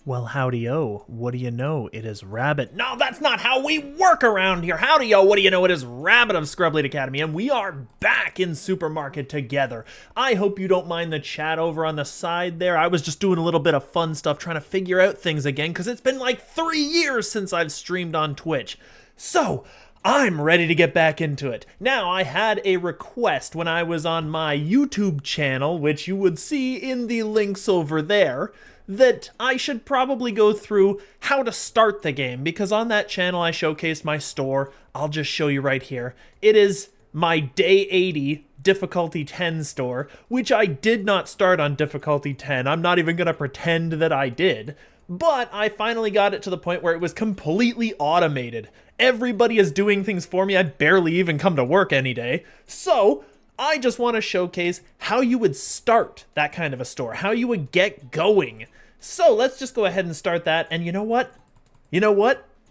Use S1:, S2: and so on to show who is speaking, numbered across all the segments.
S1: Well, howdy-o. What do you know? It is Rabbit. No, that's not how we work around here. Howdy-o. What do you know? It is Rabbit of ScrubLeet Academy, and we are back in Supermarket together. I hope you don't mind the chat over on the side there. I was just doing a little bit of fun stuff, trying to figure out things again, because it's been like 3 years since I've streamed on Twitch. So, I'm ready to get back into it. Now, I had a request when I was on my YouTube channel, which you would see in the links over there, that I should probably go through how to start the game, because on that channel I showcased my store. I'll just show you right here. It is my day 80 difficulty 10 store, which I did not start on difficulty 10. I'm not even gonna pretend that I did, but I finally got it to the point where it was completely automated. Everybody is doing things for me. I barely even come to work any day. So I just want to showcase how you would start that kind of a store, how you would get going. So let's just go ahead and start that. And you know what?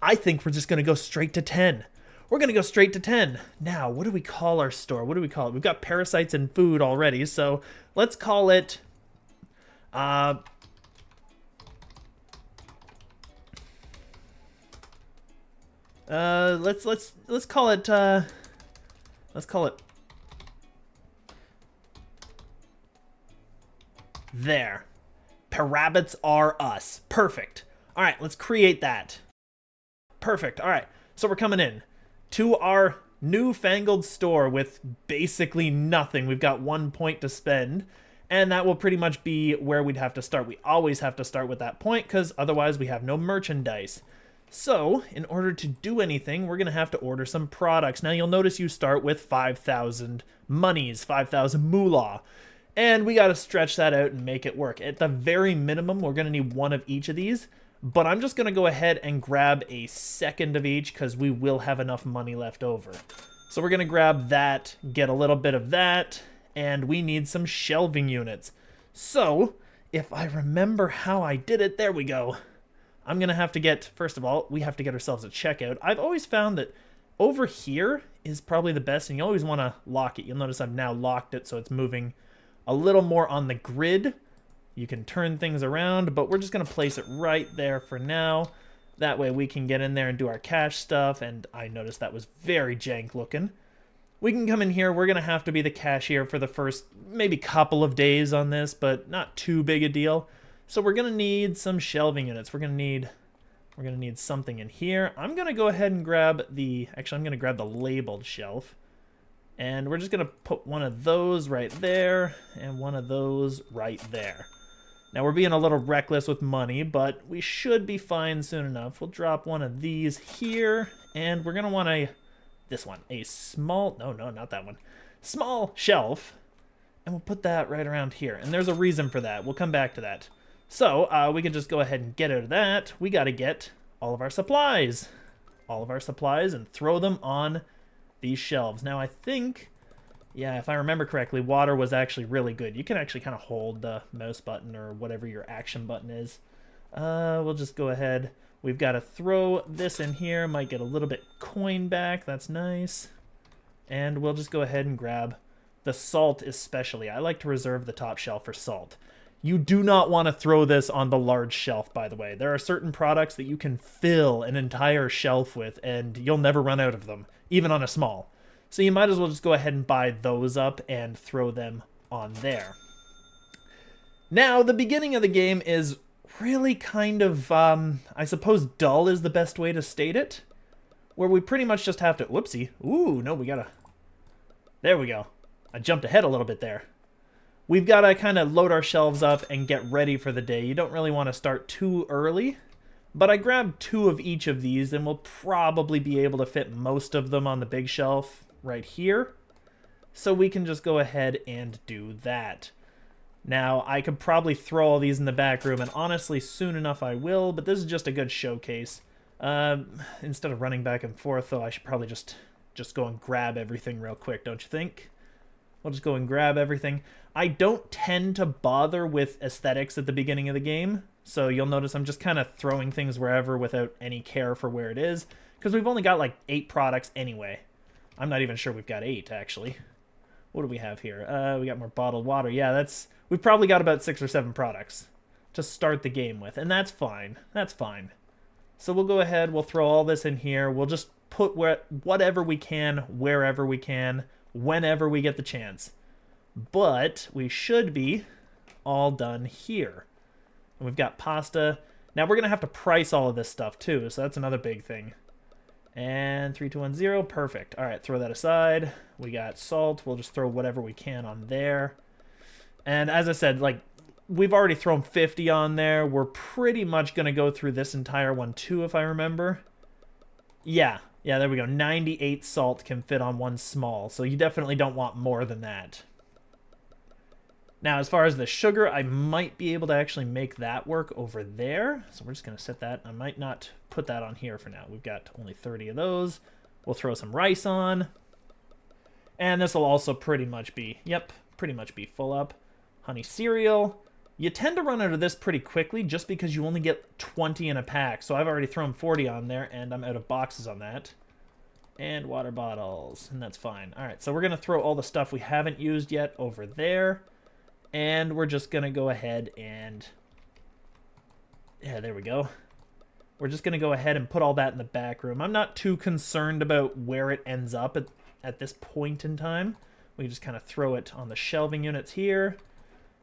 S1: I think we're just going to go straight to 10. We're going to go straight to 10. Now, what do we call our store? What do we call it? We've got parasites and food already, so let's call it let's call it there. Parabbits are us. Perfect. All right, let's create that. Perfect. All right, so we're coming in to our newfangled store with basically nothing. We've got 1 point to spend, and that will pretty much be where we'd have to start. We always have to start with that point, because otherwise we have no merchandise. So, in order to do anything, we're going to have to order some products. Now, you'll notice you start with 5,000 monies, 5,000 moolah. And we got to stretch that out and make it work. At the very minimum, we're going to need one of each of these. But I'm just going to go ahead and grab a second of each, because we will have enough money left over. So we're going to grab that, get a little bit of that, and we need some shelving units. So, if I remember how I did it, there we go. I'm going to have to get, first of all, we have to get ourselves a checkout. I've always found that over here is probably the best, and you always want to lock it. You'll notice I've now locked it, so it's moving a little more on the grid. You can turn things around, but we're just going to place it right there for now. That way we can get in there and do our cash stuff, and I noticed that was very jank looking. We can come in here. We're going to have to be the cashier for the first maybe couple of days on this, but not too big a deal. So we're going to need some shelving units. We're going to need something in here. I'm going to go ahead and grab actually I'm going to grab the labeled shelf. And we're just going to put one of those right there and one of those right there. Now, we're being a little reckless with money, but we should be fine soon enough. We'll drop one of these here, and we're going to want this one, a small, no, not that one, small shelf, and we'll put that right around here. And there's a reason for that. We'll come back to that. So, we can just go ahead and get out of that. We got to get all of our supplies. And throw them on these shelves. Now, I think, yeah, if I remember correctly, water was actually really good. You can actually kind of hold the mouse button or whatever your action button is. We'll just go ahead. We've got to throw this in here. Might get a little bit coin back. That's nice. And we'll just go ahead and grab the salt especially. I like to reserve the top shelf for salt. You do not want to throw this on the large shelf, by the way. There are certain products that you can fill an entire shelf with, and you'll never run out of them, even on a small. So you might as well just go ahead and buy those up and throw them on there. Now, the beginning of the game is really kind of, I suppose dull is the best way to state it, where we pretty much just have to, whoopsie, ooh, no, we gotta, there we go. I jumped ahead a little bit there. We've got to kind of load our shelves up and get ready for the day. You don't really want to start too early, but I grabbed 2 of each of these, and we'll probably be able to fit most of them on the big shelf right here. So we can just go ahead and do that. Now, I could probably throw all these in the back room, and honestly, soon enough I will, but this is just a good showcase. Instead of running back and forth, though, I should probably just go and grab everything real quick, don't you think? We'll just go and grab everything. I don't tend to bother with aesthetics at the beginning of the game, so you'll notice I'm just kind of throwing things wherever without any care for where it is, because we've only got like 8 products anyway. I'm not even sure we've got 8, actually. What do we have here? We got more bottled water. Yeah, we've probably got about 6 or 7 products. to start the game with, and that's fine. That's fine. So we'll go ahead, we'll throw all this in here. We'll just put whatever we can, wherever we can, whenever we get the chance. But we should be all done here. And we've got pasta. Now we're going to have to price all of this stuff too, so that's another big thing. And 3210, perfect. All right, throw that aside. We got salt. We'll just throw whatever we can on there. And as I said, like, we've already thrown 50 on there. We're pretty much going to go through this entire one too, if I remember. Yeah, there we go. 98 salt can fit on one small, so you definitely don't want more than that. Now, as far as the sugar, I might be able to actually make that work over there. So we're just going to set that. I might not put that on here for now. We've got only 30 of those. We'll throw some rice on. And this will also pretty much be full up. Honey cereal. You tend to run out of this pretty quickly just because you only get 20 in a pack. So I've already thrown 40 on there, and I'm out of boxes on that. And water bottles, and that's fine. All right, so we're going to throw all the stuff we haven't used yet over there. And we're just going to go ahead and... yeah, there we go. We're just going to go ahead and put all that in the back room. I'm not too concerned about where it ends up at this point in time. We can just kind of throw it on the shelving units here.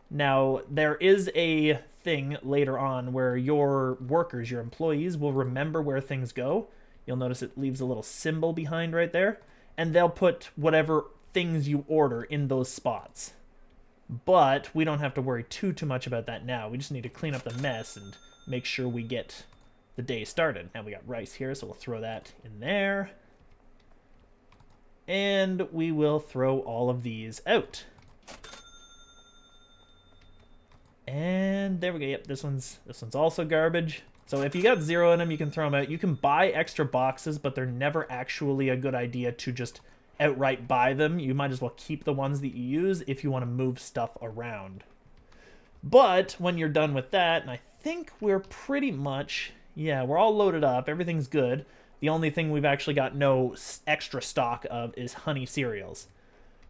S1: Now, there is a thing later on where your workers, your employees, will remember where things go. You'll notice it leaves a little symbol behind right there. And they'll put whatever things you order in those spots. But we don't have to worry too much about that now. We just need to clean up the mess and make sure we get the day started. Now we got rice here, so we'll throw that in there. And we will throw all of these out. And there we go. Yep, this one's also garbage. So if you got 0 in them, you can throw them out. You can buy extra boxes, but they're never actually a good idea to just outright buy them. You might as well keep the ones that you use if you want to move stuff around. But when you're done with that, and I think we're pretty much, yeah, we're all loaded up. Everything's good. The only thing we've actually got no extra stock of is honey cereals.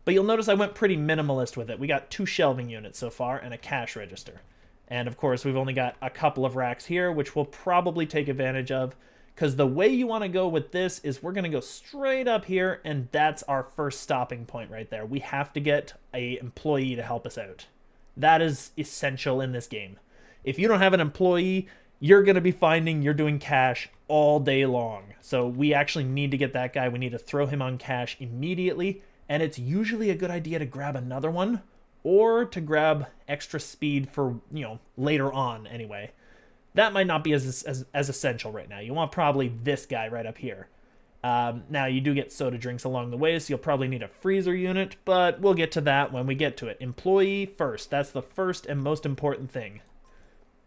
S1: But you'll notice I went pretty minimalist with it. We got 2 shelving units so far and a cash register. And of course, we've only got a couple of racks here, which we'll probably take advantage of. Because the way you want to go with this is we're going to go straight up here, and that's our first stopping point right there. We have to get an employee to help us out. That is essential in this game. If you don't have an employee, you're going to be finding you're doing cash all day long. So we actually need to get that guy. We need to throw him on cash immediately, and it's usually a good idea to grab another one or to grab extra speed for, later on anyway. That might not be as essential right now. You want probably this guy right up here. Now, you do get soda drinks along the way, so you'll probably need a freezer unit, but we'll get to that when we get to it. Employee first. That's the first and most important thing.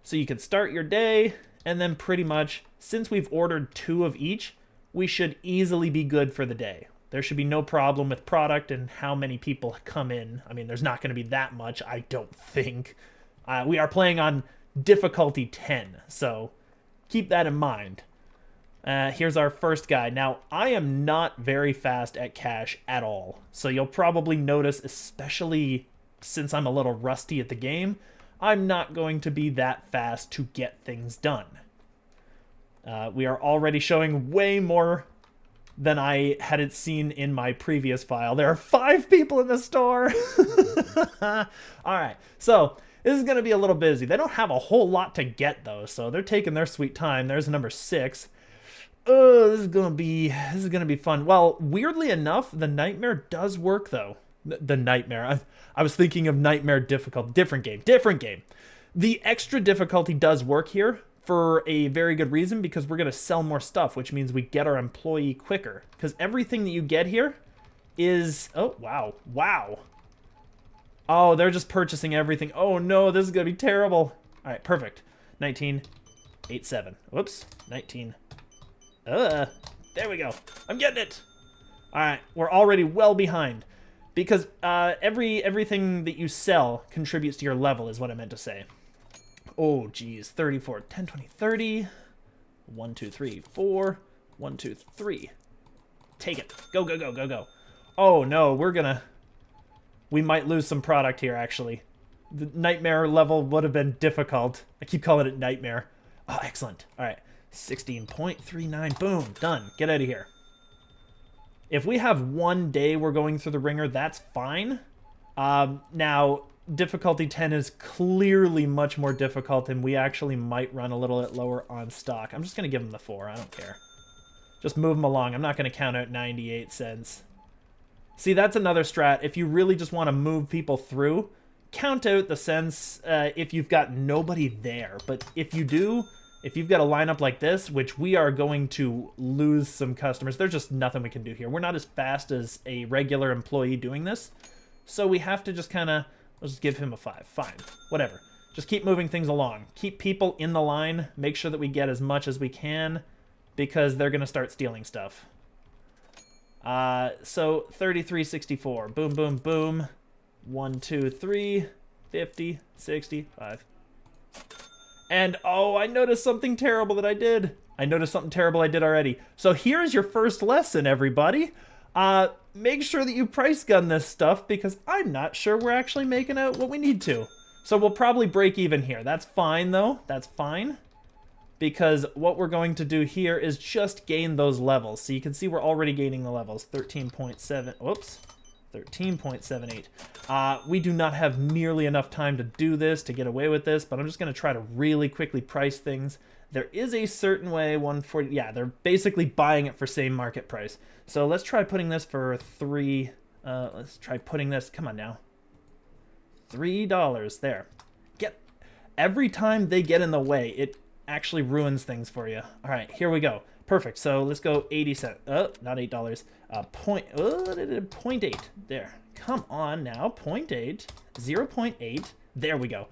S1: So you can start your day, and then pretty much, since we've ordered 2 of each, we should easily be good for the day. There should be no problem with product and how many people come in. I mean, there's not going to be that much, I don't think. We are playing on difficulty 10, so keep that in mind. Here's our first guy. Now, I am not very fast at cash at all, so you'll probably notice, especially since I'm a little rusty at the game, I'm not going to be that fast to get things done. We are already showing way more than I had it seen in my previous file. There are 5 people in the store. Alright, so this is going to be a little busy. They don't have a whole lot to get, though, so they're taking their sweet time. There's number 6. Oh, this is gonna be fun. Well, weirdly enough, the nightmare does work, though. The nightmare. I was thinking of nightmare difficult. Different game. The extra difficulty does work here for a very good reason, because we're gonna sell more stuff, which means we get our employee quicker. Because everything that you get here is... oh, wow. Oh, they're just purchasing everything. Oh no, this is gonna be terrible. All right, perfect. 1987. Whoops. 19. There we go. I'm getting it. All right, we're already well behind, because everything that you sell contributes to your level, is what I meant to say. Oh, geez. 34, 10, 20, 30. 1, 2, 3, 4. 1, 2, 3. Take it. Go. Oh no, we might lose some product here, actually. the nightmare level would have been difficult. I keep calling it nightmare. Oh, excellent. All right, 16.39. Boom, done. Get out of here. If we have 1 day we're going through the ringer, that's fine. Now, difficulty 10 is clearly much more difficult, and we actually might run a little bit lower on stock. I'm just going to give them the 4. I don't care. Just move them along. I'm not going to count out 98 cents. See, that's another strat. If you really just want to move people through, count out the cents if you've got nobody there. But if you do, if you've got a lineup like this, which we are going to lose some customers, there's just nothing we can do here. We're not as fast as a regular employee doing this. So we have to just kind of, let's just give him a 5. Fine, whatever. Just keep moving things along. Keep people in the line. Make sure that we get as much as we can because they're going to start stealing stuff. So 33.64. Boom, boom, boom. 1, 2, 3, 50, 65. And, oh, I noticed something terrible that I did. I noticed something terrible I did already. So here's your first lesson, everybody. Make sure that you price gun this stuff because I'm not sure we're actually making out what we need to. So we'll probably break even here. That's fine, though. That's fine. Because what we're going to do here is just gain those levels. So you can see we're already gaining the levels. 13.7, whoops. 13.78. We do not have nearly enough time to do this, to get away with this, but I'm just going to try to really quickly price things. There is a certain way, 140, yeah, they're basically buying it for same market price. So let's try putting this for 3, let's try putting this, come on now. $3, there. Every time they get in the way, it actually ruins things for you. All right, here we go. Perfect. So let's go 80 cents. Oh, not $8. 0.8. There. Come on now. 0.8. 0.8. There we go.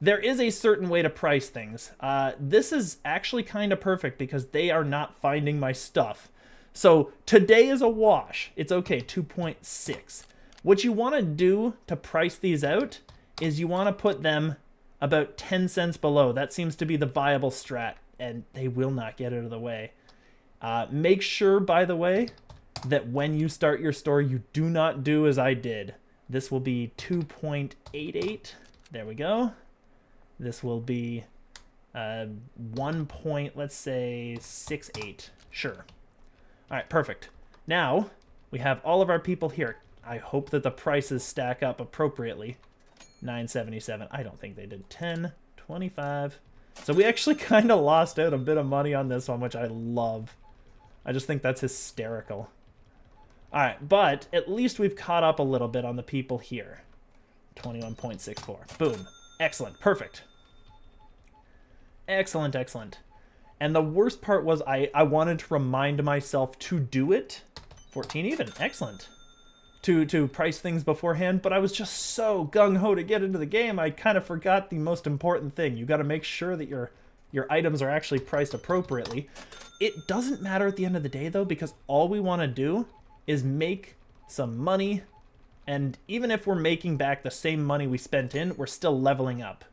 S1: There is a certain way to price things. This is actually kind of perfect because they are not finding my stuff. So today is a wash. It's okay. 2.6. What you want to do to price these out is you want to put them about 10 cents below. That seems to be the viable strat, and they will not get out of the way. Make sure, by the way, that when you start your store, you do not do as I did. This will be 2.88. There we go. This will be 1 point, let's say 68. Sure. All right, perfect. Now we have all of our people here. I hope that the prices stack up appropriately. 9.77. I don't think they did. 10, 25. So we actually kind of lost out a bit of money on this one, which I love. I just think that's hysterical. All right, but at least we've caught up a little bit on the people here. 21.64. Boom. Excellent. Perfect. Excellent, excellent. And the worst part was I wanted to remind myself to do it. 14 even. Excellent. To price things beforehand, but I was just so gung-ho to get into the game, I kind of forgot the most important thing. You got to make sure that your items are actually priced appropriately. It doesn't matter at the end of the day, though, because all we want to do is make some money, and even if we're making back the same money we spent in, we're still leveling up.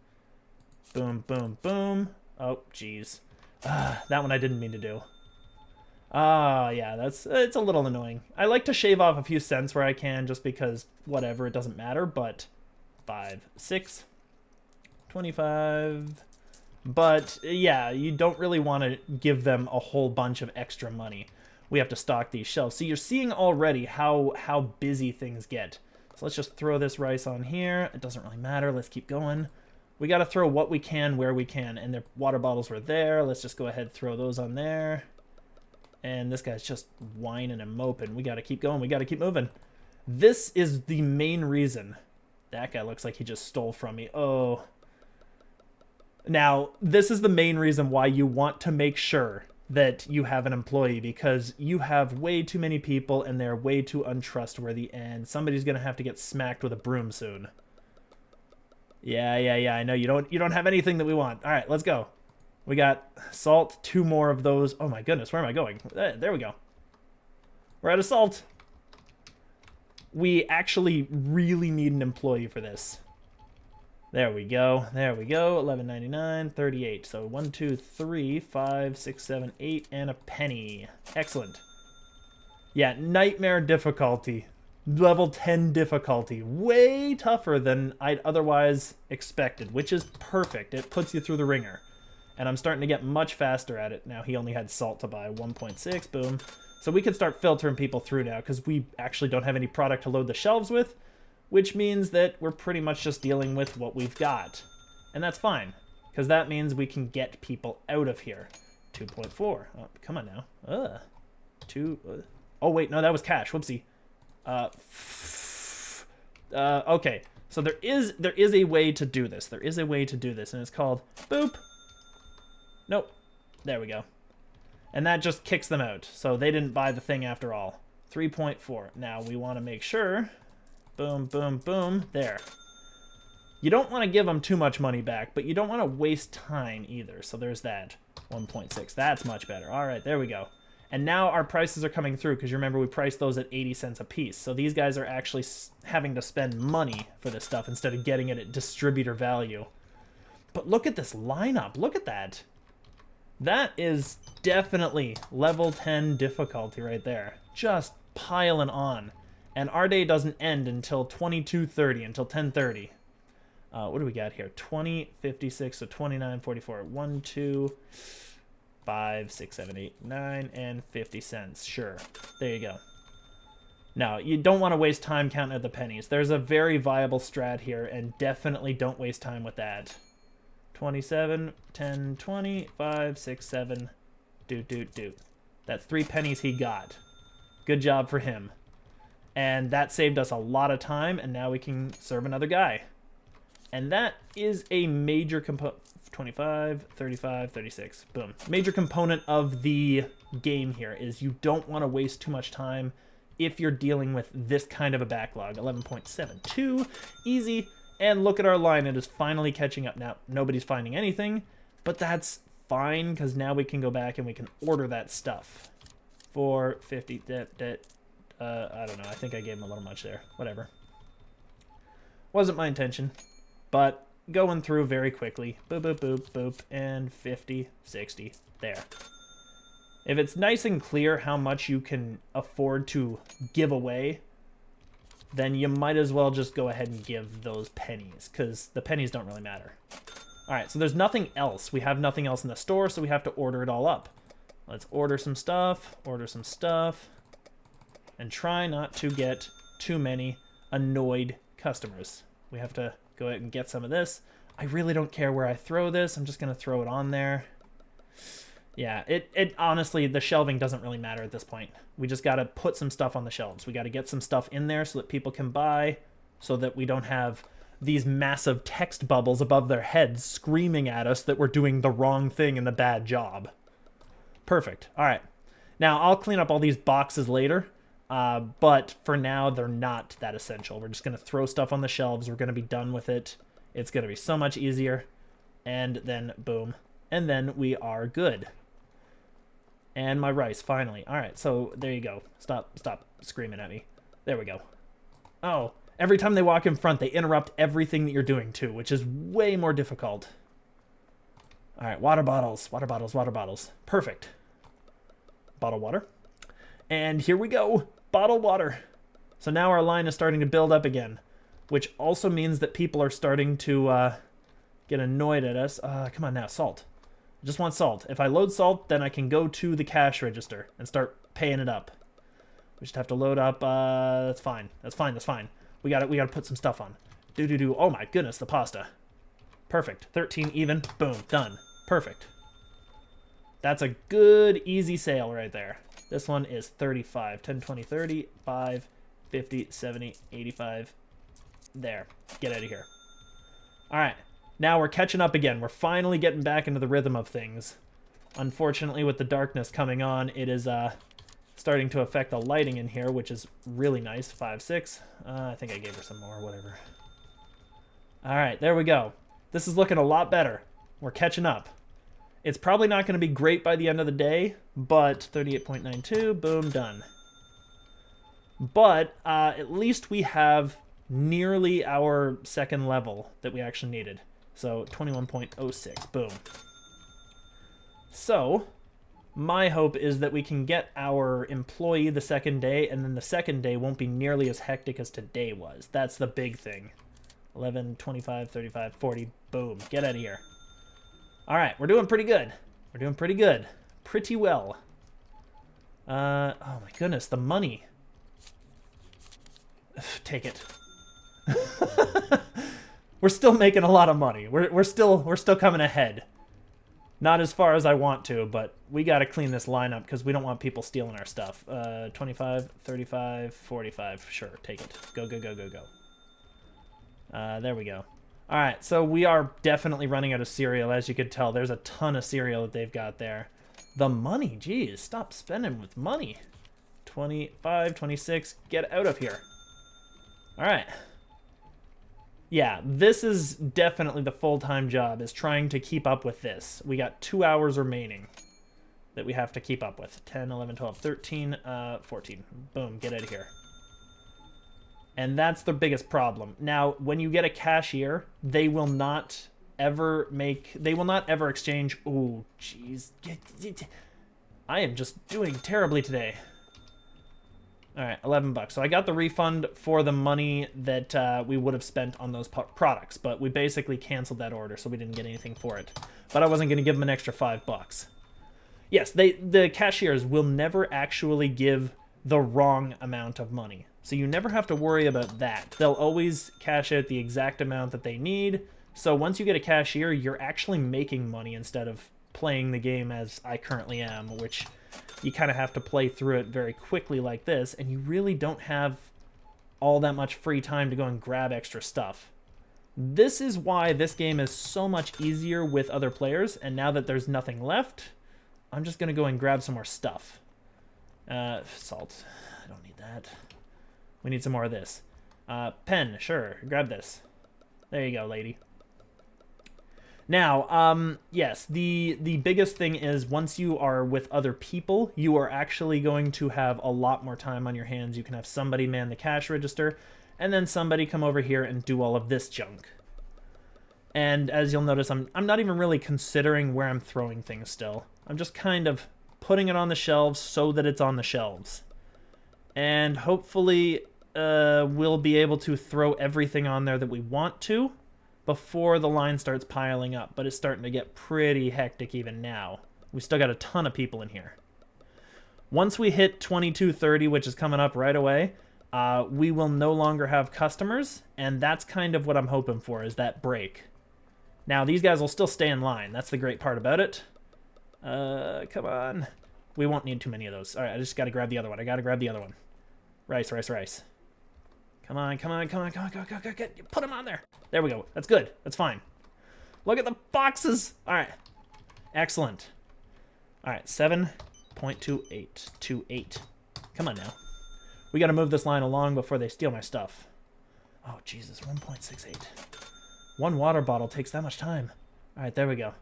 S1: Boom, boom, boom. Oh, jeez. That one I didn't mean to do. Yeah, it's a little annoying. I like to shave off a few cents where I can, just because, whatever, it doesn't matter, but 5, 6, 25. But, yeah, you don't really want to give them a whole bunch of extra money. We have to stock these shelves. So you're seeing already how busy things get. So let's just throw this rice on here. It doesn't really matter. Let's keep going. We got to throw what we can where we can. And their water bottles were there. Let's just go ahead and throw those on there. And this guy's just whining and moping. We got to keep going. We got to keep moving. This is the main reason. That guy looks like he just stole from me. Oh. Now, this is the main reason why you want to make sure that you have an employee, because you have way too many people and they're way too untrustworthy, and somebody's going to have to get smacked with a broom soon. Yeah, I know you don't have anything that we want. All right, let's go. We got salt, 2 more of those. Oh my goodness, where am I going? There we go. We're out of salt. We actually really need an employee for this. There we go. There we go. $11.99, 38. So 1, 2, 3, 5, 6, 7, 8, and a penny. Excellent. Yeah, nightmare difficulty. Level 10 difficulty. Way tougher than I'd otherwise expected, which is perfect. It puts you through the ringer. And I'm starting to get much faster at it. Now he only had salt to buy. 1.6, boom. So we can start filtering people through now because we actually don't have any product to load the shelves with, which means that we're pretty much just dealing with what we've got. And that's fine, because that means we can get people out of here. 2.4. Oh, come on now. Oh, wait, no, that was cash. Whoopsie. Okay, so there is a way to do this. There is a way to do this, and it's called boop. Nope. There we go. And that just kicks them out. So they didn't buy the thing after all. 3.4. Now we want to make sure. Boom, boom, boom. There. You don't want to give them too much money back, but you don't want to waste time either. So there's that. 1.6. That's much better. All right, there we go. And now our prices are coming through because you remember we priced those at 80 cents a piece. So these guys are actually having to spend money for this stuff instead of getting it at distributor value. But look at this lineup. Look at that. That is definitely level 10 difficulty right there. Just piling on. And our day doesn't end until 22:30, until 10:30. What do we got here? 20, 56, so 29, 44. 1, 2, 5, 6, 7, 8, 9, and 50 cents. Sure. There you go. Now, you don't want to waste time counting at the pennies. There's a very viable strat here, and definitely don't waste time with that. 27, 10, 20, 5, 6, 7. Doot. That's 3 pennies he got. Good job for him. And that saved us a lot of time, and now we can serve another guy. And that is a major component. 25, 35, 36. Boom. Major component of the game here is you don't want to waste too much time if you're dealing with this kind of a backlog. 11.72. Easy. And look at our line. It is finally catching up. Now, nobody's finding anything, but that's fine because now we can go back and we can order that stuff. 450. I don't know. I think I gave him a little much there. Whatever. Wasn't my intention, but going through very quickly. Boop, boop, boop, boop. And 50, 60. There. If it's nice and clear how much you can afford to give away, then you might as well just go ahead and give those pennies, because the pennies don't really matter. Alright, so there's nothing else. We have nothing else in the store, so we have to order it all up. Let's order some stuff, and try not to get too many annoyed customers. We have to go ahead and get some of this. I really don't care where I throw this. I'm just going to throw it on there. Yeah, it honestly, the shelving doesn't really matter at this point. We just got to put some stuff on the shelves. We got to get some stuff in there so that people can buy, so that we don't have these massive text bubbles above their heads screaming at us that we're doing the wrong thing and the bad job. Perfect. All right. Now, I'll clean up all these boxes later, but for now, they're not that essential. We're just going to throw stuff on the shelves. We're going to be done with it. It's going to be so much easier. And then, boom. And then we are good. And my rice, finally. All right, so there you go. Stop screaming at me. There we go. Oh, every time they walk in front, they interrupt everything that you're doing too, which is way more difficult. All right, water bottles. Perfect. Bottle water. And here we go. Bottled water. So now our line is starting to build up again, which also means that people are starting to get annoyed at us. Come on now, salt. I just want salt. If I load salt, then I can go to the cash register and start paying it up. We just have to load up. That's fine. We got to put some stuff on. Oh my goodness, the pasta. Perfect. 13 even. Boom. Done. Perfect. That's a good, easy sale right there. This one is 35. 10, 20, 30, 5, 50, 70, 85. There. Get out of here. All right. Now we're catching up again. We're finally getting back into the rhythm of things. Unfortunately, with the darkness coming on, it is starting to affect the lighting in here, which is really nice. 5, 6. I think I gave her some more, whatever. All right, there we go. This is looking a lot better. We're catching up. It's probably not going to be great by the end of the day, but 38.92, boom, done. But at least we have nearly our second level that we actually needed. So 21.06, boom. So My hope is that we can get our employee the second day, and then the second day won't be nearly as hectic as today was. That's the big thing. 11, 25, 35, 40. Boom. Get out of here. All right, we're doing pretty good. We're doing pretty good. Pretty well. Oh my goodness, the money. Take it. We're still making a lot of money. We're still coming ahead. Not as far as I want to, but we got to clean this line up because we don't want people stealing our stuff. 25, 35, 45. Sure, take it. Go, go, go, go, go. There we go. All right, so we are definitely running out of cereal, as you could tell. There's a ton of cereal that they've got there. The money, geez, stop spending with money. 25, 26, get out of here. All right. Yeah, this is definitely the full-time job, is trying to keep up with this. We got 2 hours remaining that we have to keep up with. 10, 11, 12, 13, 14. Boom, get out of here. And that's the biggest problem. Now, when you get a cashier, they will not ever exchange. Ooh, jeez. I am just doing terribly today. All right, 11 bucks. So I got the refund for the money that we would have spent on those products, but we basically canceled that order, so we didn't get anything for it. But I wasn't going to give them an extra 5 bucks. Yes, the cashiers will never actually give the wrong amount of money. So you never have to worry about that. They'll always cash out the exact amount that they need. So once you get a cashier, you're actually making money instead of playing the game as I currently am, which you kind of have to play through it very quickly like this, and you really don't have all that much free time to go and grab extra stuff. This is why this game is so much easier with other players, and now that there's nothing left, I'm just going to go and grab some more stuff. Salt. I don't need that. We need some more of this. Pen, sure. Grab this. There you go, lady. Now, yes, the biggest thing is once you are with other people, you are actually going to have a lot more time on your hands. You can have somebody man the cash register, and then somebody come over here and do all of this junk. And as you'll notice, I'm not even really considering where I'm throwing things still. I'm just kind of putting it on the shelves so that it's on the shelves. And hopefully we'll be able to throw everything on there that we want to before the line starts piling up. But it's starting to get pretty hectic even now. We still got a ton of people in here. Once we hit 2230, which is coming up right away, we will no longer have customers, and that's kind of what I'm hoping for, is that break. Now, these guys will still stay in line. That's the great part about it. Come on. We won't need too many of those. All right, I just got to grab the other one. I got to grab the other one. Rice, rice, rice. Come on, come on, come on, come on, go, go, go, go. Put them on there. There we go. That's good. That's fine. Look at the boxes. All right. Excellent. All right, 7.2828. Come on now. We got to move this line along before they steal my stuff. Oh, Jesus, 1.68. One water bottle takes that much time. All right, there we go.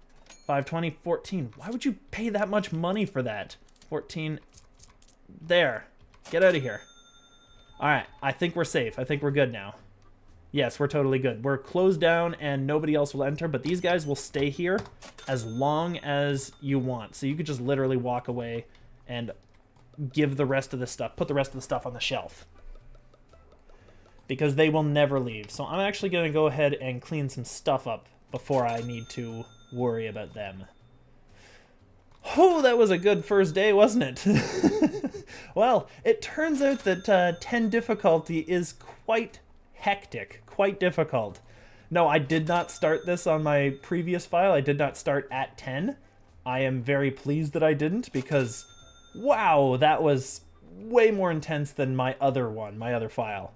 S1: 520, 14. Why would you pay that much money for that? 14. There. Get out of here. All right, I think we're safe. I think we're good now. Yes, we're totally good. We're closed down and nobody else will enter, but these guys will stay here as long as you want. So you could just literally walk away and give the rest of the stuff, put the rest of the stuff on the shelf, because they will never leave. So I'm actually going to go ahead and clean some stuff up before I need to worry about them. Oh, that was a good first day, wasn't it? Well, it turns out that 10 difficulty is quite hectic, quite difficult. No, I did not start this on my previous file. I did not start at 10. I am very pleased that I didn't, because wow, that was way more intense than my other one, my other file.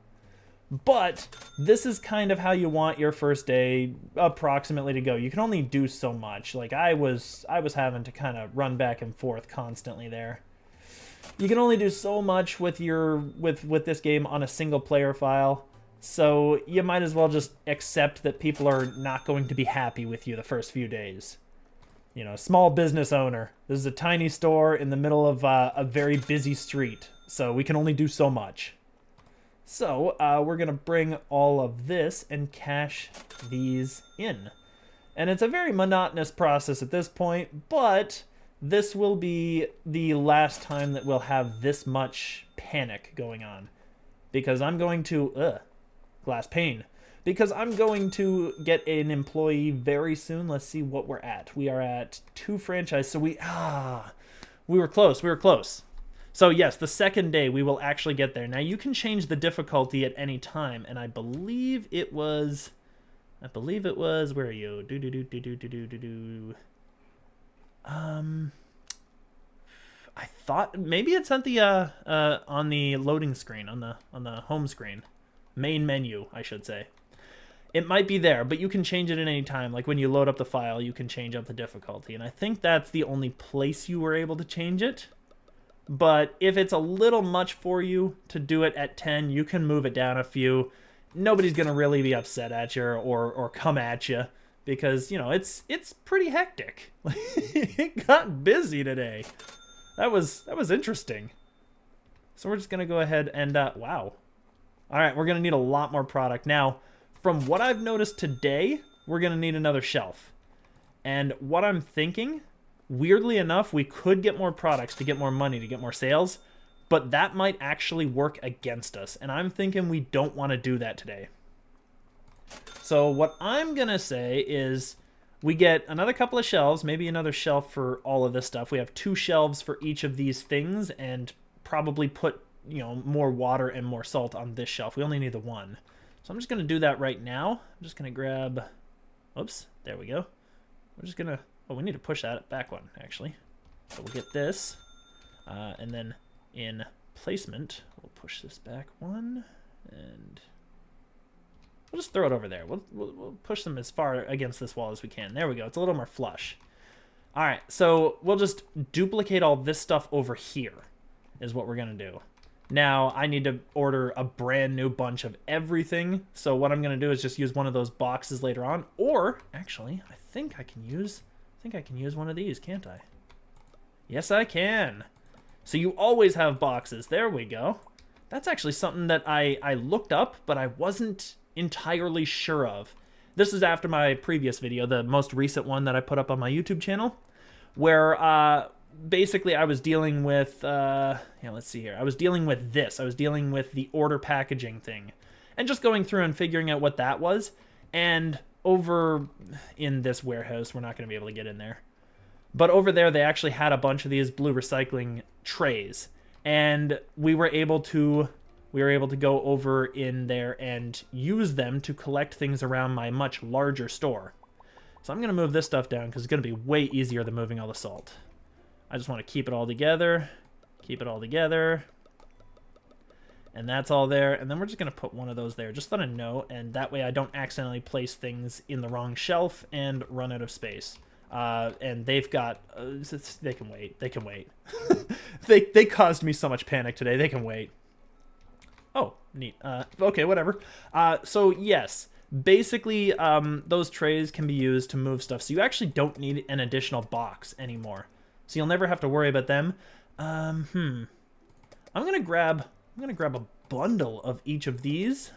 S1: But this is kind of how you want your first day approximately to go. You can only do so much. Like I was having to kind of run back and forth constantly there. You can only do so much with this game on a single player file. So you might as well just accept that people are not going to be happy with you the first few days. You know, small business owner. This is a tiny store in the middle of a very busy street. So we can only do so much. So we're going to bring all of this and cash these in. And it's a very monotonous process at this point, but this will be the last time that we'll have this much panic going on. Because I'm going to... glass pane. Because I'm going to get an employee very soon. Let's see what we're at. We are at 2 franchise, so we were close, we were close. So yes, the second day we will actually get there. Now you can change the difficulty at any time, and I believe it was, where are you? I thought maybe it's at the on the loading screen, on the home screen. Main menu, I should say. It might be there, but you can change it at any time. Like when you load up the file, you can change up the difficulty. And I think that's the only place you were able to change it. But if it's a little much for you to do it at 10, you can move it down a few. Nobody's going to really be upset at you or come at you because, you know, it's pretty hectic. It got busy today. That was interesting. So we're just going to go ahead and, wow. All right, we're going to need a lot more product. Now, from what I've noticed today, we're going to need another shelf. And what I'm thinking, weirdly enough, we could get more products to get more money, to get more sales, but that might actually work against us. And I'm thinking we don't want to do that today. So what I'm going to say is we get another couple of shelves, maybe another shelf for all of this stuff. We have 2 shelves for each of these things and probably put, you know, more water and more salt on this shelf. We only need the 1. So I'm just going to do that right now. I'm just going to grab, oops, there we go. We're just going to, oh, we need to push that back one, actually. So we'll get this, and then in placement, we'll push this back 1, and we'll just throw it over there. We'll push them as far against this wall as we can. There we go. It's a little more flush. All right, so we'll just duplicate all this stuff over here is what we're going to do. Now, I need to order a brand new bunch of everything. So what I'm going to do is just use one of those boxes later on. Or, actually, I think I can use one of these, can't I? Yes, I can. So you always have boxes. There we go. That's actually something that I looked up, but I wasn't entirely sure of. This is after my previous video, the most recent one that I put up on my YouTube channel, where basically I was dealing with, let's see here. I was dealing with this. I was dealing with the order packaging thing and just going through and figuring out what that was. And over in this warehouse, we're not going to be able to get in there. But over there, they actually had a bunch of these blue recycling trays. And we were able to go over in there and use them to collect things around my much larger store. So I'm going to move this stuff down because it's going to be way easier than moving all the salt. I just want to keep it all together, and that's all there. And then we're just going to put one of those there, just let it know, and that way I don't accidentally place things in the wrong shelf and run out of space. And they've got, they can wait, they caused me so much panic today, they can wait. Oh, neat. Okay, whatever. So yes, basically those trays can be used to move stuff, so you actually don't need an additional box anymore. So you'll never have to worry about them. I'm gonna grab a bundle of each of these,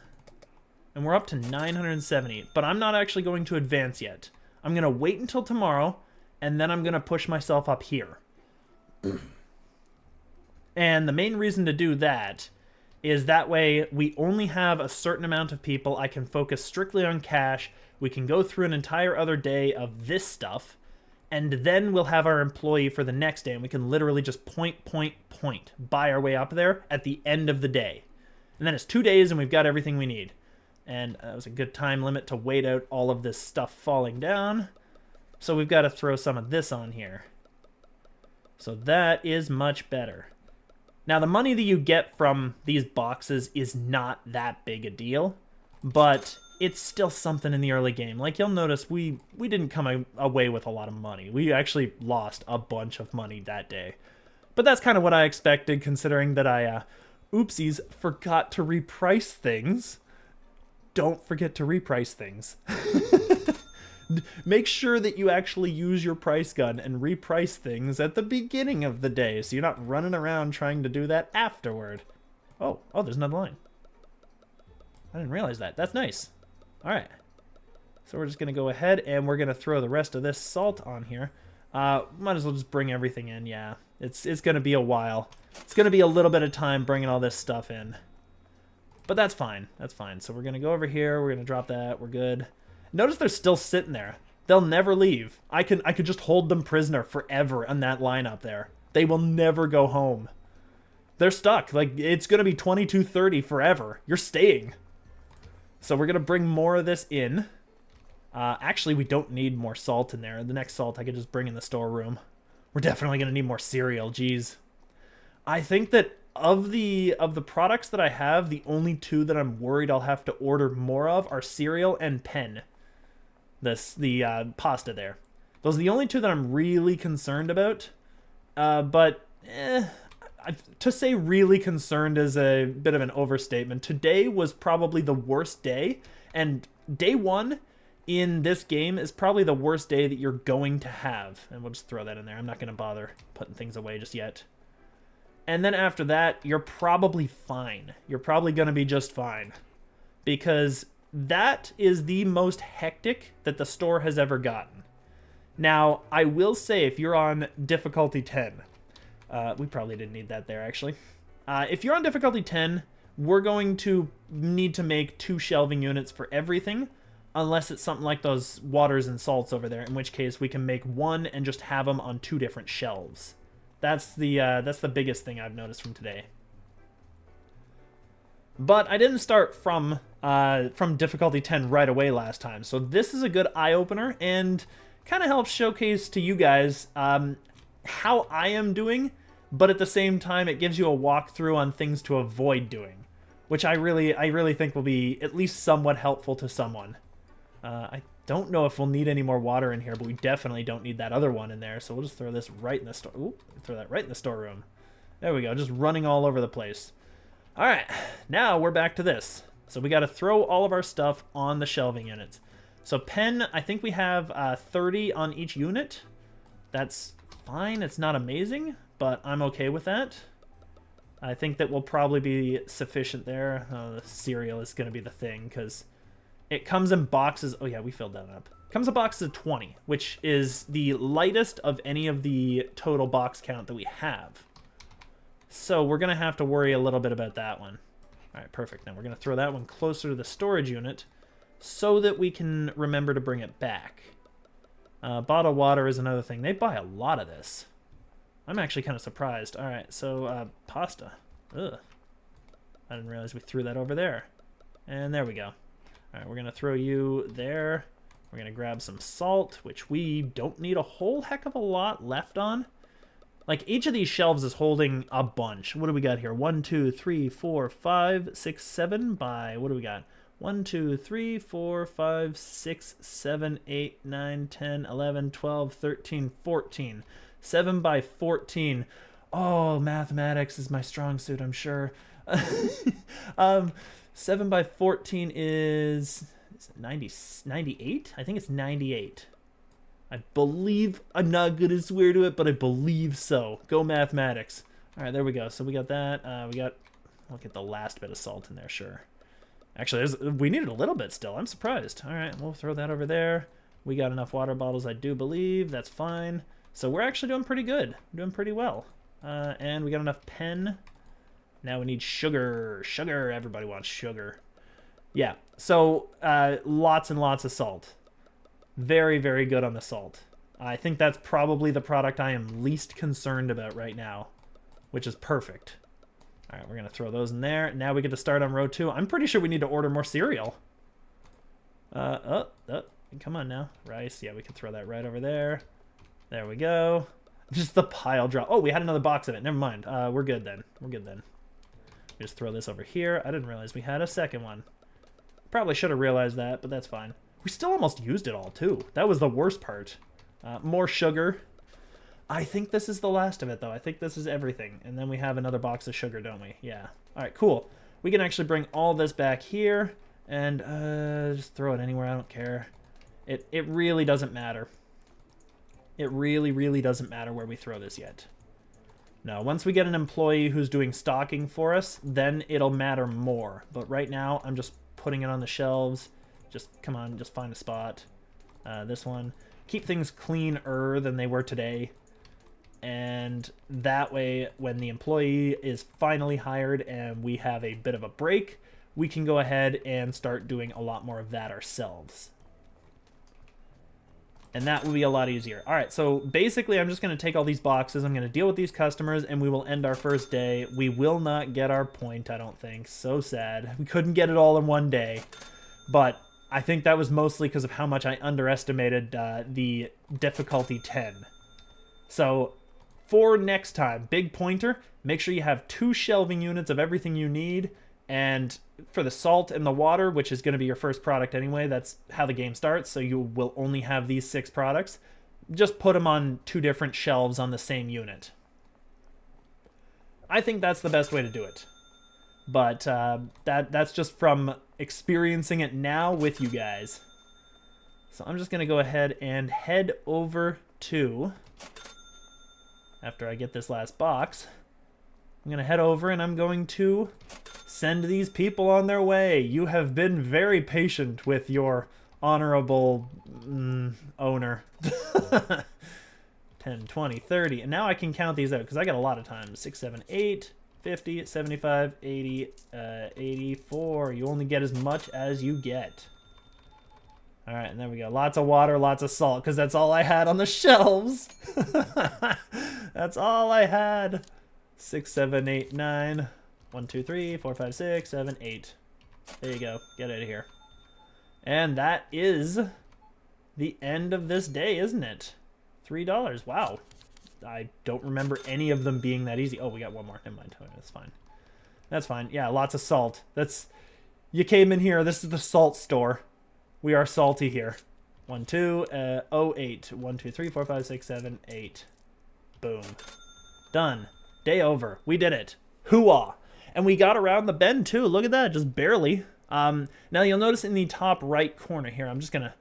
S1: and we're up to 970. But I'm not actually going to advance yet. I'm gonna wait until tomorrow, and then I'm gonna push myself up here. And the main reason to do that is that way we only have a certain amount of people. I can focus strictly on cash. We can go through an entire other day of this stuff. And then we'll have our employee for the next day, and we can literally just point, buy our way up there at the end of the day. And then it's 2 days, and we've got everything we need. And that was a good time limit to wait out all of this stuff falling down. So we've got to throw some of this on here. So that is much better. Now, the money that you get from these boxes is not that big a deal, but it's still something in the early game. Like, you'll notice we didn't come away with a lot of money. We actually lost a bunch of money that day. But that's kind of what I expected, considering that I, oopsies, forgot to reprice things. Don't forget to reprice things. Make sure that you actually use your price gun and reprice things at the beginning of the day, so you're not running around trying to do that afterward. Oh, there's another line. I didn't realize that. That's nice. All right. So we're just going to go ahead and we're going to throw the rest of this salt on here. Might as well just bring everything in, yeah. It's going to be a while. It's going to be a little bit of time bringing all this stuff in. But that's fine. That's fine. So we're going to go over here. We're going to drop that. We're good. Notice they're still sitting there. They'll never leave. I could just hold them prisoner forever on that line up there. They will never go home. They're stuck. Like, it's going to be 22:30 forever. You're staying. So we're going to bring more of this in. Actually, we don't need more salt in there. The next salt I could just bring in the storeroom. We're definitely going to need more cereal. Jeez. I think that of the products that I have, the only two that I'm worried I'll have to order more of are cereal and pen. The pasta there. Those are the only two that I'm really concerned about. To say really concerned is a bit of an overstatement. Today was probably the worst day, and day one in this game is probably the worst day that you're going to have. And we'll just throw that in there. I'm not going to bother putting things away just yet. And then after that, you're probably fine. You're probably going to be just fine. Because that is the most hectic that the store has ever gotten. Now, I will say, if you're on difficulty 10... we probably didn't need that there, actually. If you're on difficulty 10, we're going to need to make 2 shelving units for everything, unless it's something like those waters and salts over there, in which case we can make 1 and just have them on 2 different shelves. That's the biggest thing I've noticed from today. But I didn't start from difficulty 10 right away last time, so this is a good eye-opener, and kind of helps showcase to you guys how I am doing, but at the same time it gives you a walkthrough on things to avoid doing, which I really think will be at least somewhat helpful to someone. I don't know if we'll need any more water in here, but we definitely don't need that other one in there, so we'll just throw this right in the store. Ooh, throw that right in the storeroom. There we go, just running all over the place. All right, now we're back to this. So we got to throw all of our stuff on the shelving units. So pen, I think we have 30 on each unit. That's fine. It's not amazing, but I'm okay with that. I think that will probably be sufficient there. The cereal is going to be the thing, because it comes in boxes. Oh yeah, we filled that up. It comes in boxes of 20, which is the lightest of any of the total box count that we have. So we're going to have to worry a little bit about that one. All right, perfect. Now we're going to throw that one closer to the storage unit so that we can remember to bring it back. Bottled water is another thing. They buy a lot of this. I'm actually kind of surprised. All right, so pasta. Ugh. I didn't realize we threw that over there. And there we go. All right, we're going to throw you there. We're going to grab some salt, which we don't need a whole heck of a lot left on. Like, each of these shelves is holding a bunch. What do we got here? 1, 2, 3, 4, 5, 6, 7 by... What do we got? 1, 2, 3, 4, 5, 6, 7, 8, 9, 10, 11, 12, 13, 14. 7 by 14. Oh, mathematics is my strong suit, I'm sure. 7 by 14 is it 98? I think it's 98. I believe, I'm not good at swear to it, but I believe so. Go mathematics. All right, there we go. So we got that. I'll get the last bit of salt in there, sure. Actually, we needed a little bit still. I'm surprised. All right, we'll throw that over there. We got enough water bottles, I do believe. That's fine. So we're actually doing pretty good. We're doing pretty well. And we got enough pen. Now we need sugar. Sugar. Everybody wants sugar. Yeah, so lots and lots of salt. Very, very good on the salt. I think that's probably the product I am least concerned about right now, which is perfect. All right, we're going to throw those in there. Now we get to start on row 2. I'm pretty sure we need to order more cereal. Come on now. Rice, yeah, we can throw that right over there. There we go. Just the pile drop. Oh, we had another box of it. Never mind. We're good then. We're good then. Just throw this over here. I didn't realize we had a second one. Probably should have realized that, but that's fine. We still almost used it all, too. That was the worst part. More sugar. I think this is the last of it, though. I think this is everything. And then we have another box of sugar, don't we? Yeah. All right, cool. We can actually bring all this back here and just throw it anywhere. I don't care. It really doesn't matter. It really, really doesn't matter where we throw this yet. No, once we get an employee who's doing stocking for us, then it'll matter more. But right now, I'm just putting it on the shelves. Just, come on, just find a spot. This one. keep things cleaner than they were today. And that way, when the employee is finally hired and we have a bit of a break, we can go ahead and start doing a lot more of that ourselves. And that will be a lot easier. All right, so basically I'm just going to take all these boxes. I'm going to deal with these customers, and we will end our first day. We will not get our point, I don't think. So sad. We couldn't get it all in one day. But I think that was mostly because of how much I underestimated the difficulty 10. So for next time, big pointer, make sure you have 2 shelving units of everything you need. And for the salt and the water, which is going to be your first product anyway, that's how the game starts, so you will only have these 6 products. Just put them on 2 different shelves on the same unit. I think that's the best way to do it. But that's just from experiencing it now with you guys. So I'm just going to go ahead and head over to, after I get this last box, I'm going to head over and I'm going to send these people on their way. You have been very patient with your honorable owner. 10, 20, 30. And now I can count these out because I got a lot of time. 6, 7, 8, 50, 75, 80, 84. You only get as much as you get. All right, and there we go. Lots of water, lots of salt, because that's all I had on the shelves. That's all I had. 6, 7, 8, 9. 1, 2, 3, 4, 5, 6, 7, 8. There you go. Get out of here. And that is the end of this day, isn't it? $3. Wow. I don't remember any of them being that easy. Oh, we got one more. Never mind. That's fine. That's fine. Yeah, lots of salt. You came in here. This is the salt store. We are salty here. 1, 2, 8. 1, 2, 3, 4, 5, 6, 7, 8. Boom. Done. Day over. We did it. Hoo-ah. And we got around the bend too. Look at that, just barely. Now you'll notice in the top right corner here, I'm just gonna,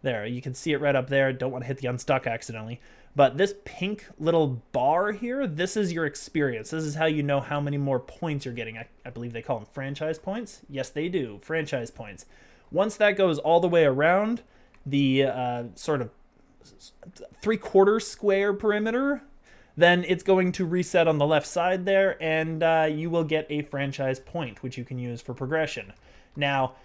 S1: there, you can see it right up there. Don't want to hit the unstuck accidentally. But this pink little bar here, this is your experience. This is how you know how many more points you're getting. I believe they call them franchise points. Yes, they do, franchise points. Once that goes all the way around the sort of 3/4 square perimeter, then it's going to reset on the left side there, and you will get a franchise point, which you can use for progression. Now,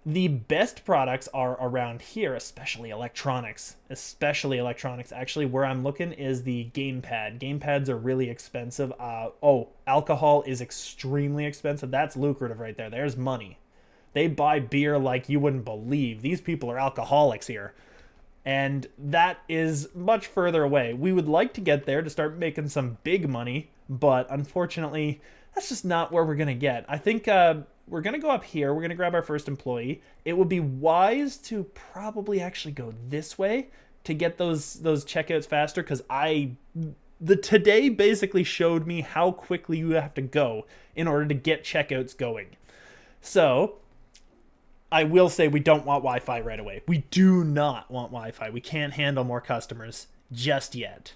S1: the best products are around here, especially electronics. Actually, where I'm looking is the gamepad. Gamepads are really expensive. Alcohol is extremely expensive. That's lucrative right there. There's money. They buy beer like you wouldn't believe. These people are alcoholics here. And that is much further away. We would like to get there to start making some big money, but unfortunately, that's just not where we're going to get. I think we're going to go up here. We're going to grab our first employee. It would be wise to probably actually go this way to get those checkouts faster, because today basically showed me how quickly you have to go in order to get checkouts going. So I will say we don't want Wi-Fi right away. We do not want Wi-Fi. We can't handle more customers just yet.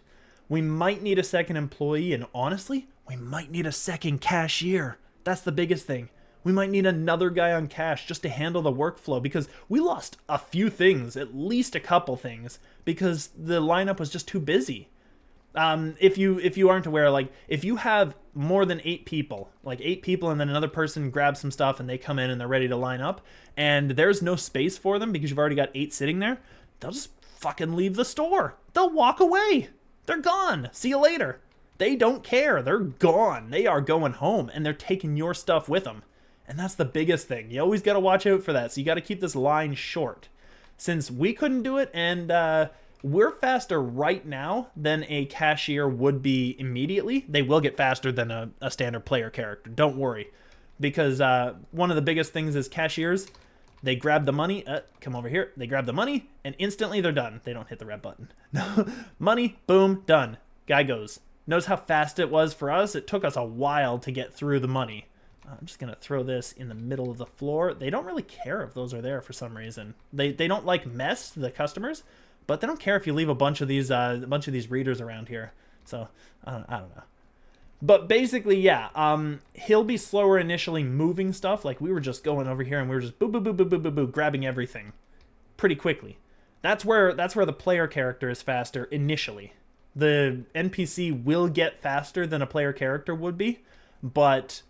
S1: We might need a second employee, and honestly, we might need a second cashier. That's the biggest thing. We might need another guy on cash just to handle the workflow, because we lost a few things, at least a couple things, because the lineup was just too busy. If you aren't aware, like, if you have more than 8 people, like 8 people, and then another person grabs some stuff and they come in and they're ready to line up, and there's no space for them because you've already got 8 sitting there, they'll just fucking leave the store. They'll walk away. They're gone. See you later. They don't care. They're gone. They are going home, and they're taking your stuff with them. And that's the biggest thing. You always got to watch out for that. So you got to keep this line short. Since we couldn't do it, and we're faster right now than a cashier would be immediately. They will get faster than a standard player character. Don't worry. Because one of the biggest things is cashiers, they grab the money. Come over here. They grab the money, and instantly they're done. They don't hit the red button. Money, boom, done. Guy goes. Notice how fast it was for us? It took us a while to get through the money. I'm just going to throw this in the middle of the floor. They don't really care if those are there for some reason. They don't like mess, the customers, but they don't care if you leave a bunch of these readers around here. So, I don't know. But basically, yeah, he'll be slower initially moving stuff. Like, we were just going over here and we were just boo, boo, boo, boo, boo, boo, boo, grabbing everything pretty quickly. That's where the player character is faster initially. The NPC will get faster than a player character would be, but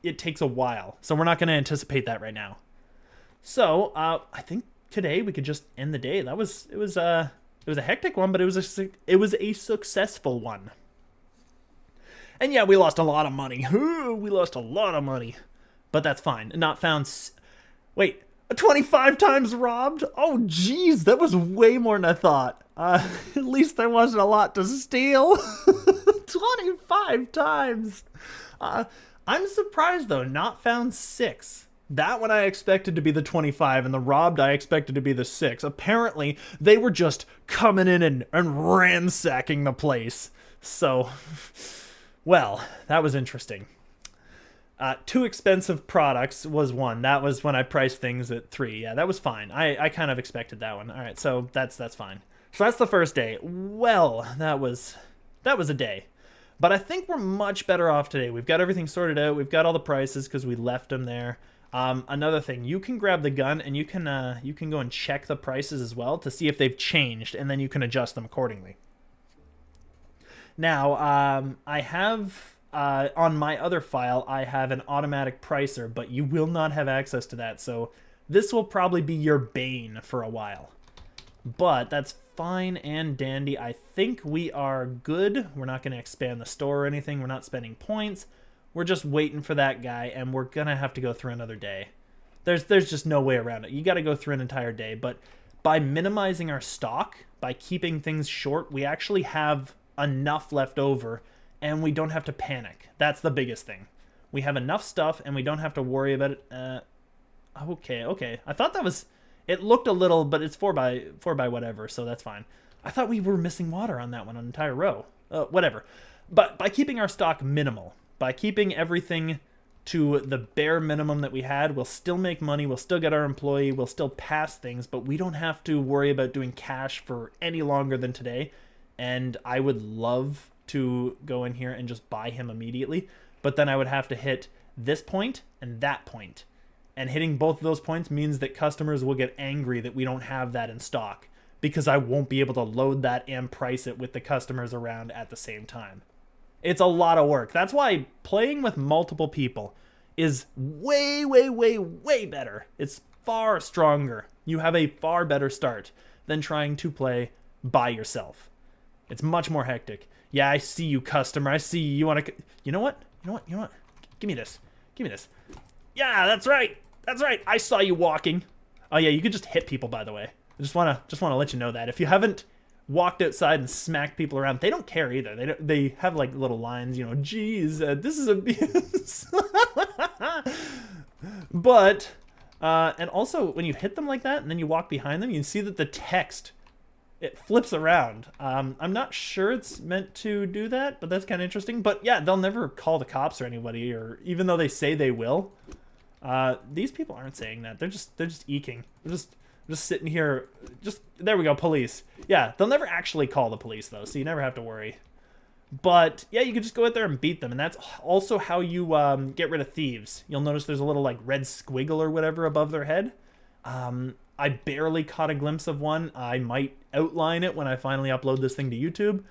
S1: it takes a while. So we're not going to anticipate that right now. So I think today we could just end the day. It was a hectic one, but it was a successful one. And yeah, we lost a lot of money. We lost a lot of money, but that's fine. Not found. Wait. 25 times robbed? Oh, geez, that was way more than I thought. At least there wasn't a lot to steal. 25 times. I'm surprised, though, not found 6. That one I expected to be the 25, and the robbed I expected to be the 6. Apparently, they were just coming in and ransacking the place. So, well, that was interesting. 2 expensive products was 1. That was when I priced things at 3. Yeah, that was fine. I kind of expected that one. All right, so that's fine. So that's the first day. Well, that was a day. But I think we're much better off today. We've got everything sorted out. We've got all the prices because we left them there. Another thing, you can grab the gun and you can go and check the prices as well to see if they've changed, and then you can adjust them accordingly. Now, I have... on my other file, I have an automatic pricer, but you will not have access to that, so this will probably be your bane for a while. But that's fine and dandy. I think we are good. We're not going to expand the store or anything. We're not spending points. We're just waiting for that guy, and we're going to have to go through another day. There's just no way around it. You got to go through an entire day, but by minimizing our stock, by keeping things short, we actually have enough left over, and we don't have to panic. That's the biggest thing. We have enough stuff, and we don't have to worry about it. Okay. I thought that was... It looked a little, but it's 4 by whatever, so that's fine. I thought we were missing water on that one, an entire row. Whatever. But by keeping our stock minimal, by keeping everything to the bare minimum that we had, we'll still make money, we'll still get our employee, we'll still pass things, but we don't have to worry about doing cash for any longer than today. And I would love to go in here and just buy him immediately, but then I would have to hit this point and that point, and hitting both of those points means that customers will get angry that we don't have that in stock, because I won't be able to load that and price it with the customers around at the same time. It's a lot of work. That's why playing with multiple people is way better. It's far stronger. You have a far better start than trying to play by yourself. It's much more hectic. Yeah, I see you, customer. I see you. You want to... You know what? Give me this. Yeah, that's right. I saw you walking. Oh yeah, you could just hit people, by the way. I just want to let you know that. If you haven't walked outside and smacked people around, they don't care either. They have like little lines, geez, this is abuse. But, and also when you hit them like that and then you walk behind them, you can see that the text, it flips around. I'm not sure it's meant to do that, but that's kind of interesting. But yeah, they'll never call the cops or anybody, or even though they say they will. These people aren't saying that. They're just eking. They're just sitting here. There we go, police. Yeah, they'll never actually call the police though, so you never have to worry. But yeah, you can just go out there and beat them, and that's also how you get rid of thieves. You'll notice there's a little like red squiggle or whatever above their head. I barely caught a glimpse of one. I might outline it when I finally upload this thing to YouTube,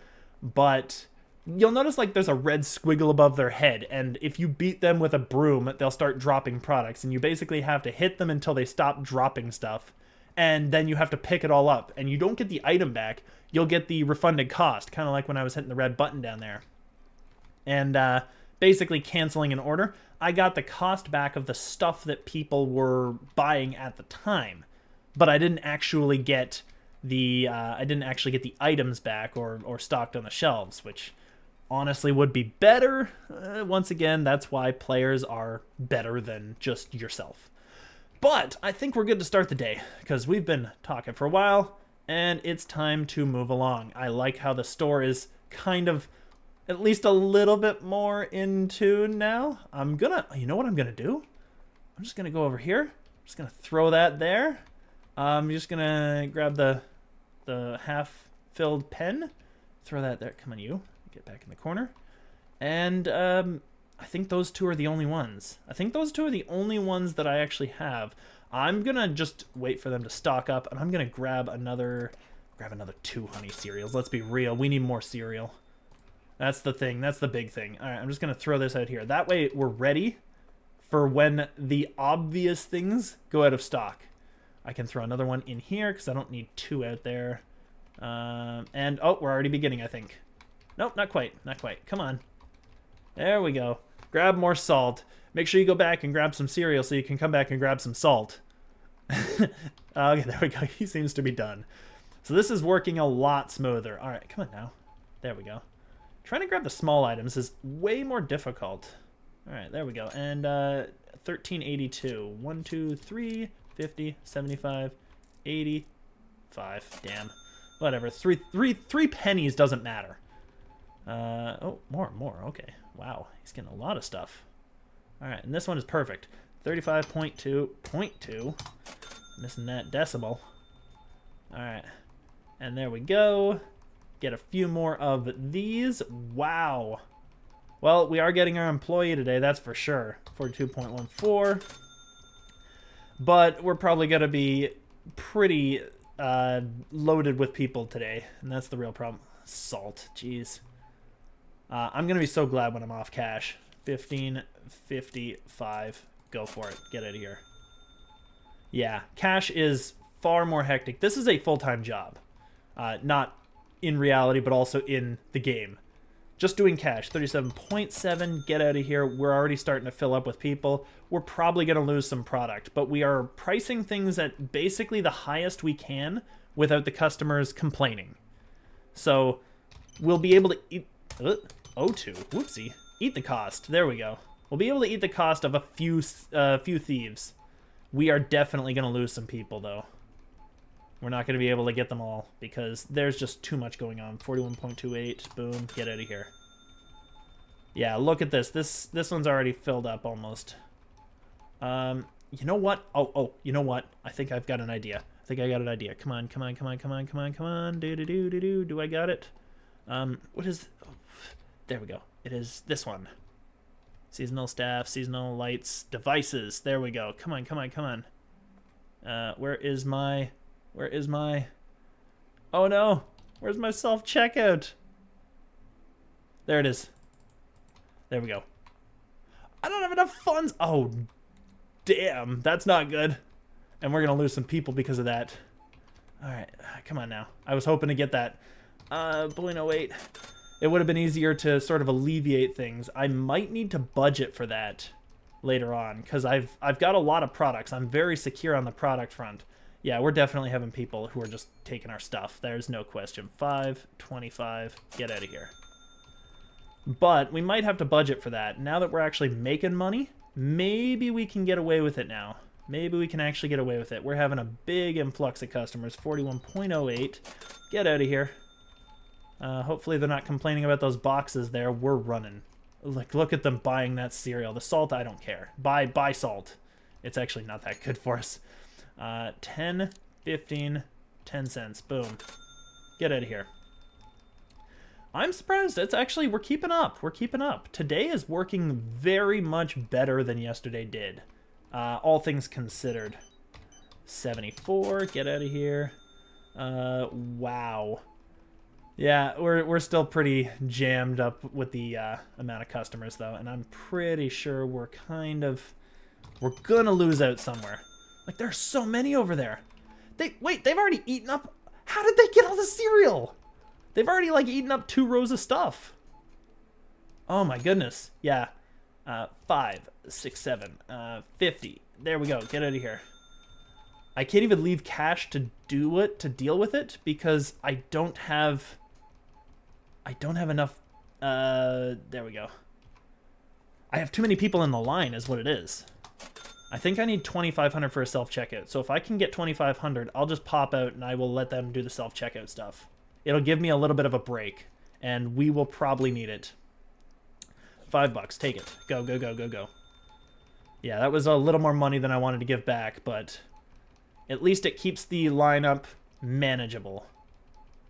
S1: but you'll notice like there's a red squiggle above their head, and if you beat them with a broom, they'll start dropping products, and you basically have to hit them until they stop dropping stuff, and then you have to pick it all up, and you don't get the item back. You'll get the refunded cost, kind of like when I was hitting the red button down there. And basically canceling an order, I got the cost back of the stuff that people were buying at the time, but I didn't actually get the items back or stocked on the shelves, which honestly would be better. Once again, that's why players are better than just yourself. But I think we're good to start the day, because we've been talking for a while, and it's time to move along. I like how the store is kind of at least a little bit more in tune now. You know what I'm gonna do? I'm just gonna go over here. I'm just gonna throw that there. I'm just gonna grab the half-filled pen, throw that there. Come on, you. Get back in the corner. And I think those two are the only ones. I think those two are the only ones that I actually have. I'm gonna just wait for them to stock up, and I'm gonna grab another 2 honey cereals. Let's be real, we need more cereal. That's the thing, that's the big thing. All right, I'm just gonna throw this out here. That way we're ready for when the obvious things go out of stock. I can throw another one in here because I don't need 2 out there. And, oh, we're already beginning, I think. Nope, not quite, not quite. Come on. There we go. Grab more salt. Make sure you go back and grab some cereal so you can come back and grab some salt. Okay, there we go. He seems to be done. So this is working a lot smoother. All right, come on now. There we go. Trying to grab the small items is way more difficult. All right, there we go. And 1382. 1, 2, 3, 50, 75, 85. Damn. Whatever. Three pennies doesn't matter. Oh, more. Okay. Wow, he's getting a lot of stuff. All right, and this one is perfect. 35.2.2. Missing that decimal. All right, and there we go. Get a few more of these. Wow. Well, we are getting our employee today, that's for sure. 42.14. But we're probably going to be pretty loaded with people today, and that's the real problem. Salt, jeez. I'm going to be so glad when I'm off cash. 15.55. Go for it. Get out of here. Yeah, cash is far more hectic. This is a full-time job. Not in reality, but also in the game. Just doing cash. 37.7. Get out of here. We're already starting to fill up with people. We're probably going to lose some product, but we are pricing things at basically the highest we can without the customers complaining. So we'll be able to eat... O2. Whoopsie. Eat the cost. There we go. We'll be able to eat the cost of a few thieves. We are definitely going to lose some people, though. We're not going to be able to get them all because there's just too much going on. 41.28. Boom. Get out of here. Yeah, look at this. This one's already filled up almost. You know what? Oh, you know what? I think I've got an idea. Come on. Do I got it? What is... Oh, there we go. It is this one. Seasonal staff, seasonal lights, devices. There we go. Come on. Where is my... Oh no! Where's my self-checkout? There it is. There we go. I don't have enough funds! Oh, damn. That's not good. And we're gonna lose some people because of that. Alright, come on now. I was hoping to get that. 0.08. It would have been easier to sort of alleviate things. I might need to budget for that later on, because I've got a lot of products. I'm very secure on the product front. Yeah, we're definitely having people who are just taking our stuff. There's no question. 5.25. Get out of here. But we might have to budget for that. Now that we're actually making money, maybe we can get away with it now. Maybe we can actually get away with it. We're having a big influx of customers. 41.08. Get out of here. Hopefully they're not complaining about those boxes there. We're running. Like, look at them buying that cereal. The salt, I don't care. Buy salt. It's actually not that good for us. 10, 15, 10 cents. Boom. Get out of here. I'm surprised. It's actually, we're keeping up. Today is working very much better than yesterday did. All things considered. 74. Get out of here. Wow. Yeah, we're still pretty jammed up with the amount of customers, though, and I'm pretty sure we're gonna lose out somewhere. Like, there's so many over there. They've already eaten up... How did they get all the cereal? They've already, like, eaten up 2 rows of stuff. Oh, my goodness. Yeah. 5, 6, 7, 50. There we go. Get out of here. I can't even leave cash to deal with it, because I don't have enough... there we go. I have too many people in the line is what it is. I think I need 2,500 for a self-checkout. So if I can get 2,500, I'll just pop out and I will let them do the self-checkout stuff. It'll give me a little bit of a break, and we will probably need it. $5, take it. Go. Yeah, that was a little more money than I wanted to give back, but at least it keeps the lineup manageable.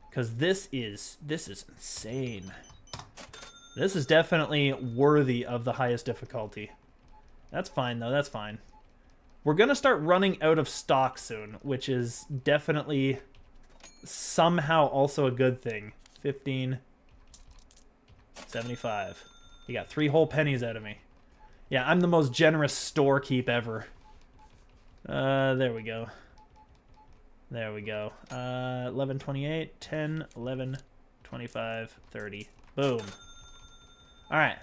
S1: Because this is insane. This is definitely worthy of the highest difficulty. That's fine, though. That's fine. We're going to start running out of stock soon, which is definitely somehow also a good thing. 15, 75. You got 3 whole pennies out of me. Yeah, I'm the most generous storekeep ever. There we go. There we go. 11.28, 10, 11, 25, 30. Boom. All right.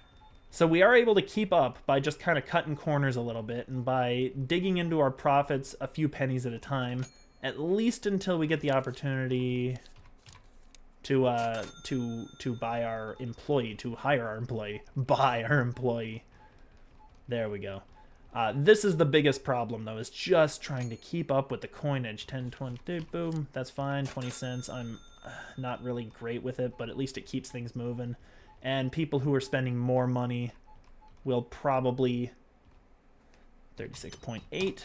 S1: So we are able to keep up by just kind of cutting corners a little bit and by digging into our profits a few pennies at a time, at least until we get the opportunity to buy our employee, to hire our employee, buy our employee. There we go. This is the biggest problem, though, is just trying to keep up with the coinage. 10, 20, boom, that's fine. 20 cents, I'm not really great with it, but at least it keeps things moving. And people who are spending more money will probably, 36.8,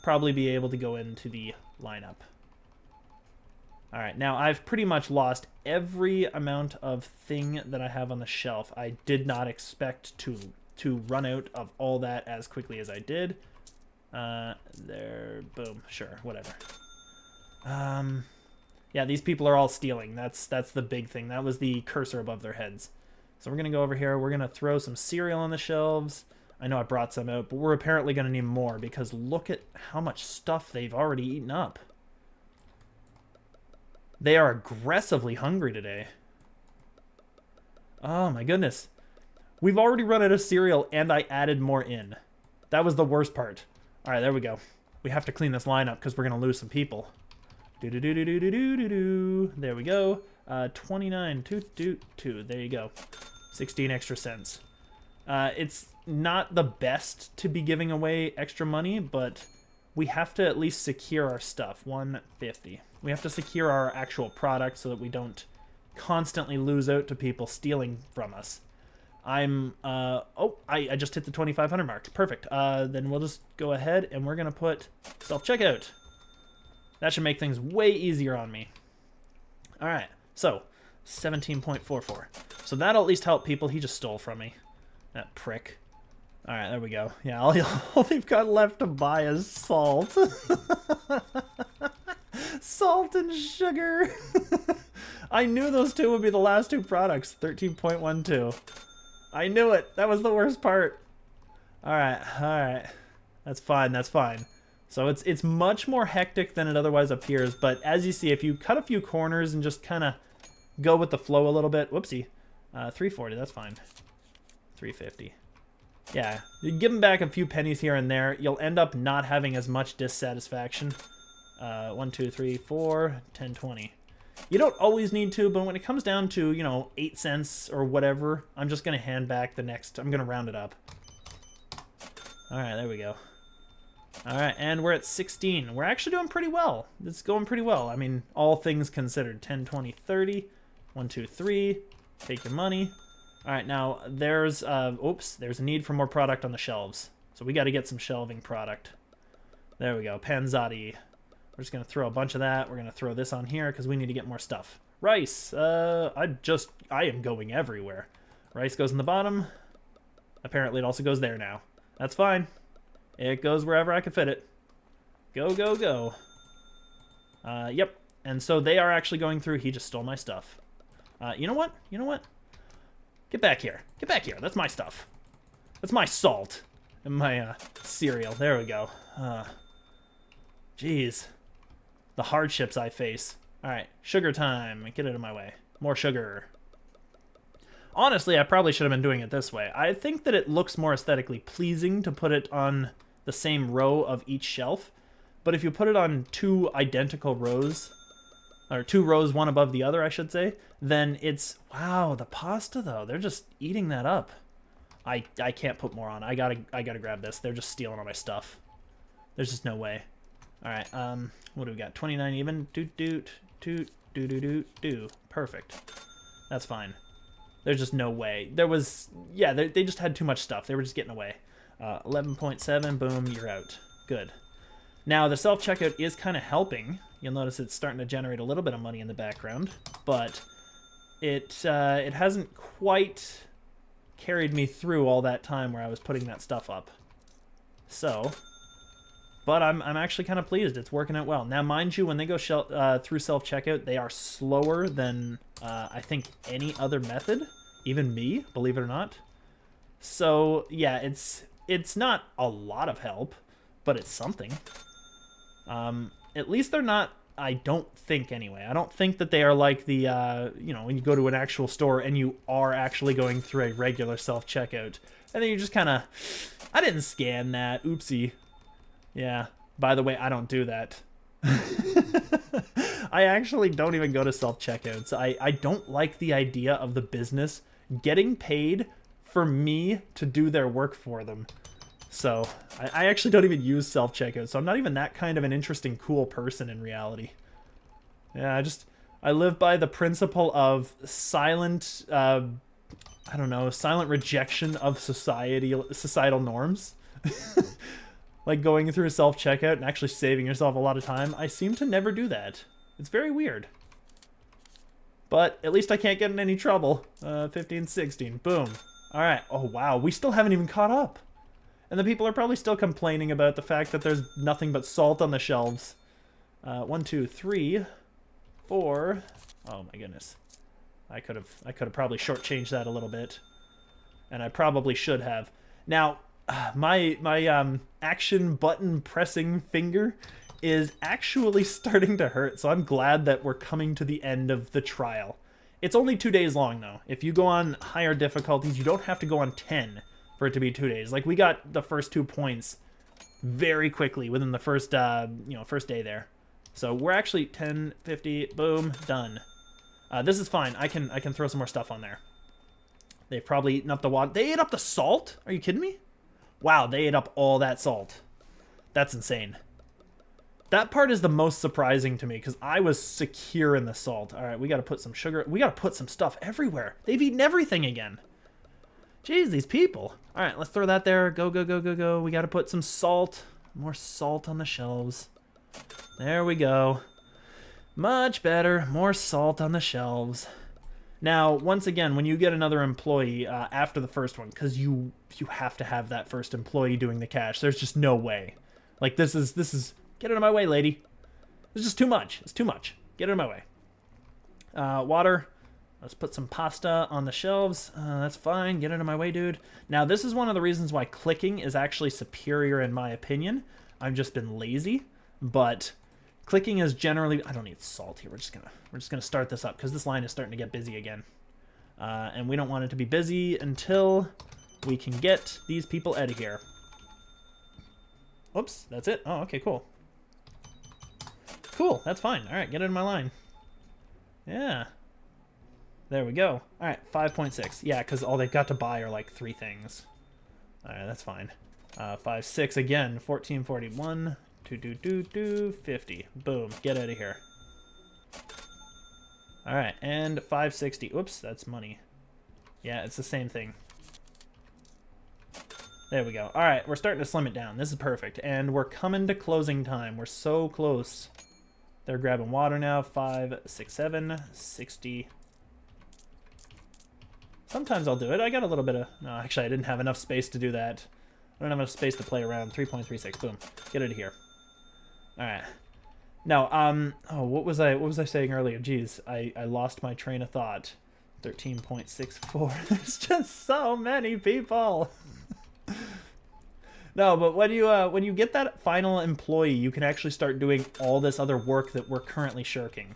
S1: probably be able to go into the lineup. All right, now I've pretty much lost every amount of thing that I have on the shelf. I did not expect to run out of all that as quickly as I did. There, boom, sure, whatever. Yeah, these people are all stealing. That's the big thing. That was the cursor above their heads. So we're gonna go over here. We're gonna throw some cereal on the shelves. I know I brought some out, but we're apparently gonna need more because look at how much stuff they've already eaten up. They are aggressively hungry today. Oh my goodness. We've already run out of cereal, and I added more in. That was the worst part. All right, there we go. We have to clean this line up because we're going to lose some people. Do-do-do-do-do-do-do-do. There we go. 29, 2. There you go. 16 extra cents. It's not the best to be giving away extra money, but we have to at least secure our stuff. 150. We have to secure our actual product so that we don't constantly lose out to people stealing from us. I'm, I just hit the 2,500 mark. Perfect. Then we'll just go ahead and we're going to put self-checkout. That should make things way easier on me. All right. So 17.44. So that'll at least help people. He just stole from me. That prick. All right, there we go. Yeah, all they've got left to buy is salt. Salt and sugar. I knew those two would be the last two products. 13.12. I knew it. That was the worst part. All right. That's fine. That's fine. So it's much more hectic than it otherwise appears. But as you see, if you cut a few corners and just kind of go with the flow a little bit. Whoopsie. 340. That's fine. 350. Yeah, you give them back a few pennies here and there. You'll end up not having as much dissatisfaction. 1, 2, 3, 4, 10, 20. You don't always need to, but when it comes down to, you know, 8 cents or whatever, I'm just going to hand back the next. I'm going to round it up. All right, there we go. All right, and we're at 16. We're actually doing pretty well. It's going pretty well. I mean, all things considered. 10, 20, 30. 1, 2, 3. Take your money. All right, now there's there's a need for more product on the shelves. So we got to get some shelving product. There we go, Panzotti. We're just going to throw a bunch of that. We're going to throw this on here because we need to get more stuff. Rice, I am going everywhere. Rice goes in the bottom. Apparently it also goes there now. That's fine. It goes wherever I can fit it. Go, go, go. Yep, and so they are actually going through. He just stole my stuff. You know what? You know what? Get back here. Get back here. That's my stuff. That's my salt and my cereal. There we go. Jeez. The hardships I face. All right. Sugar time. Get out of my way. More sugar. Honestly, I probably should have been doing it this way. I think that it looks more aesthetically pleasing to put it on the same row of each shelf. But if you put it on 2 identical rows, or 2 rows, one above the other, I should say, then it's, wow, the pasta, though. They're just eating that up. I can't put more on. I gotta grab this. They're just stealing all my stuff. There's just no way. All right, what do we got? 29 even. Do. Perfect. That's fine. There's just no way. There was, yeah, they just had too much stuff. They were just getting away. 11.7, boom, you're out. Good. Now, the self-checkout is kind of helping. You'll notice it's starting to generate a little bit of money in the background, but it hasn't quite carried me through all that time where I was putting that stuff up. So, but I'm actually kind of pleased. It's working out well. Now, mind you, when they go through self-checkout, they are slower than I think any other method, even me, believe it or not. So yeah, it's not a lot of help, but it's something. At least they're not, I don't think anyway. I don't think that they are like the, you know, when you go to an actual store and you are actually going through a regular self-checkout. And then you just kind of, I didn't scan that, oopsie. Yeah, by the way, I don't do that. I actually don't even go to self-checkouts. I don't like the idea of the business getting paid for me to do their work for them. So I actually don't even use self-checkout, so I'm not even that kind of an interesting, cool person in reality. Yeah, I live by the principle of silent, I don't know, silent rejection of societal norms. Like going through a self-checkout and actually saving yourself a lot of time. I seem to never do that. It's very weird. But at least I can't get in any trouble. 15, 16, boom. All right, oh wow, we still haven't even caught up. And the people are probably still complaining about the fact that there's nothing but salt on the shelves. 1, 2, 3, 4. Oh my goodness. I could have probably shortchanged that a little bit. And I probably should have. Now, my action button pressing finger is actually starting to hurt, so I'm glad that we're coming to the end of the trial. It's only 2 days long, though. If you go on higher difficulties, you don't have to go on 10 for it to be 2 days. Like, we got the first 2 points very quickly within the first, first day there. So we're actually 10, 50, boom, done. This is fine. I can throw some more stuff on there. They've probably eaten up the water. They ate up the salt? Are you kidding me? Wow, they ate up all that salt. That's insane. That part is the most surprising to me because I was secure in the salt. All right, we got to put some sugar. We got to put some stuff everywhere. They've eaten everything again. Jeez, these people. All right, let's throw that there. Go, go, go, go, go. We got to put some salt. More salt on the shelves. There we go. Much better. More salt on the shelves. Now, once again, when you get another employee after the first one, because you have to have that first employee doing the cash. There's just no way. Like, this is... Get out of my way, lady. It's just too much. It's too much. Get out of my way. Water. Let's put some pasta on the shelves. That's fine. Get out of my way, dude. Now, this is one of the reasons why clicking is actually superior in my opinion. I've just been lazy, but clicking is generally... I don't need salt here. We're just gonna start this up because this line is starting to get busy again. And we don't want it to be busy until we can get these people out of here. Oops, that's it. Oh, okay, cool. Cool, that's fine. All right, get out of my line. Yeah. There we go. All right, 5.6. Yeah, because all they've got to buy are like 3 things. All right, that's fine. 5, 6 again. 1441. 50. Boom. Get out of here. All right, and 560. Oops, that's money. Yeah, it's the same thing. There we go. All right, we're starting to slim it down. This is perfect. And we're coming to closing time. We're so close. They're grabbing water now. 5, 6, 7, 60. Sometimes I'll do it. I got a little bit of... No, actually, I didn't have enough space to do that. I don't have enough space to play around. 3.36. Boom. Get out of here. All right. Now, oh, what was I saying earlier? Jeez, I lost my train of thought. 13.64. There's just so many people. No, but when you get that final employee, you can actually start doing all this other work that we're currently shirking.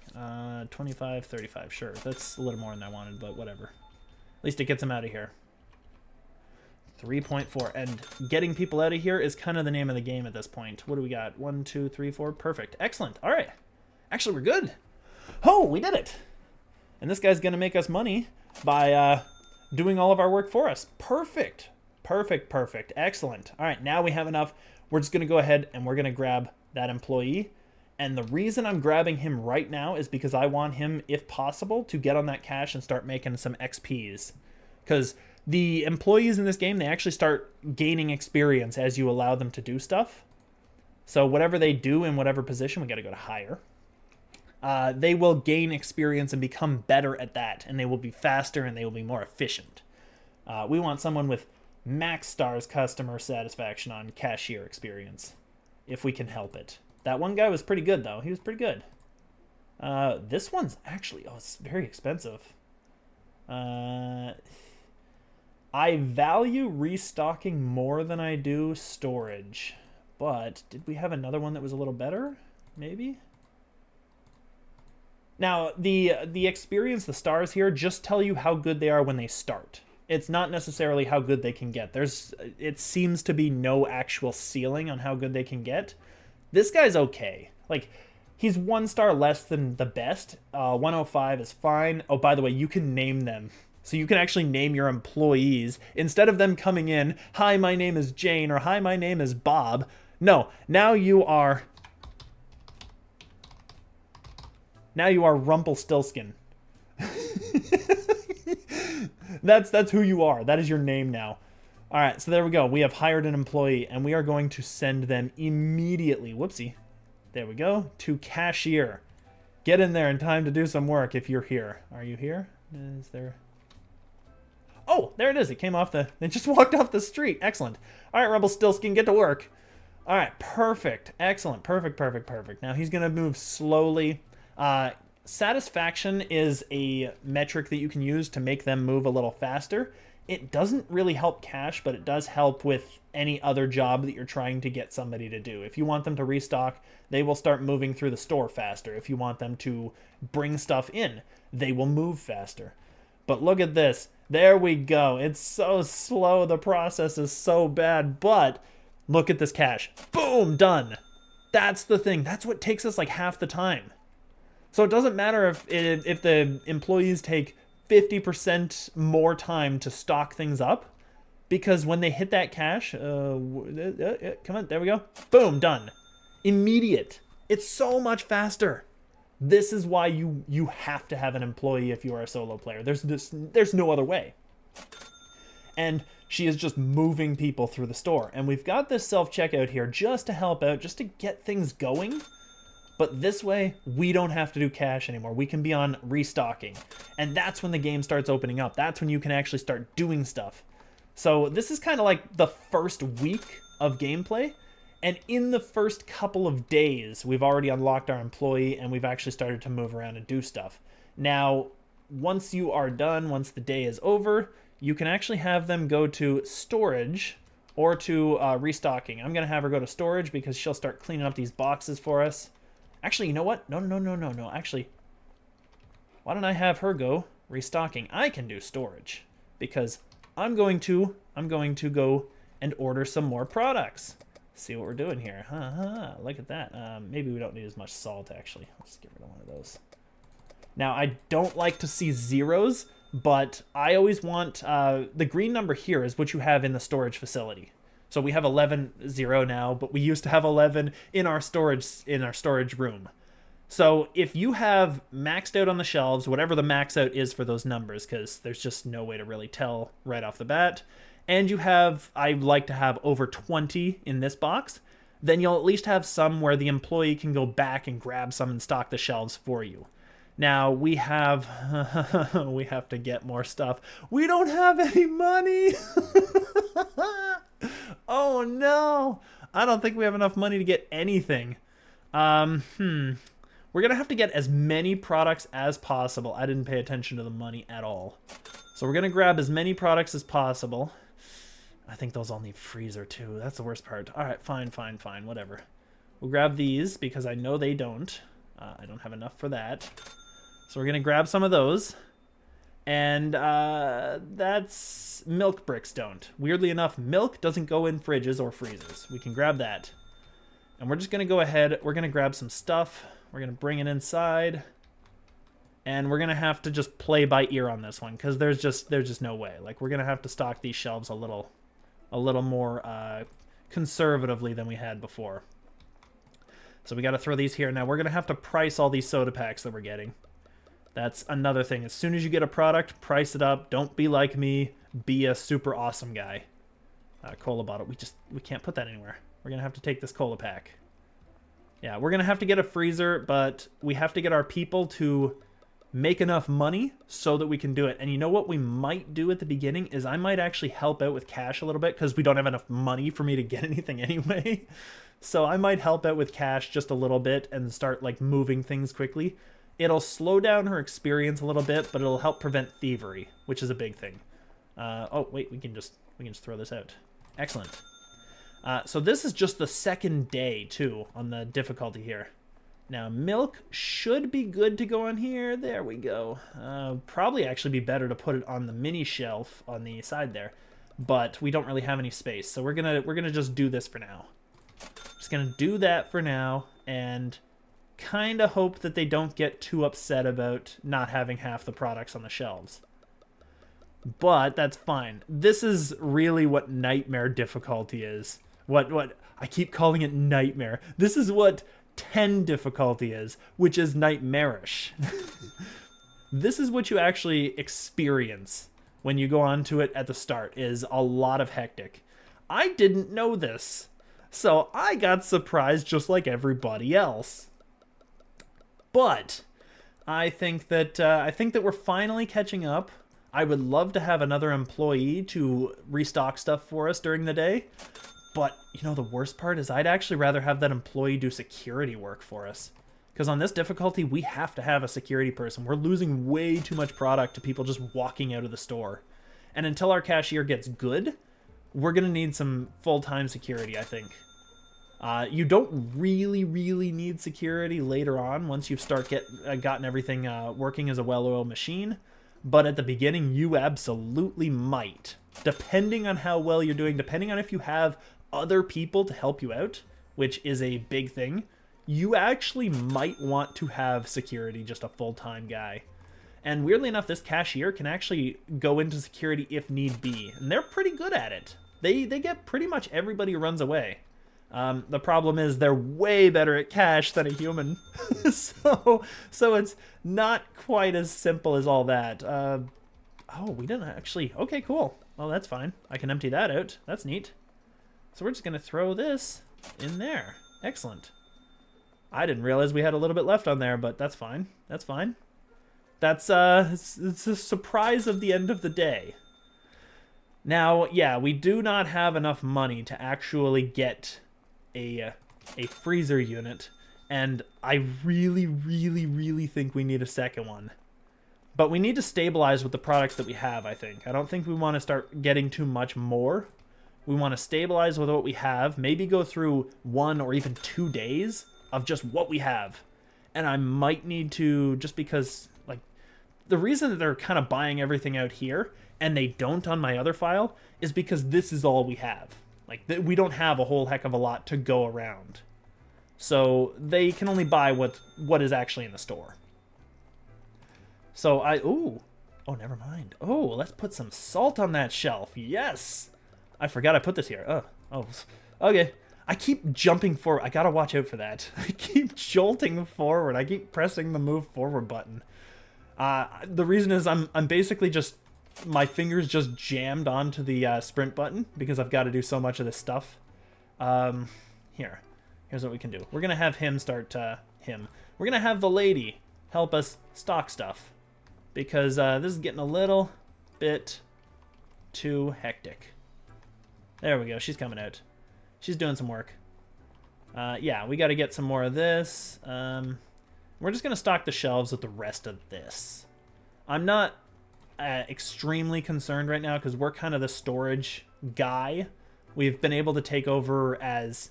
S1: 25, 35, sure. That's a little more than I wanted, but whatever. At least it gets them out of here. 3.4, and getting people out of here is kind of the name of the game at this point. What do we got? 1, 2, 3, 4. Perfect. Excellent. All right. Actually, we're good. Oh, we did it. And this guy's going to make us money by doing all of our work for us. Perfect. Perfect, perfect. Excellent. All right, now we have enough. We're just going to go ahead and we're going to grab that employee. And the reason I'm grabbing him right now is because I want him, if possible, to get on that cash and start making some XPs. Because the employees in this game, they actually start gaining experience as you allow them to do stuff. So whatever they do in whatever position, we got to go to higher. They will gain experience and become better at that. And they will be faster and they will be more efficient. We want someone with max stars customer satisfaction on cashier experience. if we can help it. That one guy was pretty good, though. He was pretty good. This one's actually... Oh, it's very expensive. I value restocking more than I do storage. But did we have another one that was a little better? Maybe? Now, the experience, the stars here, just tell you how good they are when they start. It's not necessarily how good they can get. It seems to be no actual ceiling on how good they can get. This guy's okay. Like, he's 1 star less than the best. 105 is fine. Oh, by the way, you can name them. So you can actually name your employees. Instead of them coming in, hi, my name is Jane, or hi, my name is Bob. No, now you are Rumpelstiltskin. That's who you are. That is your name now. All right, so there we go. We have hired an employee, and we are going to send them immediately. Whoopsie. There we go. To cashier. Get in there in time to do some work if you're here. Are you here? Is there... Oh, there it is. It came off the... They just walked off the street. Excellent. All right, Rumpelstiltskin, get to work. All right, perfect. Excellent. Perfect, perfect, perfect. Now he's going to move slowly. Satisfaction is a metric that you can use to make them move a little faster. It doesn't really help cash, but it does help with any other job that you're trying to get somebody to do. If you want them to restock, they will start moving through the store faster. If you want them to bring stuff in, they will move faster. But look at this. There we go. It's so slow. The process is so bad, but look at this cash. Boom, done. That's the thing. That's what takes us like half the time. So it doesn't matter if the employees take 50% more time to stock things up, because when they hit that cash, come on, there we go. Boom, done. Immediate. It's so much faster. This is why you have to have an employee if you are a solo player. There's no other way. And she is just moving people through the store. And we've got this self-checkout here just to help out, just to get things going. But this way, we don't have to do cash anymore. We can be on restocking. And that's when the game starts opening up. That's when you can actually start doing stuff. So this is kind of like the first week of gameplay. And in the first couple of days, we've already unlocked our employee and we've actually started to move around and do stuff. Now, once you are done, once the day is over, you can actually have them go to storage or to restocking. I'm going to have her go to storage because she'll start cleaning up these boxes for us. Actually, you know what? No. Actually, why don't I have her go restocking? I can do storage because I'm going to go and order some more products. See what we're doing here. Look at that. Maybe we don't need as much salt, actually. Let's get rid of one of those. Now, I don't like to see zeros, but I always want... the green number here is what you have in the storage facility. So we have 11-0 now, but we used to have 11 in our storage room. So if you have maxed out on the shelves, whatever the max out is for those numbers, because there's just no way to really tell right off the bat, and you have, I like to have over 20 in this box, then you'll at least have some where the employee can go back and grab some and stock the shelves for you. Now, we have to get more stuff. We don't have any money! Oh no! I don't think we have enough money to get anything. We're gonna have to get as many products as possible. I didn't pay attention to the money at all. So we're gonna grab as many products as possible. I think those all need freezer too. That's the worst part. Alright, fine, whatever. We'll grab these because I know they don't. I don't have enough for that. So we're gonna grab some of those. And that's... Milk bricks don't. Weirdly enough, milk doesn't go in fridges or freezers. We can grab that. And we're just going to go ahead. We're going to grab some stuff. We're going to bring it inside. And we're going to have to just play by ear on this one. Because there's just no way. Like, we're going to have to stock these shelves a little more conservatively than we had before. So we got to throw these here. Now, we're going to have to price all these soda packs that we're getting. That's another thing. As soon as you get a product, price it up. Don't be like me. Be a super awesome guy. Cola bottle. We can't put that anywhere. We're going to have to take this cola pack. Yeah, we're going to have to get a freezer, but we have to get our people to make enough money so that we can do it. And you know what we might do at the beginning is I might actually help out with cash a little bit because we don't have enough money for me to get anything anyway. So I might help out with cash just a little bit and start like moving things quickly. It'll slow down her experience a little bit, but it'll help prevent thievery, which is a big thing. Oh wait, we can just throw this out. Excellent. So this is just the second day too on the difficulty here. Now milk should be good to go on here. There we go. Probably actually be better to put it on the mini shelf on the side there, but we don't really have any space, so we're gonna just do this for now. Just gonna do that for now and kind of hope that they don't get too upset about not having half the products on the shelves. But that's fine. This is really what nightmare difficulty is. What I keep calling it nightmare. This is what 10 difficulty is, which is nightmarish. This is what you actually experience when you go onto it at the start, is a lot of hectic. I didn't know this, so I got surprised just like everybody else. But I think that we're finally catching up. I would love to have another employee to restock stuff for us during the day. But, you know, the worst part is I'd actually rather have that employee do security work for us. Because on this difficulty, we have to have a security person. We're losing way too much product to people just walking out of the store. And until our cashier gets good, we're going to need some full-time security, I think. You don't really need security later on once you've gotten everything working as a well-oiled machine. But at the beginning, you absolutely might. Depending on how well you're doing, depending on if you have other people to help you out, which is a big thing, you actually might want to have security, just a full-time guy. And weirdly enough, this cashier can actually go into security if need be. And they're pretty good at it. They get pretty much everybody who runs away. The problem is they're way better at cash than a human. so it's not quite as simple as all that. Oh, we didn't actually... Okay, cool. Well, that's fine. I can empty that out. That's neat. So we're just going to throw this in there. Excellent. I didn't realize we had a little bit left on there, but that's fine. That's fine. That's it's a surprise of the end of the day. Now, yeah, we do not have enough money to actually get a freezer unit, and I really think we need a second one. But we need to stabilize with the products that we have, I think. I don't think we want to start getting too much more. We want to stabilize with what we have, maybe go through 1 or even 2 days of just what we have. And I might need to, just because, like, the reason that they're kind of buying everything out here and they don't on my other file is because this is all we have. Like, we don't have a whole heck of a lot to go around. So they can only buy what is actually in the store. So oh, never mind. Oh, let's put some salt on that shelf. Yes! I forgot I put this here. Oh, okay. I keep jumping forward. I gotta watch out for that. I keep jolting forward. I keep pressing the move forward button. The reason is I'm basically just... My fingers just jammed onto the sprint button because I've got to do so much of this stuff. Here's what we can do. We're going to have him start him. We're going to have the lady help us stock stuff because this is getting a little bit too hectic. There we go. She's coming out. She's doing some work. Yeah, we got to get some more of this. We're just going to stock the shelves with the rest of this. I'm not extremely concerned right now because we're kind of the storage guy. We've been able to take over as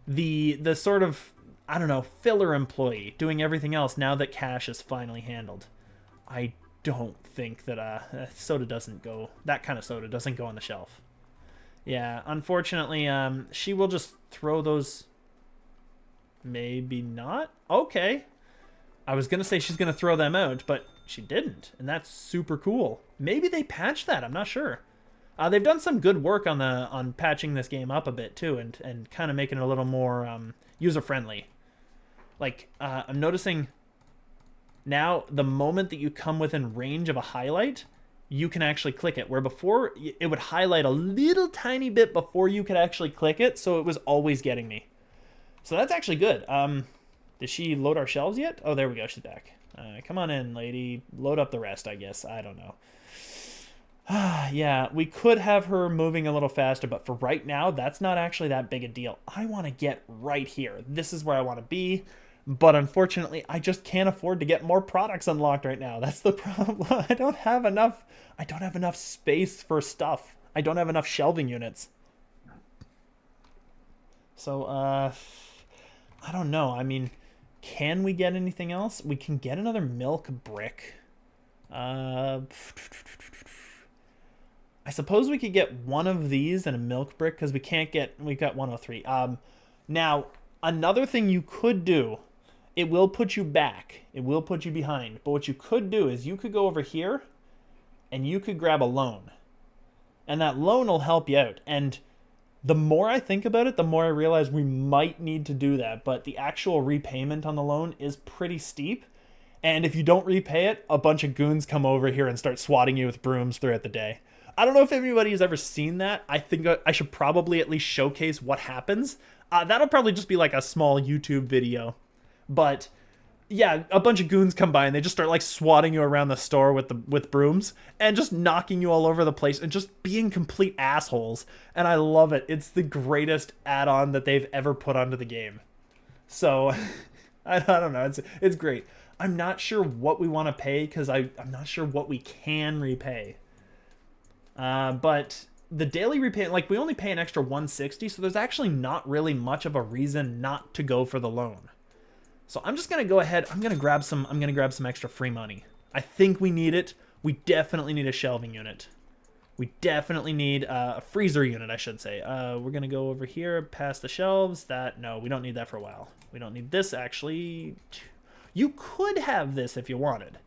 S1: the sort of, I don't know, filler employee doing everything else now that cash is finally handled. I don't think that that kind of soda doesn't go on the shelf. Yeah, unfortunately, she will just throw those. Maybe not. Okay. I was gonna say she's gonna throw them out, but she didn't, and that's super cool. Maybe they patched that. I'm not sure. They've done some good work on patching this game up a bit too, and kind of making it a little more user friendly. Like I'm noticing now, the moment that you come within range of a highlight, you can actually click it. Where before it would highlight a little tiny bit before you could actually click it, so it was always getting me. So that's actually good. Did she load our shelves yet? Oh, there we go. She's back. Come on in, lady. Load up the rest, I guess. I don't know. Yeah, we could have her moving a little faster, but for right now, that's not actually that big a deal. I want to get right here. This is where I want to be, but unfortunately, I just can't afford to get more products unlocked right now. That's the problem. I don't have enough space for stuff. I don't have enough shelving units. So, I don't know. I mean, can we get anything else? We can get another milk brick. I suppose we could get one of these and a milk brick because we've got 103. Now, another thing you could do, it will put you back. It will put you behind. But what you could do is you could go over here and you could grab a loan. And that loan will help you out. And the more I think about it, the more I realize we might need to do that. But the actual repayment on the loan is pretty steep. And if you don't repay it, a bunch of goons come over here and start swatting you with brooms throughout the day. I don't know if anybody has ever seen that. I think I should probably at least showcase what happens. That'll probably just be like a small YouTube video. But yeah, a bunch of goons come by and they just start like swatting you around the store with brooms and just knocking you all over the place and just being complete assholes. And I love it. It's the greatest add-on that they've ever put onto the game. So I don't know. It's great. I'm not sure what we want to pay because I'm not sure what we can repay. But the daily repayment, like we only pay an extra 160, so there's actually not really much of a reason not to go for the loan. So I'm just gonna go ahead. I'm gonna grab some extra free money. I think we need it. We definitely need a shelving unit. We definitely need a freezer unit, I should say. We're gonna go over here past the shelves. No, we don't need that for a while. We don't need this actually. You could have this if you wanted.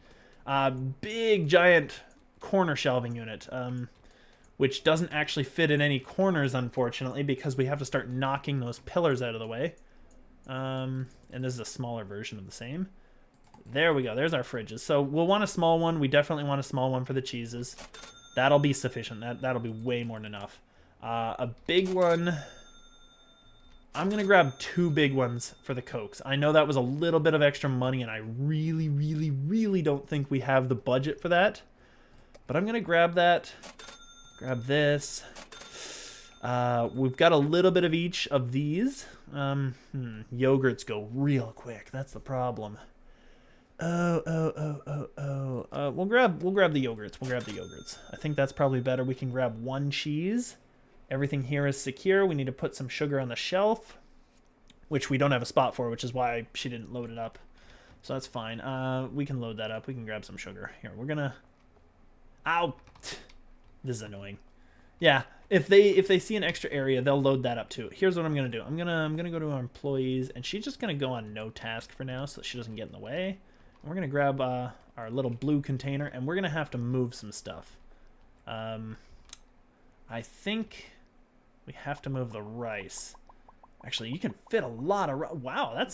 S1: Big giant corner shelving unit, which doesn't actually fit in any corners, unfortunately, because we have to start knocking those pillars out of the way. And this is a smaller version of the same. There we go. There's our fridges. So we'll want a small one. We definitely want a small one for the cheeses. That'll be sufficient. That'll be way more than enough. A big one. I'm going to grab 2 big ones for the Cokes. I know that was a little bit of extra money, and I really, really, really don't think we have the budget for that. But I'm going to grab that. Grab this. We've got a little bit of each of these. Yogurts go real quick. That's the problem. We'll grab the yogurts. We'll grab the yogurts. I think that's probably better. We can grab 1 cheese. Everything here is secure. We need to put some sugar on the shelf, which we don't have a spot for, which is why she didn't load it up. So that's fine. We can load that up. We can grab some sugar. Here, we're gonna... Ow! This is annoying. Yeah, if they see an extra area, they'll load that up too. Here's what I'm gonna do. I'm gonna go to our employees, and she's just gonna go on no task for now, so that she doesn't get in the way. And we're gonna grab our little blue container, and we're gonna have to move some stuff. I think we have to move the rice. Actually, you can fit a lot of wow.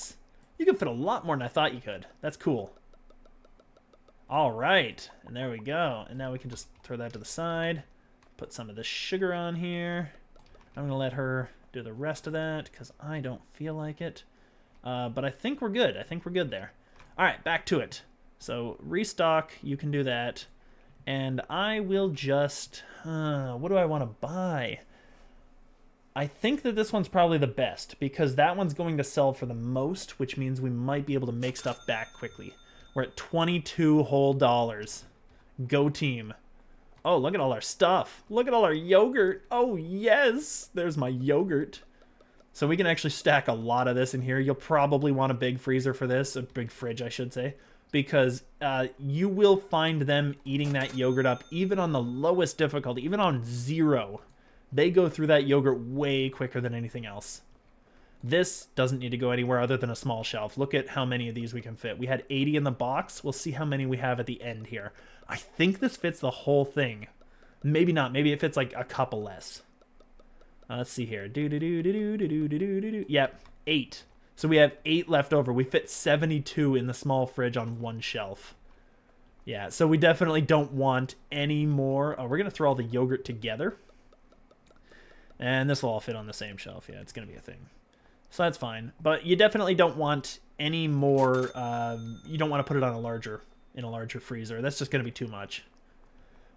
S1: You can fit a lot more than I thought you could. That's cool. All right, and there we go. And now we can just throw that to the side. Put some of this sugar on here. I'm going to let her do the rest of that because I don't feel like it. But I think we're good. I think we're good there. All right, back to it. So restock, you can do that. And I will just... what do I want to buy? I think that this one's probably the best because that one's going to sell for the most, which means we might be able to make stuff back quickly. We're at $22 whole. Go team. Oh, look at all our stuff. Look at all our yogurt. Oh, yes. There's my yogurt. So we can actually stack a lot of this in here. You'll probably want a big freezer for this. A big fridge, I should say. Because you will find them eating that yogurt up even on the lowest difficulty. Even on 0. They go through that yogurt way quicker than anything else. This doesn't need to go anywhere other than a small shelf. Look at how many of these we can fit. We had 80 in the box. We'll see how many we have at the end here. I think this fits the whole thing. Maybe not. Maybe it fits like a couple less. Let's see here. Yep, 8. So we have 8 left over. We fit 72 in the small fridge on 1 shelf. Yeah, so we definitely don't want any more. Oh, we're going to throw all the yogurt together. And this will all fit on the same shelf. Yeah, it's going to be a thing. So that's fine. But you definitely don't want any more, you don't want to put it on in a larger freezer. That's just going to be too much.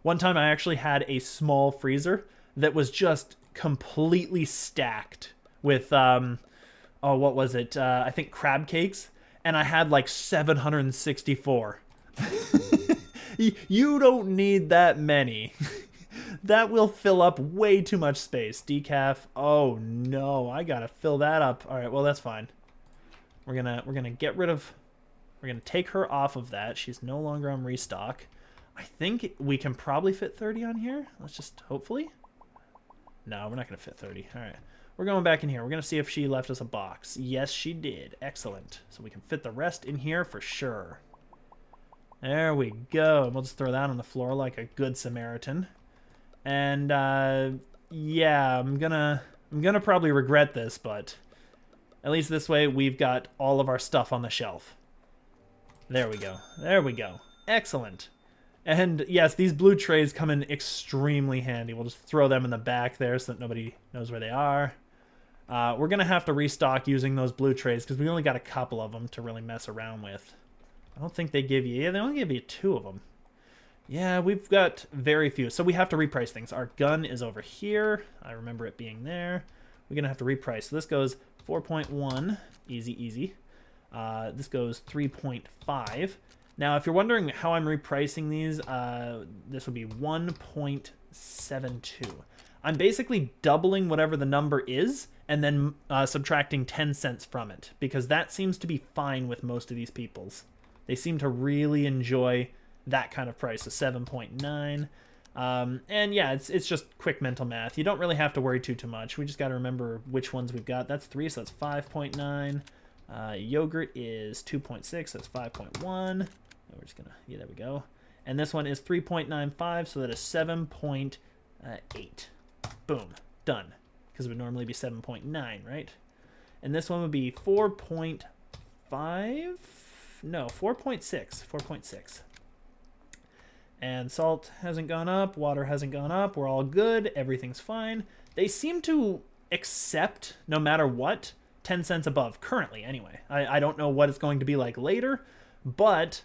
S1: One time I actually had a small freezer that was just completely stacked with, oh, what was it? I think crab cakes. And I had like 764. You don't need that many. That will fill up way too much space. Decaf. Oh no, I gotta fill that up. All right, well that's fine. We're gonna get rid of. We're gonna take her off of that. She's no longer on restock. I think we can probably fit 30 on here. Let's just hopefully. No, we're not gonna fit 30. All right, we're going back in here. We're gonna see if she left us a box. Yes, she did. Excellent. So we can fit the rest in here for sure. There we go. We'll just throw that on the floor like a good Samaritan. And yeah, I'm gonna probably regret this, but at least this way we've got all of our stuff on the shelf. There we go. There we go. Excellent. And yes, these blue trays come in extremely handy. We'll just throw them in the back there so that nobody knows where they are. We're gonna have to restock using those blue trays because we only got a couple of them to really mess around with. I don't think they give you... Yeah, they only give you 2 of them. Yeah, we've got very few. So we have to reprice things. Our gun is over here. I remember it being there. We're going to have to reprice. So this goes 4.1. Easy, easy. This goes 3.5. Now, if you're wondering how I'm repricing these, this would be 1.72. I'm basically doubling whatever the number is and then subtracting 10 cents from it because that seems to be fine with most of these people's. They seem to really enjoy that kind of price, a 7.9. And yeah, it's just quick mental math. You don't really have to worry too much. We just got to remember which ones we've got. That's 3, so that's 5.9. Yogurt is 2.6, that's 5.1. We're just gonna, yeah, there we go. And this one is 3.95, so that is 7.8. Boom, done. Because it would normally be 7.9, right? And this one would be 4.5. No, 4.6. 4.6. And salt hasn't gone up. Water hasn't gone up. We're all good. Everything's fine. They seem to accept, no matter what, 10 cents above. Currently, anyway. I don't know what it's going to be like later. But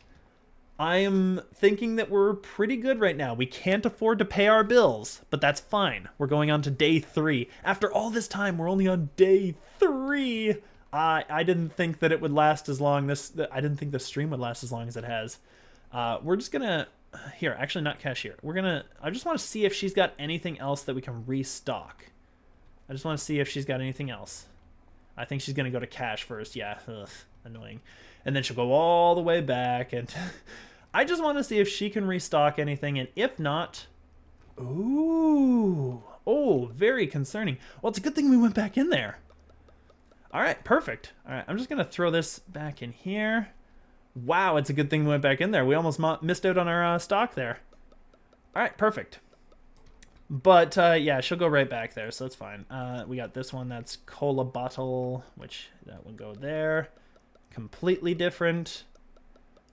S1: I am thinking that we're pretty good right now. We can't afford to pay our bills. But that's fine. We're going on to day 3. After all this time, we're only on day 3. I didn't think that it would last as long. I didn't think the stream would last as long as it has. We're just gonna here. Actually, not cashier. I just want to see if she's got anything else that we can restock. I just want to see if she's got anything else. I think she's gonna go to cash first. Yeah, ugh, annoying. And then she'll go all the way back, and I just want to see if she can restock anything. And if not, ooh, oh, very concerning. Well, it's a good thing we went back in there. All right, perfect. All right, I'm just going to throw this back in here. Wow, it's a good thing we went back in there. We almost missed out on our stock there. All right, perfect. But, yeah, she'll go right back there, so that's fine. We got this one. That's cola bottle, which that would go there. Completely different.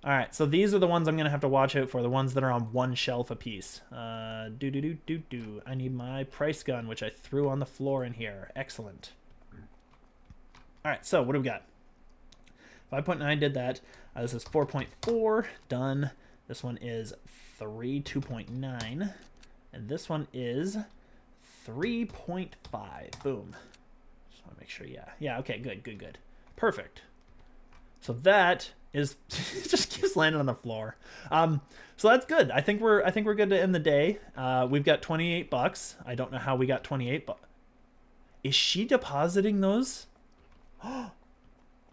S1: All right, so these are the ones I'm going to have to watch out for, the ones that are on one shelf apiece. I need my price gun, which I threw on the floor in here. Excellent. All right, so what do we got? 5.9 did that. This is 4.4, done. This one is 3, 2.9. And this one is 3.5. Boom. Just want to make sure, yeah. Yeah, okay, good. Perfect. So that is, it just keeps landing on the floor. So that's good. I think we're good to end the day. We've got 28 bucks. I don't know how we got 28 bucks. Is she depositing those?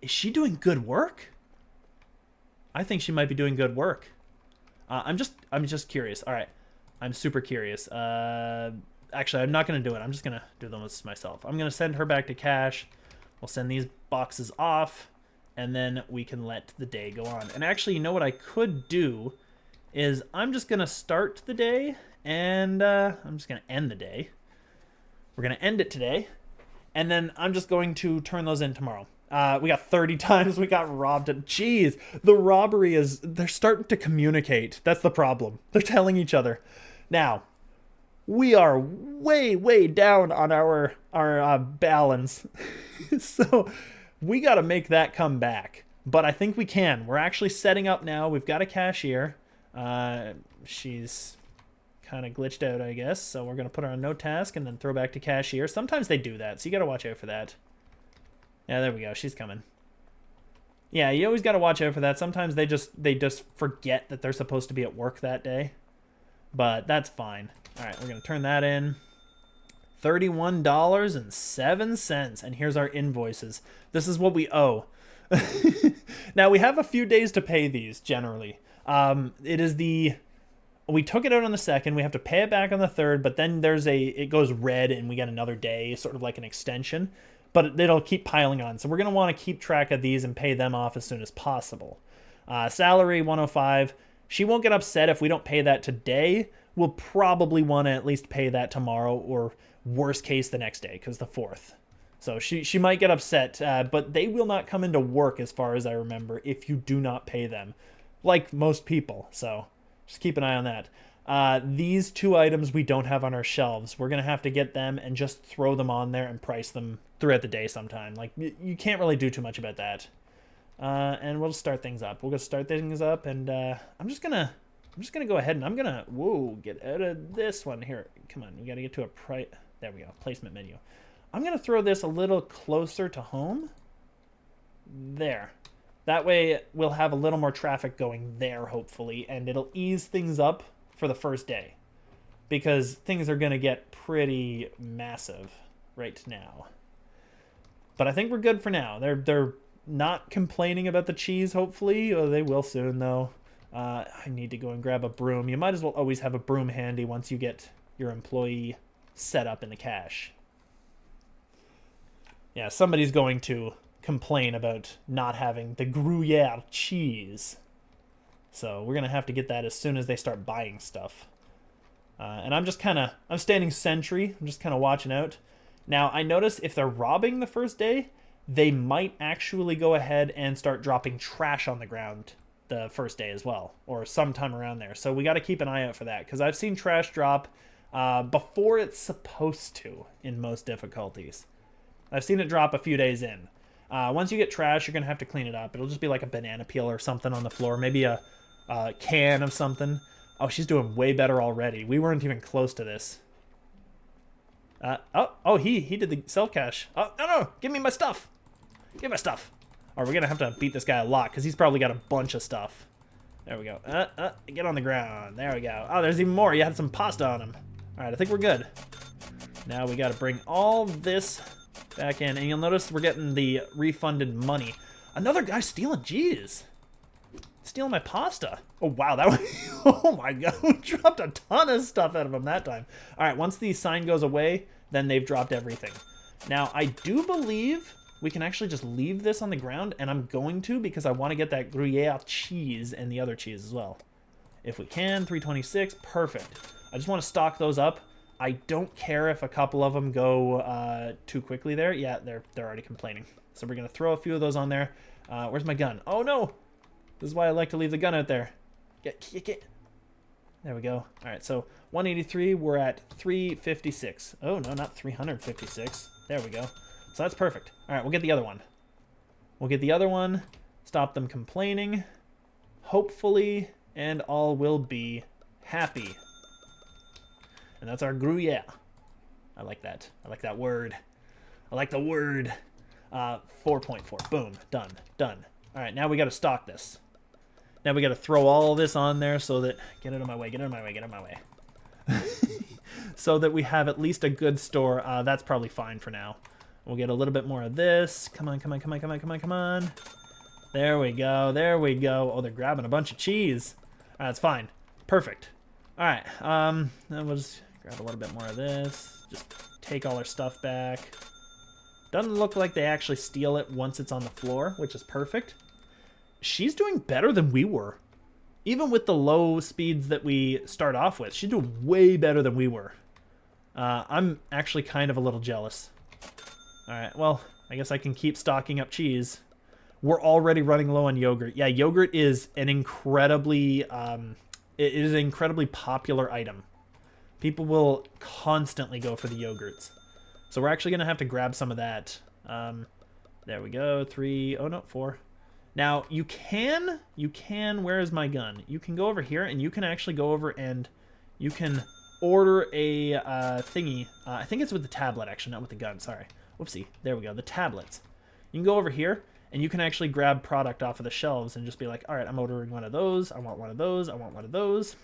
S1: Is she doing good work? I think she might be doing good work. I'm just curious. All right, I'm super curious. Actually, I'm not gonna do it. I'm just gonna do them myself. I'm gonna send her back to cash. We'll send these boxes off, and then we can let the day go on. And actually, you know what I could do is I'm just gonna start the day, and I'm just gonna end the day. We're gonna end it today. And then I'm just going to turn those in tomorrow. We got 30 times we got robbed. Jeez, the robbery is... They're starting to communicate. That's the problem. They're telling each other. Now, we are way down on our balance. So we got to make that come back. But I think we can. We're actually setting up now. We've got a cashier. She's kind of glitched out, I guess. So we're going to put her on no task and then throw back to cashier. Sometimes they do that, so you got to watch out for that. Yeah, there we go. She's coming. Yeah, you always got to watch out for that. Sometimes they just forget that they're supposed to be at work that day. But that's fine. All right, we're going to turn that in. $31.07. And here's our invoices. This is what we owe. Now, we have a few days to pay these, generally. We took it out on the 2nd. We have to pay it back on the 3rd. But then it goes red and we get another day, sort of like an extension. But it'll keep piling on. So we're going to want to keep track of these and pay them off as soon as possible. Salary, 105. She won't get upset if we don't pay that today. We'll probably want to at least pay that tomorrow, or worst case the next day, because the 4th. So she might get upset, but they will not come into work, as far as I remember, if you do not pay them, like most people. So just keep an eye on that. These 2 items we don't have on our shelves. We're going to have to get them and just throw them on there and price them throughout the day sometime. Like, you can't really do too much about that. And we'll just start things up. We'll just start things up, and I'm just gonna go ahead and I'm gonna get out of this one here. Come on, we gotta get to a price. There we go, placement menu. I'm gonna throw this a little closer to home. There. That way we'll have a little more traffic going there, hopefully, and it'll ease things up for the first day, because things are gonna get pretty massive right now. But I think we're good for now. They're not complaining about the cheese, hopefully. Oh, they will soon, though. I need to go and grab a broom. You might as well always have a broom handy once you get your employee set up in the cache. Yeah, somebody's going to complain about not having the Gruyere cheese. So we're going to have to get that as soon as they start buying stuff. And I'm standing sentry. I'm just kind of watching out. Now, I notice if they're robbing the first day, they might actually go ahead and start dropping trash on the ground the first day as well, or sometime around there. So we got to keep an eye out for that, because I've seen trash drop before it's supposed to in most difficulties. I've seen it drop a few days in. Once you get trash, you're going to have to clean it up. It'll just be like a banana peel or something on the floor, maybe a can of something. Oh, she's doing way better already. We weren't even close to this. He did the self-cache. Oh, no, give me my stuff. Give me my stuff. Or we're going to have to beat this guy a lot, because he's probably got a bunch of stuff. There we go. Get on the ground. There we go. Oh, there's even more. You had some pasta on him. All right, I think we're good. Now we got to bring all this back in. And you'll notice we're getting the refunded money. Another guy stealing. Jeez. Stealing my pasta. Oh, wow. That was... Oh, my God. We dropped a ton of stuff out of him that time. All right, once the sign goes away, then they've dropped everything. Now, I do believe we can actually just leave this on the ground, and I'm going to, because I want to get that Gruyere cheese and the other cheese as well. If we can, 326, perfect. I just want to stock those up. I don't care if a couple of them go too quickly there. Yeah, they're already complaining. So we're going to throw a few of those on there. Where's my gun? Oh, no. This is why I like to leave the gun out there. Get. There we go. All right, so 183, we're at 356. Oh, no, not 356. There we go. So that's perfect. All right, we'll get the other one. Stop them complaining. Hopefully, and all will be happy. And that's our Gruyere. I like that. I like that word. I like the word. 4.4. Boom. Done. All right, now we got to stock this. Now we got to throw all this on there so that... Get out of my way. So that we have at least a good store. That's probably fine for now. We'll get a little bit more of this. Come on. There we go. Oh, they're grabbing a bunch of cheese. All right, that's fine. Perfect. All right. Then we'll just grab a little bit more of this. Just take all our stuff back. Doesn't look like they actually steal it once it's on the floor, which is perfect. She's doing better than we were. Even with the low speeds that we start off with, she's doing way better than we were. I'm actually kind of a little jealous. All right, well, I guess I can keep stocking up cheese. We're already running low on yogurt. Yeah, yogurt is an incredibly, it is an incredibly popular item. People will constantly go for the yogurts. So we're actually going to have to grab some of that. There we go. 3, oh no, 4. Now, you can, where is my gun? You can go over here, and you can actually go over and you can order a thingy. I think it's with the tablet, actually, not with the gun. Sorry. Whoopsie. There we go. The tablets. You can go over here, and you can actually grab product off of the shelves and just be like, all right, I'm ordering one of those. I want one of those. I want one of those.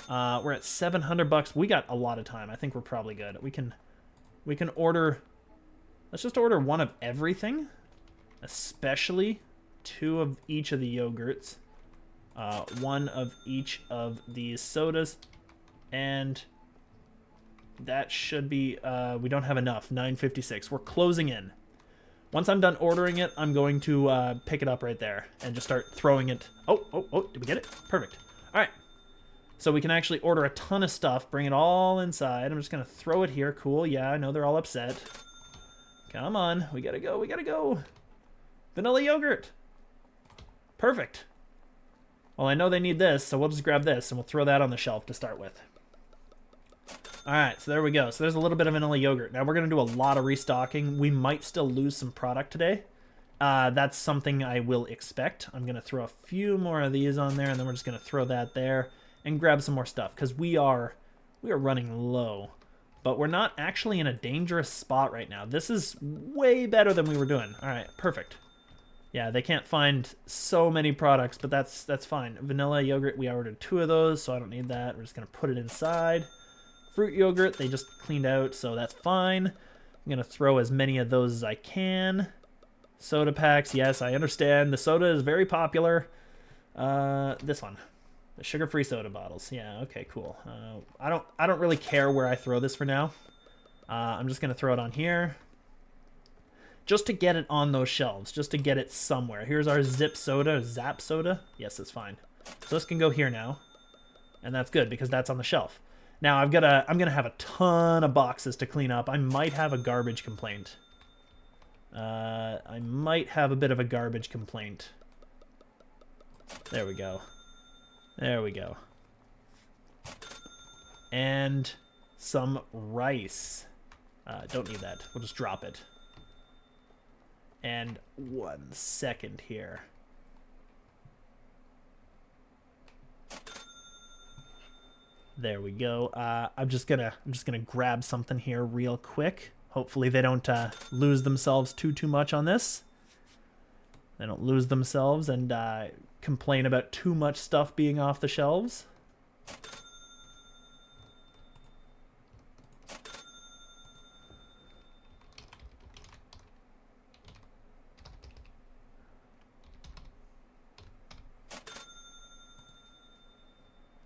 S1: We're at $700. We got a lot of time. I think we're probably good. We can order. Let's just order one of everything, especially 2 of each of the yogurts, 1 of each of these sodas, and that should be, we don't have enough, 956. We're closing in. Once I'm done ordering it, I'm going to pick it up right there and just start throwing it. Oh, did we get it? Perfect. All right. So we can actually order a ton of stuff, bring it all inside. I'm just going to throw it here. Cool. Yeah, I know they're all upset. Come on. We got to go. We got to go. Vanilla yogurt. Perfect. Well, I know they need this, so we'll just grab this and we'll throw that on the shelf to start with. All right, so there we go. So there's a little bit of vanilla yogurt. Now we're going to do a lot of restocking. We might still lose some product today. That's something I will expect. I'm going to throw a few more of these on there, and then we're just going to throw that there and grab some more stuff because we are running low. But we're not actually in a dangerous spot right now. This is way better than we were doing. All right, perfect. Yeah, they can't find so many products, but that's fine. Vanilla yogurt, we ordered 2 of those, so I don't need that. We're just going to put it inside. Fruit yogurt, they just cleaned out, so that's fine. I'm going to throw as many of those as I can. Soda packs, yes, I understand. The soda is very popular. This one. The sugar-free soda bottles. Yeah, okay, cool. I don't really care where I throw this for now. I'm just going to throw it on here. Just to get it on those shelves, just to get it somewhere. Here's our Zip soda, Zap soda. Yes, it's fine. So this can go here now. And that's good because that's on the shelf. Now I'm gonna have a ton of boxes to clean up. I might have a garbage complaint. I might have a bit of a garbage complaint. There we go. There we go. And some rice. Don't need that. We'll just drop it. And 1 second here. There we go. I'm just gonna grab something here real quick. Hopefully they don't lose themselves too much on this. They don't lose themselves and complain about too much stuff being off the shelves.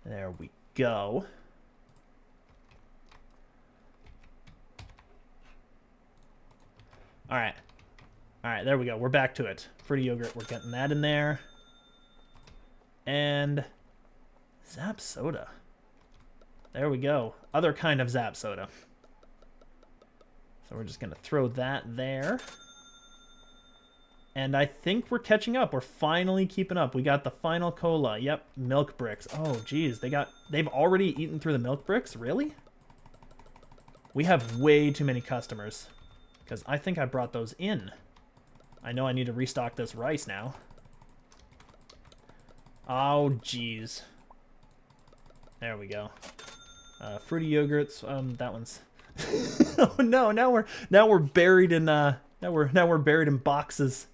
S1: There we go. All right. All right, there we go. We're back to it. Fruity yogurt, we're getting that in there. And Zap soda. There we go. Other kind of Zap soda. So we're just going to throw that there. And I think we're catching up. We're finally keeping up. We got the final cola. Yep, milk bricks. Oh, geez. They've already eaten through the milk bricks? Really? We have way too many customers. Because I think I brought those in. I know I need to restock this rice now. Oh, geez. There we go. Fruity yogurts. That one's. Oh no! Now we're buried in now we're buried in boxes.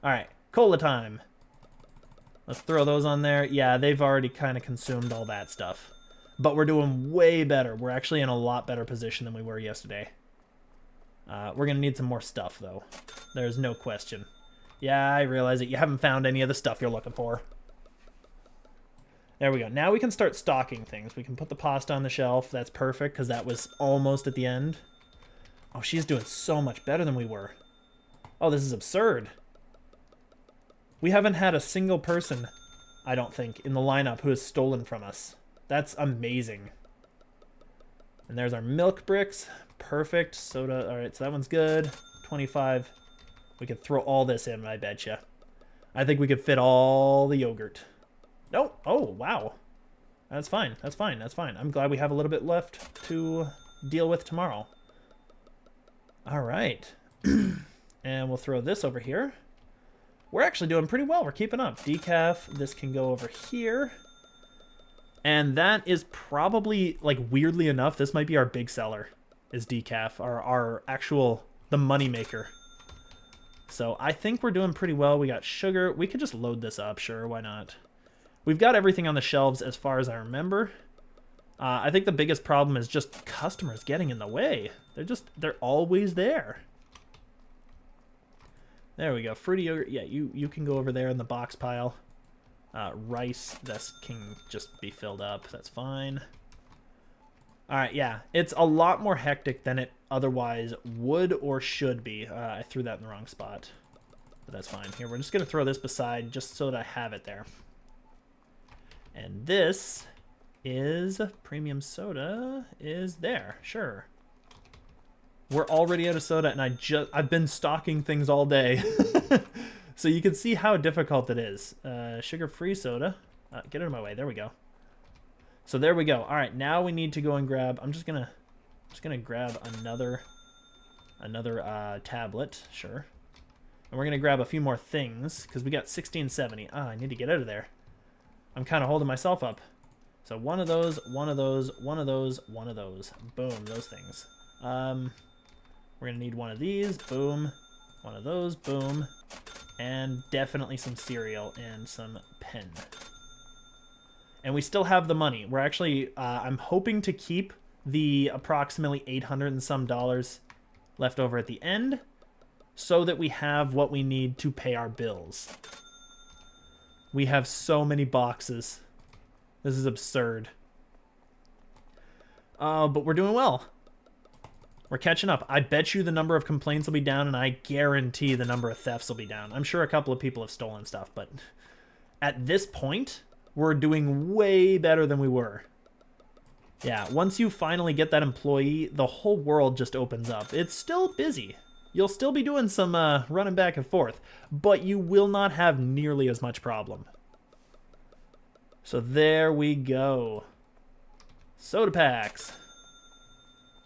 S1: All right, cola time. Let's throw those on there. Yeah, they've already kind of consumed all that stuff, but we're doing way better. We're actually in a lot better position than we were yesterday. We're gonna need some more stuff though. There's no question. Yeah, I realize it. You haven't found any of the stuff you're looking for. There we go. Now we can start stocking things. We can put the pasta on the shelf. That's perfect because that was almost at the end. Oh, she's doing so much better than we were. Oh, this is absurd. We haven't had a single person, I don't think, in the lineup who has stolen from us. That's amazing. And there's our milk bricks. Perfect. Soda. All right, so that one's good. 25. We could throw all this in, I betcha. I think we could fit all the yogurt. No. Oh, wow. That's fine. That's fine. That's fine. I'm glad we have a little bit left to deal with tomorrow. All right. And we'll throw this over here. We're actually doing pretty well. We're keeping up. Decaf, this can go over here. And that is probably, like, weirdly enough, this might be our big seller, is decaf, our actual, the money maker. So I think we're doing pretty well. We got sugar. We could just load this up. Sure, why not? We've got everything on the shelves as far as I remember. I think the biggest problem is just customers getting in the way. They're always there. There we go. Fruity yogurt. Yeah, you can go over there in the box pile. Rice, this can just be filled up. That's fine. All right, yeah. It's a lot more hectic than it otherwise would or should be. I threw that in the wrong spot. But that's fine. Here, we're just going to throw this beside just so that I have it there. And this is premium soda is there. Sure. We're already out of soda, and I've been stocking things all day. So you can see how difficult it is. Sugar-free soda. Get out of my way. There we go. So there we go. All right, now we need to go and grab. I'm just gonna grab another tablet. Sure. And we're gonna grab a few more things because we got 1670. I need to get out of there. I'm kind of holding myself up. So one of those, one of those, one of those, one of those. Boom, those things. We're gonna need one of these. Boom. One of those. Boom. And definitely some cereal and some pen. And we still have the money. We're actually, I'm hoping to keep the approximately $800 and some left over at the end so that we have what we need to pay our bills. We have so many boxes. This is absurd. But we're doing well. We're catching up. I bet you the number of complaints will be down, and I guarantee the number of thefts will be down. I'm sure a couple of people have stolen stuff, but at this point, we're doing way better than we were. Yeah, once you finally get that employee, the whole world just opens up. It's still busy. You'll still be doing some running back and forth, but you will not have nearly as much problem. So there we go. Soda packs.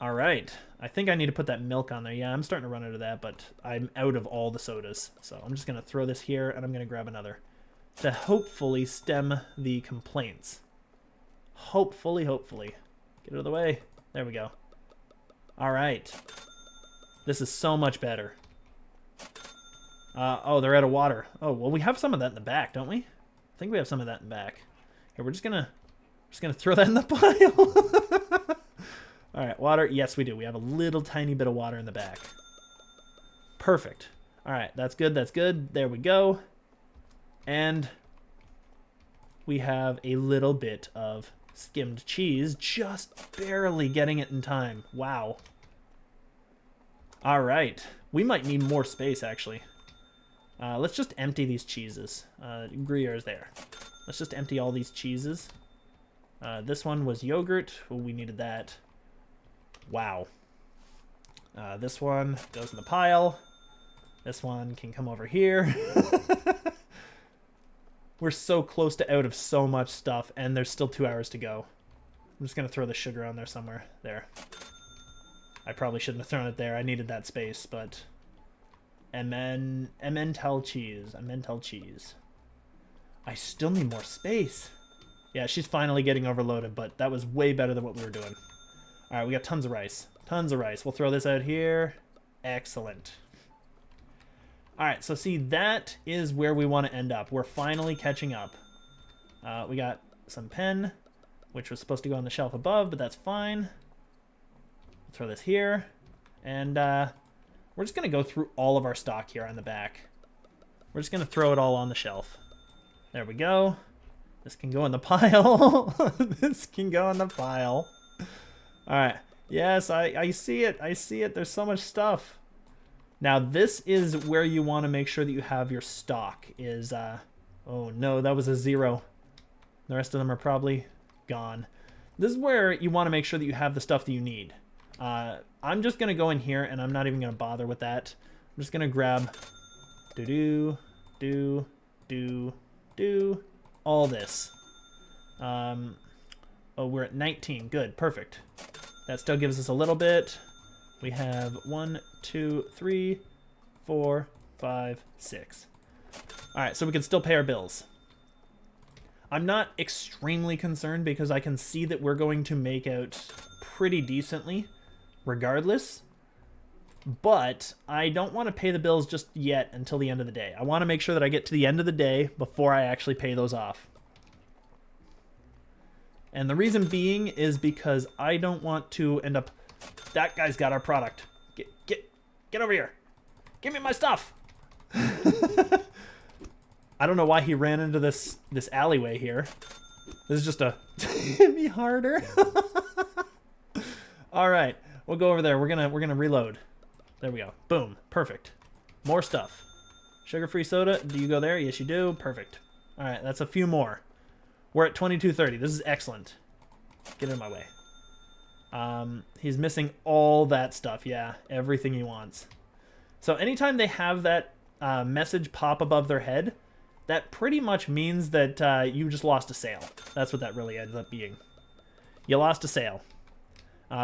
S1: All right. I think I need to put that milk on there. Yeah, I'm starting to run out of that, but I'm out of all the sodas. So I'm just going to throw this here, and I'm going to grab another to hopefully stem the complaints. Hopefully. Get out of the way. There we go. All right. This is so much better. Oh, they're out of water. Oh, well, we have some of that in the back, don't we? I think we have some of that in the back. Here, we're just gonna throw that in the pile. All right, water. Yes, we do. We have a little tiny bit of water in the back. Perfect. All right, that's good. That's good. There we go. And we have a little bit of skimmed cheese, just barely getting it in time. Wow. All right. We might need more space, actually. Let's just empty these cheeses. Gruyère's there. Let's just empty all these cheeses. This one was yogurt. Oh, we needed that. Wow. This one goes in the pile. This one can come over here. We're so close to out of so much stuff, and there's still 2 hours to go. I'm just going to throw the sugar on there somewhere. There. I probably shouldn't have thrown it there. I needed that space, but... Emmental cheese. Emmental cheese. I still need more space. Yeah, she's finally getting overloaded, but that was way better than what we were doing. All right, we got tons of rice. Tons of rice. We'll throw this out here. Excellent. All right, so see, that is where we want to end up. We're finally catching up. We got some pen, which was supposed to go on the shelf above, but that's fine. We'll throw this here. And we're just going to go through all of our stock here on the back. We're just going to throw it all on the shelf. There we go. This can go in the pile. This can go in the pile. All right. Yes, I see it. I see it. There's so much stuff. Now, this is where you want to make sure that you have your stock is... oh, no, that was a 0. The rest of them are probably gone. This is where you want to make sure that you have the stuff that you need. I'm just going to go in here, and I'm not even going to bother with that. I'm just going to grab all this. Oh, we're at 19. Good, perfect. That still gives us a little bit. We have 1, 2, 3, 4, 5, 6. All right, so we can still pay our bills. I'm not extremely concerned because I can see that we're going to make out pretty decently regardless. But I don't want to pay the bills just yet until the end of the day. I want to make sure that I get to the end of the day before I actually pay those off. And the reason being is because I don't want to end up... That guy's got our product. Get over here. Give me my stuff. I don't know why he ran into this alleyway here. This is just a... Hit me harder. All right, we'll go over there. We're gonna reload. There we go. Boom. Perfect. More stuff. Sugar-free soda. Do you go there? Yes, you do. Perfect. All right, that's a few more. We're at 22:30. This is excellent. Get in my way. He's missing all that stuff. Yeah, everything he wants. So anytime they have that message pop above their head, that pretty much means that you just lost a sale. That's what that really ends up being. You lost a sale.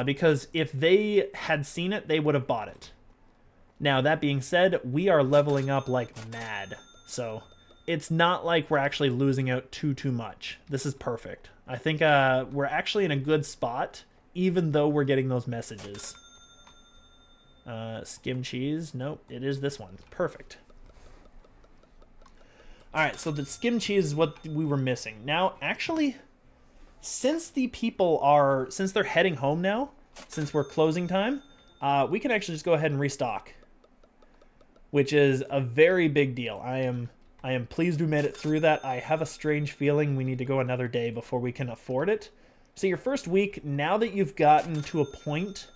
S1: Because if they had seen it, they would have bought it. Now, that being said, we are leveling up like mad. So it's not like we're actually losing out too much. This is perfect. I think we're actually in a good spot, even though we're getting those messages. Skim cheese. Nope, it is this one. Perfect. All right, so the skim cheese is what we were missing. Now, actually, since they're heading home now, since we're closing time, we can actually just go ahead and restock, which is a very big deal. I am pleased we made it through that. I have a strange feeling we need to go another day before we can afford it. So your first week, now that you've gotten to a point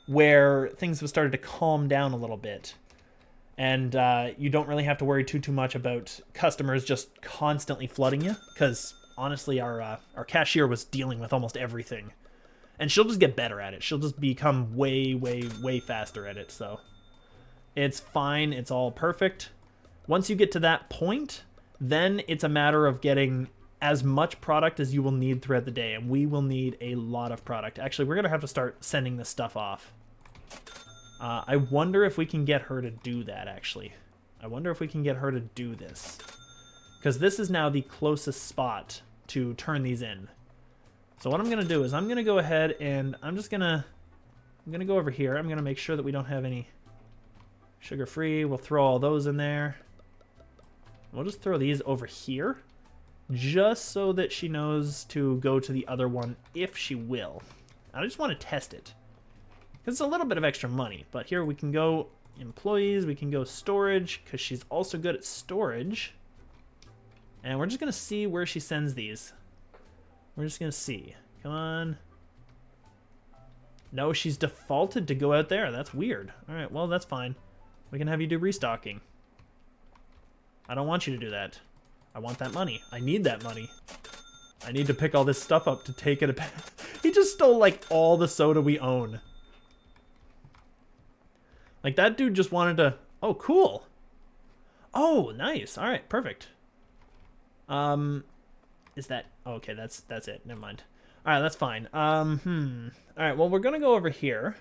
S1: where things have started to calm down a little bit, and you don't really have to worry too much about customers just constantly flooding you, because honestly, our cashier was dealing with almost everything. And she'll just get better at it. She'll just become way faster at it, so it's fine. It's all perfect. Once you get to that point, then it's a matter of getting as much product as you will need throughout the day, and we will need a lot of product. Actually, we're going to have to start sending this stuff off. I wonder if we can get her to do that, actually. I wonder if we can get her to do this. Because this is now the closest spot to turn these in. So what I'm going to do is I'm going to go ahead and I'm going to go over here. I'm going to make sure that we don't have any sugar-free. We'll throw all those in there. We'll just throw these over here just so that she knows to go to the other one if she will. I just want to test it. It's a little bit of extra money, but here we can go employees, we can go storage, because she's also good at storage. And we're just going to see where she sends these. We're just going to see. Come on. No, she's defaulted to go out there. That's weird. All right, well, that's fine. We can have you do restocking. I don't want you to do that. I want that money. I need that money. I need to pick all this stuff up to take it back. He just stole, like, all the soda we own. Like, that dude just wanted to... Oh, cool. Oh, nice. All right, perfect. Is that... Oh, okay, that's it. Never mind. All right, that's fine. All right, well, we're going to go over here.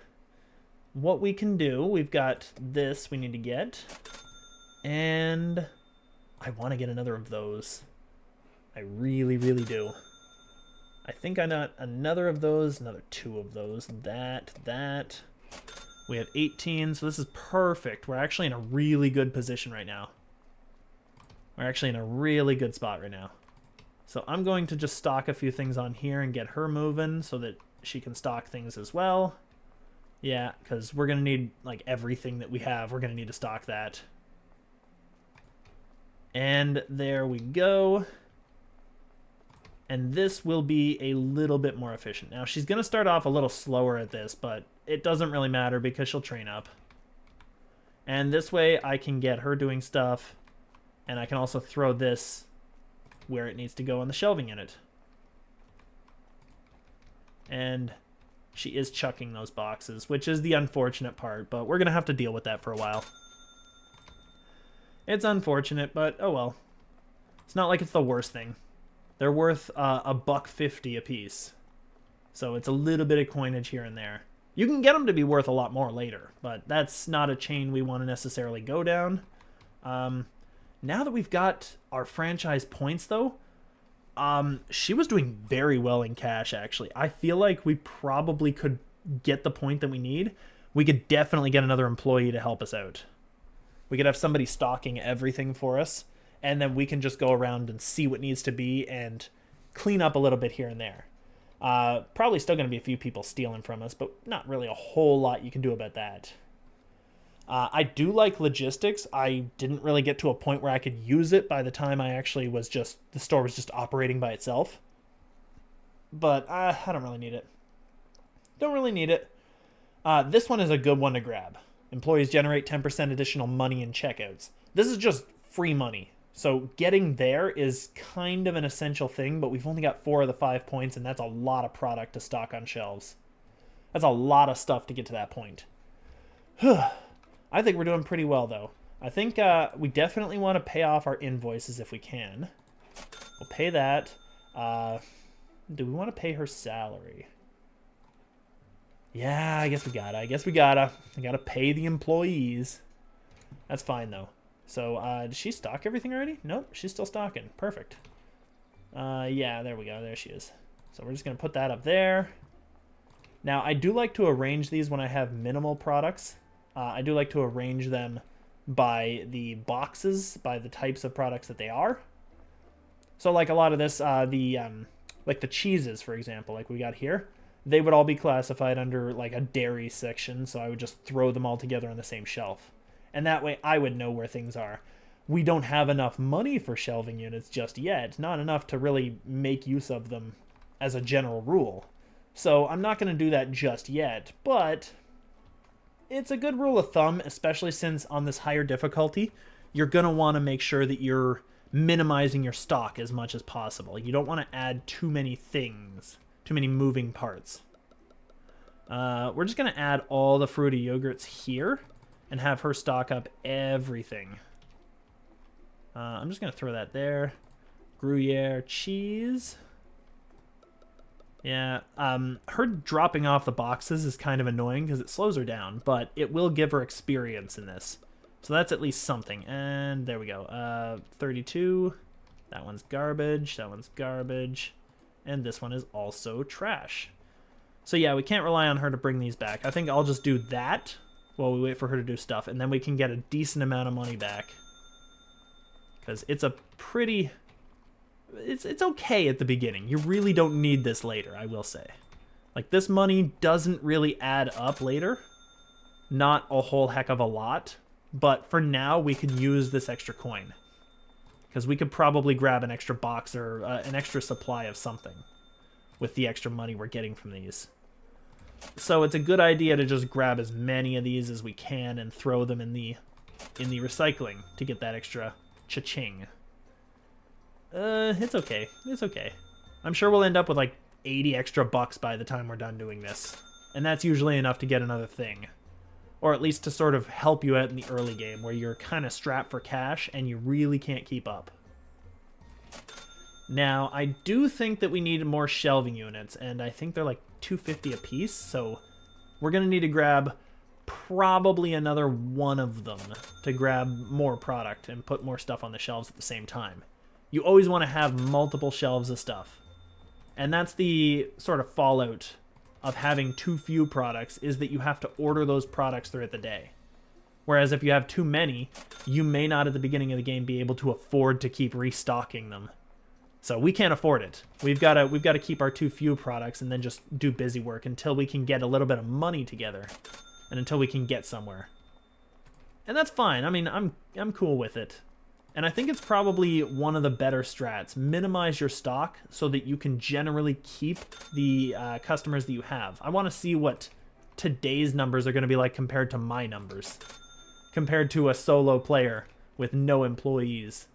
S1: What we can do, we've got this we need to get. And I want to get another of those. I really do. I think I got another of those, another 2 of those, that. We have 18, so this is perfect. We're actually in a really good position right now. We're actually in a really good spot right now. So I'm going to just stock a few things on here and get her moving so that she can stock things as well. Yeah, because we're going to need, like, everything that we have. We're going to need to stock that. And there we go. And this will be a little bit more efficient. Now, she's going to start off a little slower at this, but it doesn't really matter because she'll train up. And this way I can get her doing stuff, and I can also throw this where it needs to go on the shelving unit. And she is chucking those boxes, which is the unfortunate part, but we're going to have to deal with that for a while. It's unfortunate, but oh well. It's not like it's the worst thing. They're worth $1.50 a piece. So it's a little bit of coinage here and there. You can get them to be worth a lot more later, but that's not a chain we want to necessarily go down. Now that we've got our franchise points, though, she was doing very well in cash, actually. I feel like we probably could get the point that we need. We could definitely get another employee to help us out. We could have somebody stocking everything for us, and then we can just go around and see what needs to be and clean up a little bit here and there. Probably still going to be a few people stealing from us, but not really a whole lot you can do about that. I do like logistics. I didn't really get to a point where I could use it by the time I actually was just, the store was just operating by itself. But I don't really need it. Don't really need it. This one is a good one to grab. Employees generate 10% additional money in checkouts. This is just free money. So getting there is kind of an essential thing, but we've only got 4 of the 5 points, and that's a lot of product to stock on shelves. That's a lot of stuff to get to that point. I think we're doing pretty well, though. I think we definitely want to pay off our invoices if we can. We'll pay that. Do we want to pay her salary? Yeah, I guess we gotta. I gotta pay the employees. That's fine, though. So, did she stock everything already? Nope, she's still stocking. Perfect. Yeah, there we go. There she is. So we're just going to put that up there. Now, I do like to arrange these when I have minimal products. I do like to arrange them by the boxes, by the types of products that they are. So, like a lot of this, like the cheeses, for example, like we got here, they would all be classified under like a dairy section, so I would just throw them all together on the same shelf. And that way I would know where things are. We don't have enough money for shelving units just yet. Not enough to really make use of them as a general rule. So I'm not going to do that just yet. But it's a good rule of thumb, especially since on this higher difficulty, you're going to want to make sure that you're minimizing your stock as much as possible. You don't want to add too many things, too many moving parts. We're just going to add all the fruity yogurts here and have her stock up everything. I'm just going to throw that there. Gruyere cheese. Yeah, her dropping off the boxes is kind of annoying because it slows her down, but it will give her experience in this. So that's at least something. And there we go. 32. That one's garbage. That one's garbage. And this one is also trash. So yeah, we can't rely on her to bring these back. I think I'll just do that while we wait for her to do stuff, and then we can get a decent amount of money back. Because it's a pretty... It's okay at the beginning. You really don't need this later, I will say. Like, this money doesn't really add up later. Not a whole heck of a lot. But for now, we can use this extra coin. Because we could probably grab an extra box or an extra supply of something with the extra money we're getting from these. So it's a good idea to just grab as many of these as we can and throw them in the recycling to get that extra cha-ching. It's okay. It's okay. I'm sure we'll end up with like 80 extra bucks by the time we're done doing this. And that's usually enough to get another thing. Or at least to sort of help you out in the early game where you're kind of strapped for cash and you really can't keep up. Now, I do think that we need more shelving units, and I think they're like 250 a piece, so we're going to need to grab probably another one of them to grab more product and put more stuff on the shelves at the same time. You always want to have multiple shelves of stuff. And that's the sort of fallout of having too few products, is that you have to order those products throughout the day. Whereas if you have too many, you may not at the beginning of the game be able to afford to keep restocking them. So we can't afford it. We've got to keep our too few products and then just do busy work until we can get a little bit of money together, and until we can get somewhere. And that's fine. I mean, I'm cool with it. And I think it's probably one of the better strats. Minimize your stock so that you can generally keep the customers that you have. I want to see what today's numbers are going to be like compared to my numbers. Compared to a solo player with no employees.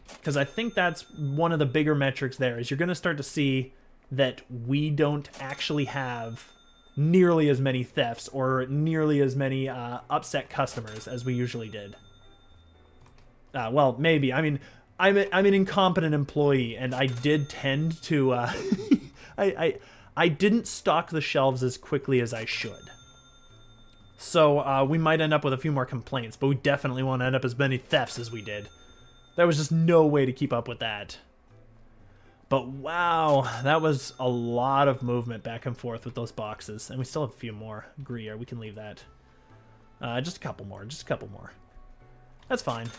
S1: Because I think that's one of the bigger metrics there, is you're going to start to see that we don't actually have nearly as many thefts or nearly as many upset customers as we usually did. Well, maybe. I mean, I'm an incompetent employee, and I did tend to... I didn't stock the shelves as quickly as I should. So we might end up with a few more complaints, but we definitely won't end up as many thefts as we did. There was just no way to keep up with that. But wow, that was a lot of movement back and forth with those boxes. And we still have a few more. Gruyere, we can leave that. Just a couple more, just a couple more. That's fine.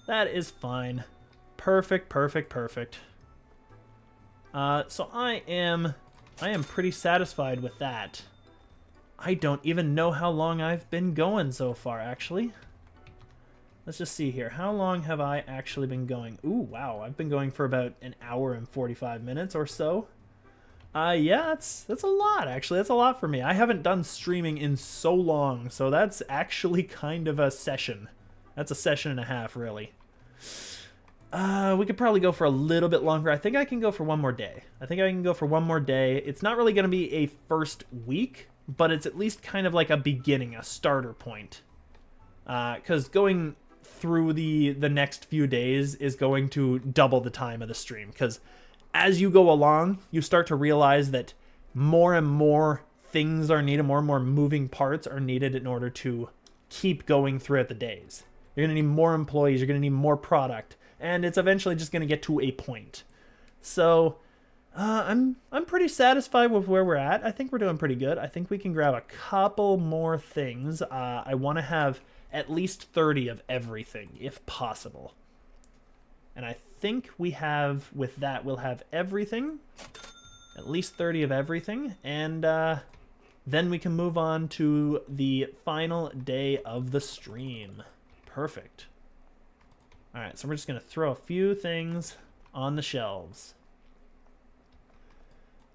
S1: That is fine. Perfect, perfect, perfect. So I am pretty satisfied with that. I don't even know how long I've been going so far, actually. Let's just see here. How long have I actually been going? Ooh, wow. I've been going for about an hour and 45 minutes or so. Yeah, that's a lot, actually. That's a lot for me. I haven't done streaming in so long, so that's actually kind of a session. That's a session and a half, really. We could probably go for a little bit longer. I think I can go for one more day. I think I can go for one more day. It's not really going to be a first week, but it's at least kind of like a beginning, a starter point. Because going through the next few days is going to double the time of the stream. Because as you go along, you start to realize that more and more things are needed, more and more moving parts are needed in order to keep going throughout the days. You're going to need more employees, you're going to need more product, and it's eventually just going to get to a point. So I'm pretty satisfied with where we're at. I think we're doing pretty good. I think we can grab a couple more things. I want to have at least 30 of everything, if possible. And I think we have, with that, we'll have everything. At least 30 of everything. And then we can move on to the final day of the stream. Perfect. Alright, so we're just going to throw a few things on the shelves.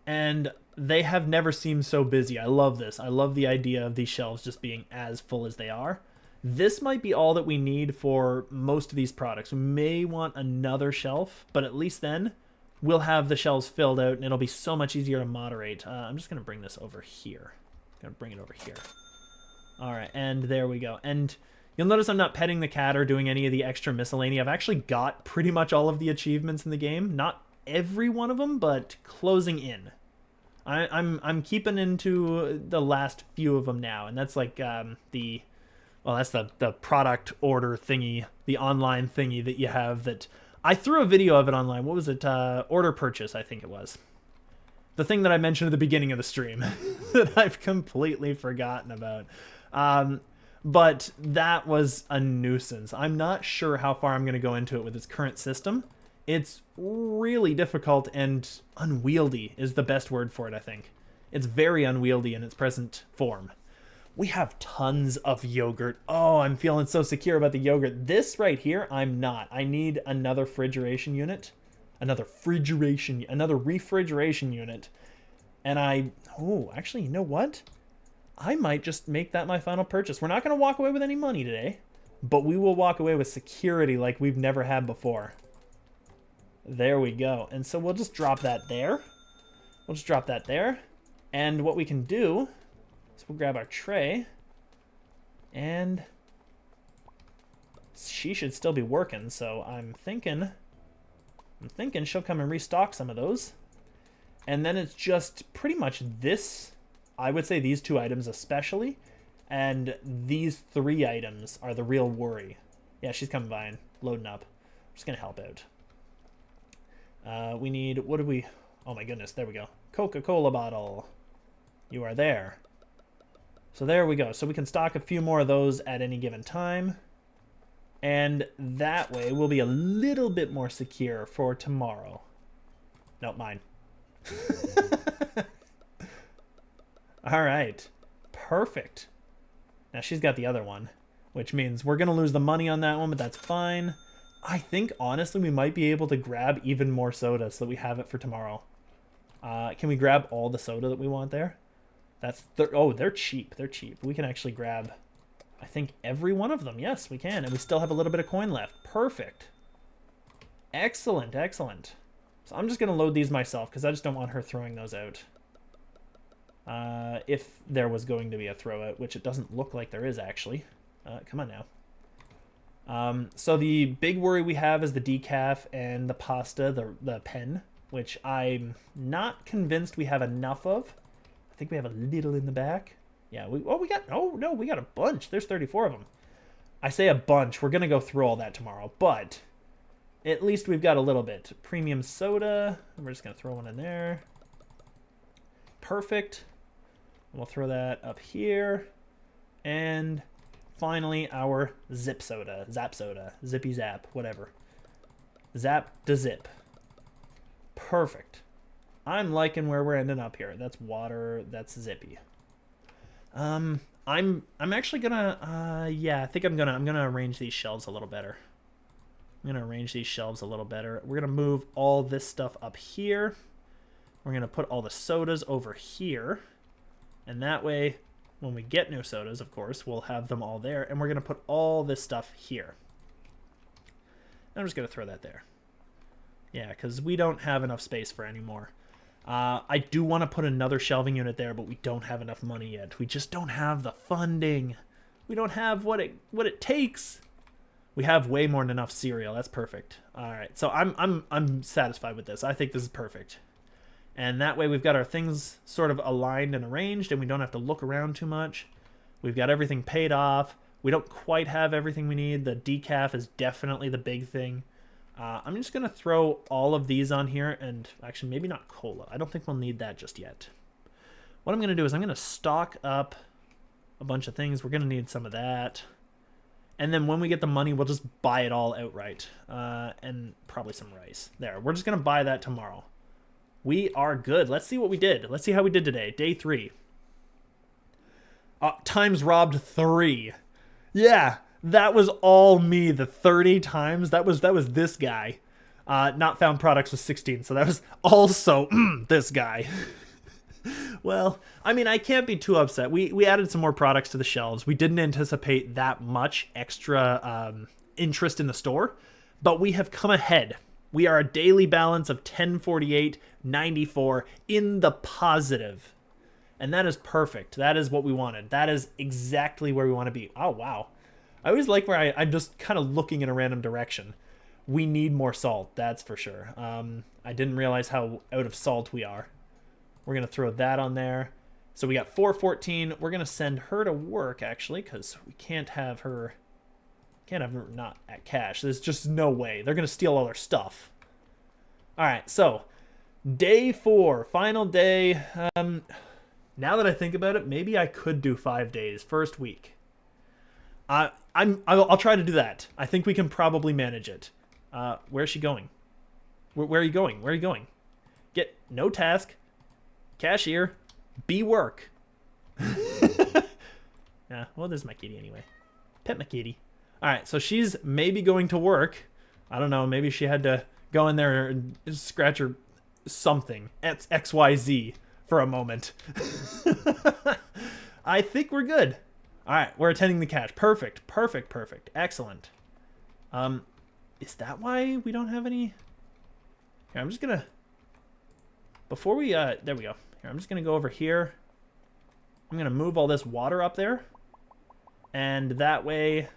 S1: And they have never seemed so busy. I love this. I love the idea of these shelves just being as full as they are. This might be all that we need for most of these products. We may want another shelf, but at least then we'll have the shelves filled out and it'll be so much easier to moderate. I'm just going to bring this over here. I'm going to bring it over here. All right, and there we go. And you'll notice I'm not petting the cat or doing any of the extra miscellany. I've actually got pretty much all of the achievements in the game. Not every one of them, but closing in. I'm keeping into the last few of them now, and that's like that's the product order thingy, the online thingy that you have that I threw a video of it online. What was it? Order purchase, I think it was. The thing that I mentioned at the beginning of the stream that I've completely forgotten about. But that was a nuisance. I'm not sure how far I'm going to go into it with its current system. It's really difficult and unwieldy is the best word for it, I think. It's very unwieldy in its present form. We have tons of yogurt. Oh, I'm feeling so secure about the yogurt. This right here, I'm not. I need another refrigeration unit. Another refrigeration unit. And actually, you know what? I might just make that my final purchase. We're not going to walk away with any money today, but we will walk away with security like we've never had before. There we go. And so we'll just drop that there. We'll just drop that there. And what we can do is we'll grab our tray. And she should still be working, so I'm thinking she'll come and restock some of those. And then it's just pretty much this, I would say these two items especially, and these 3 items are the real worry. Yeah, she's coming by and loading up. I'm just going to help out. We need, what do we, oh my goodness, there we go. Coca-Cola bottle. You are there. So there we go. So we can stock a few more of those at any given time. And that way we'll be a little bit more secure for tomorrow. Nope, mine. All right. Perfect. Now she's got the other one, which means we're going to lose the money on that one, but that's fine. I think, honestly, we might be able to grab even more soda so that we have it for tomorrow. Can we grab all the soda that we want there? Oh, they're cheap. They're cheap. We can actually grab, I think, every one of them. Yes, we can. And we still have a little bit of coin left. Perfect. Excellent, excellent. So I'm just going to load these myself because I just don't want her throwing those out. If there was going to be a throw out, which it doesn't look like there is, actually. Come on now. So the big worry we have is the decaf and the pasta, the pen. which I'm not convinced we have enough of. I think we have a little in the back. Yeah, we got a bunch. There's 34 of them. I say a bunch. We're going to go through all that tomorrow, but at least we've got a little bit. Premium soda. We're just going to throw one in there. Perfect. We'll throw that up here. And finally, our zip soda. Zap soda. Zippy zap. Whatever. Zap to zip. Perfect. I'm liking where we're ending up here. That's water. That's zippy. I'm actually gonna yeah, I think I'm gonna arrange these shelves a little better. I'm gonna arrange these shelves a little better. We're gonna move all this stuff up here. We're gonna put all the sodas over here. And that way, when we get new sodas, of course, we'll have them all there. And we're gonna put all this stuff here. I'm just gonna throw that there. Yeah, because we don't have enough space for any more. I do want to put another shelving unit there, but we don't have enough money yet. We just don't have the funding. We don't have what it takes. We have way more than enough cereal. That's perfect. All right, so I'm satisfied with this. I think this is perfect. And that way we've got our things sort of aligned and arranged, and we don't have to look around too much. We've got everything paid off. We don't quite have everything we need. The decaf is definitely the big thing. I'm just going to throw all of these on here, and actually maybe not cola. I don't think we'll need that just yet. What I'm going to do is I'm going to stock up a bunch of things. We're going to need some of that. And then when we get the money, we'll just buy it all outright. And probably some rice. There, we're just going to buy that tomorrow. We are good. Let's see what we did. Let's see how we did today. Day 3. Times robbed 3. Yeah. That was all me, the 30 times. That was this guy. Not found products was 16, so that was also this guy. Well, I mean, I can't be too upset. We added some more products to the shelves. We didn't anticipate that much extra interest in the store, but we have come ahead. We are a daily balance of 1048.94 in the positive. And that is perfect. That is what we wanted. That is exactly where we want to be. Oh, wow. I always like where I'm just kind of looking in a random direction. We need more salt, that's for sure. I didn't realize how out of salt we are. We're going to throw that on there. So we got 414. We're going to send her to work, actually, because we can't have her not at cash. There's just no way. They're going to steal all our stuff. All right, so day 4, final day. Now that I think about it, maybe I could do 5 days, first week. I'll try to do that. I think we can probably manage it. Where's she going? Where are you going? Where are you going? Get no task. Cashier. Be work. Yeah, well, there's my kitty anyway. Pet my kitty. All right, so she's maybe going to work. I don't know. Maybe she had to go in there and scratch her something. XYZ for a moment. I think we're good. All right, we're attending the cash. Perfect, perfect, perfect. Excellent. Is that why we don't have any? Here, I'm just gonna, before we, there we go. Here, I'm just gonna go over here. I'm gonna move all this water up there. And that way,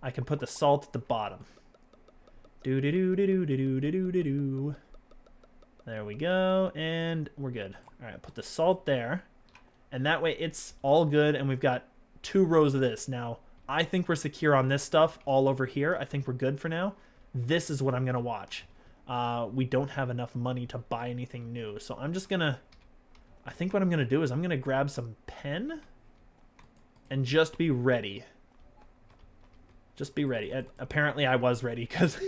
S1: I can put the salt at the bottom. Do-do-do-do-do-do-do-do-do-do. There we go, and we're good. All right, put the salt there. And that way, it's all good, and we've got 2 rows of this. Now, I think we're secure on this stuff all over here. I think we're good for now. This is what I'm going to watch. We don't have enough money to buy anything new. So I'm just going to... I think what I'm going to do is I'm going to grab some pen and just be ready. Just be ready. Apparently, I was ready because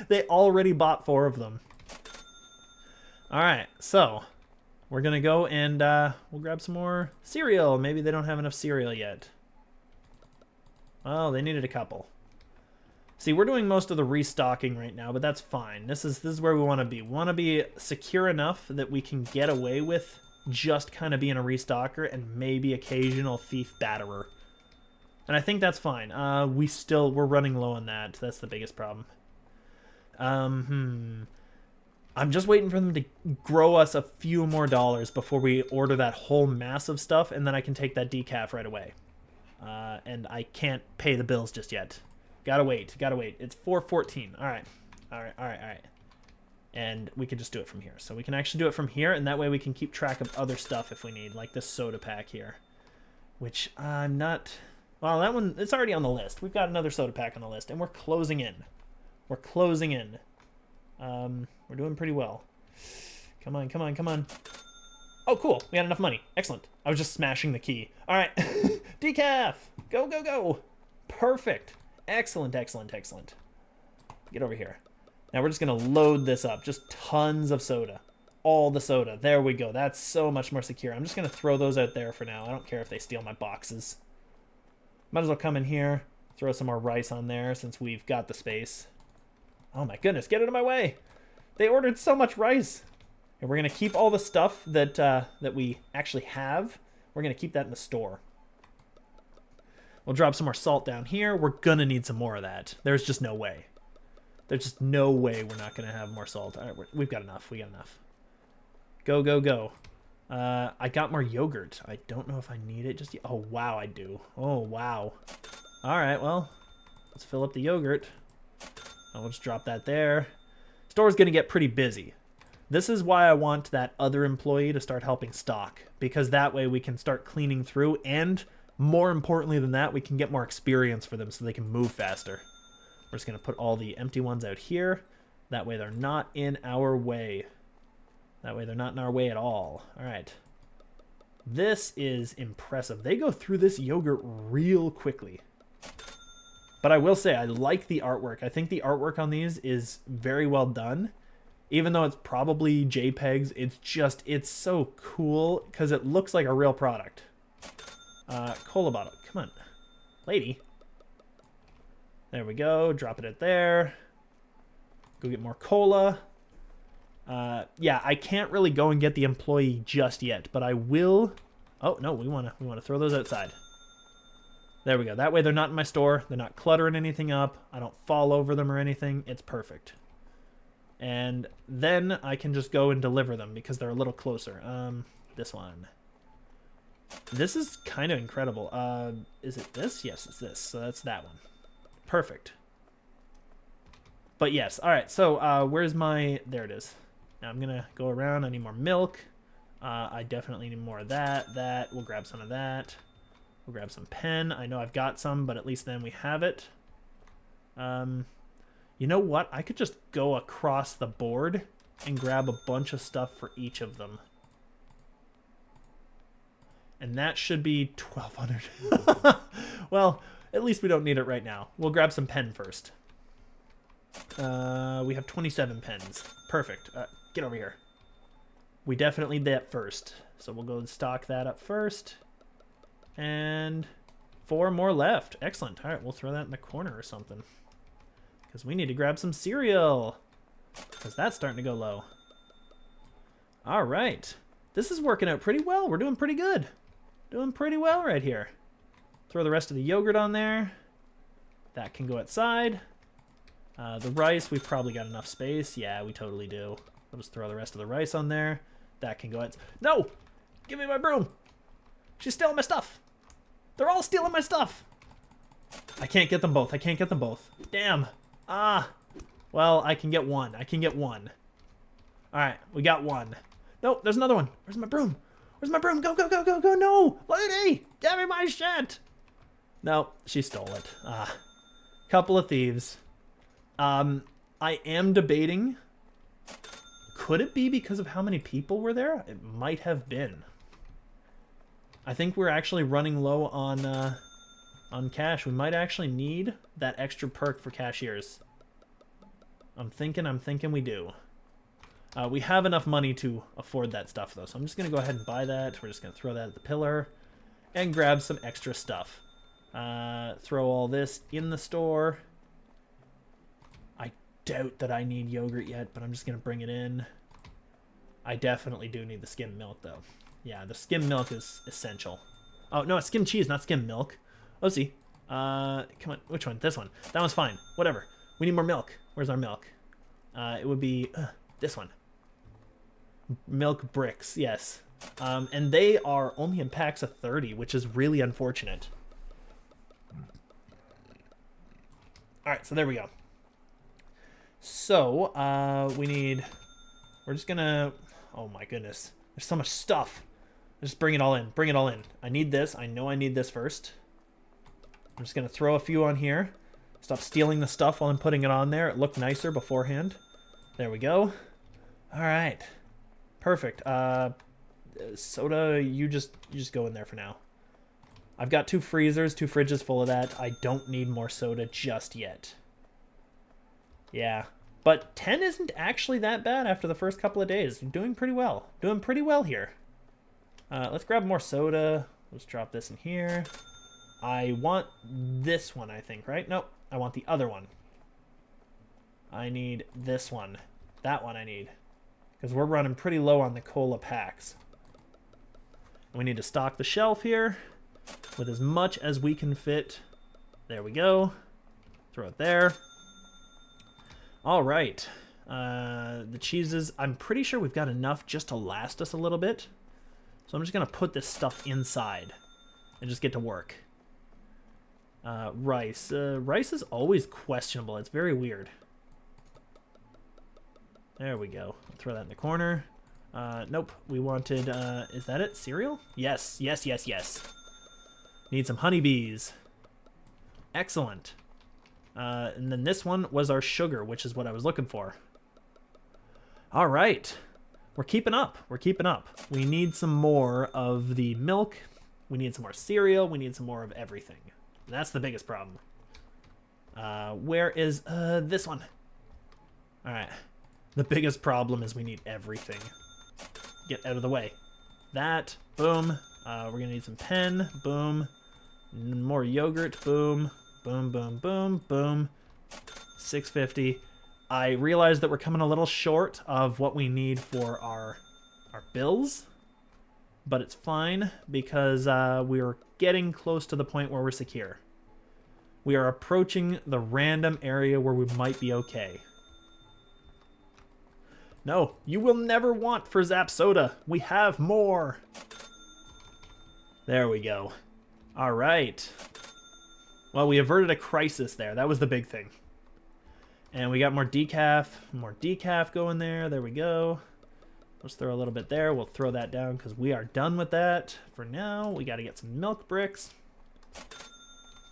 S1: they already bought 4 of them. All right, so... we're going to go and we'll grab some more cereal. Maybe they don't have enough cereal yet. Oh, they needed a couple. See, we're doing most of the restocking right now, but that's fine. This is where we want to be. We want to be secure enough that we can get away with just kind of being a restocker and maybe occasional thief batterer. And I think that's fine. We're running low on that. That's the biggest problem. I'm just waiting for them to grow us a few more dollars before we order that whole mass of stuff, and then I can take that decaf right away. And I can't pay the bills just yet. Gotta wait, gotta wait. It's 4:14. All right. And we can just do it from here. So we can actually do it from here, and that way we can keep track of other stuff if we need, like this soda pack here. Which I'm not... Well, that one, it's already on the list. We've got another soda pack on the list, and we're closing in. We're closing in. We're doing pretty well. Come on, come on, come on. Oh, cool. We had enough money. Excellent. I was just smashing the key. All right. Decaf. Go, go, go. Perfect. Excellent, excellent, excellent. Get over here. Now we're just going to load this up. Just tons of soda. All the soda. There we go. That's so much more secure. I'm just going to throw those out there for now. I don't care if they steal my boxes. Might as well come in here, throw some more rice on there since we've got the space. Oh my goodness, get out of my way. They ordered so much rice. And we're going to keep all the stuff that that we actually have. We're going to keep that in the store. We'll drop some more salt down here. We're going to need some more of that. There's just no way. There's just no way we're not going to have more salt. All right, we've got enough. We got enough. Go, go, go. I got more yogurt. I don't know if I need it just yet. Oh, wow, I do. Oh, wow. All right, well, let's fill up the yogurt. I'll just drop that there. Store's going to get pretty busy. This is why I want that other employee to start helping stock, because that way we can start cleaning through, and more importantly than that, we can get more experience for them so they can move faster. We're just going to put all the empty ones out here. That way they're not in our way. That way they're not in our way at all. All right. This is impressive. They go through this yogurt real quickly. But I will say, I like the artwork. I think the artwork on these is very well done. Even though it's probably JPEGs, it's so cool because it looks like a real product. Cola bottle. Come on. Lady. There we go. Drop it at there. Go get more cola. Yeah, I can't really go and get the employee just yet, but I will. Oh no, we want to throw those outside. There we go. That way they're not in my store. They're not cluttering anything up. I don't fall over them or anything. It's perfect. And then I can just go and deliver them because they're a little closer. This one. This is kind of incredible. Is it this? Yes, it's this. So that's that one. Perfect. But yes. All right. So where's my... There it is. Now I'm going to go around. I need more milk. I definitely need more of that. We'll grab some of that. We'll grab some pen. I know I've got some, but at least then we have it. You know what? I could just go across the board and grab a bunch of stuff for each of them. And that should be 1,200. Well, at least we don't need it right now. We'll grab some pen first. We have 27 pens. Perfect. Get over here. We definitely need that first. So we'll go and stock that up first. And 4 more left. Excellent. All right, we'll throw that in the corner or something. Because we need to grab some cereal. Because that's starting to go low. All right. This is working out pretty well. We're doing pretty good. Doing pretty well right here. Throw the rest of the yogurt on there. That can go outside. The rice, we've probably got enough space. Yeah, we totally do. We'll just throw the rest of the rice on there. That can go out. No! Give me my broom! She's stealing my stuff! They're all stealing my stuff! I can't get them both. I can't get them both. Damn. Ah. Well, I can get one. I can get one. Alright, we got one. No, there's another one. Where's my broom? Where's my broom? Go, go, go, go, go. No! Lady! Give me my shit! No, she stole it. Ah. Couple of thieves. I am debating. Could it be because of how many people were there? It might have been. I think we're actually running low on cash. We might actually need that extra perk for cashiers. I'm thinking we do. We have enough money to afford that stuff, though. So I'm just going to go ahead and buy that. We're just going to throw that at the pillar and grab some extra stuff. Throw all this in the store. I doubt that I need yogurt yet, but I'm just going to bring it in. I definitely do need the skim milk, though. Yeah, the skim milk is essential. Oh, no, it's skim cheese, not skim milk. Oh, see. Come on, which one? This one. That one's fine. Whatever. We need more milk. Where's our milk? It would be this one. Milk bricks, yes. And they are only in packs of 30, which is really unfortunate. All right, so there we go. So we need We're just gonna... Oh my goodness. There's so much stuff. Just bring it all in. Bring it all in. I need this. I know I need this first. I'm just gonna throw a few on here. Stop stealing the stuff while I'm putting it on there. It looked nicer beforehand. There we go. Alright. Perfect. Soda, you just go in there for now. I've got 2 freezers, 2 fridges full of that. I don't need more soda just yet. Yeah. But 10 isn't actually that bad after the first couple of days. I'm doing pretty well. Doing pretty well here. Let's grab more soda. Let's drop this in here. I want this one, I think, right? Nope. I want the other one. I need this one. That one I need. Because we're running pretty low on the cola packs. We need to stock the shelf here with as much as we can fit. There we go. Throw it there. All right. The cheeses, I'm pretty sure we've got enough just to last us a little bit. So I'm just going to put this stuff inside and just get to work. Rice. Rice is always questionable. It's very weird. There we go. I'll throw that in the corner. Nope. We wanted, is that it? Cereal? Yes, yes, yes, yes. Need some honeybees. Excellent. And then this one was our sugar, which is what I was looking for. All right. We're keeping up. We're keeping up. We need some more of the milk. We need some more cereal. We need some more of everything. That's the biggest problem. Where is this one? All right. The biggest problem is we need everything. Get out of the way. That. Boom. We're going to need some pen. Boom. More yogurt. Boom. Boom, boom, boom, boom. 650. I realize that we're coming a little short of what we need for our bills. But it's fine because we're getting close to the point where we're secure. We are approaching the random area where we might be okay. No, you will never want for Zap Soda. We have more. There we go. All right. Well, we averted a crisis there. That was the big thing. And we got more decaf going there. There we go. Let's throw a little bit there. We'll throw that down because we are done with that. For now, we got to get some milk bricks.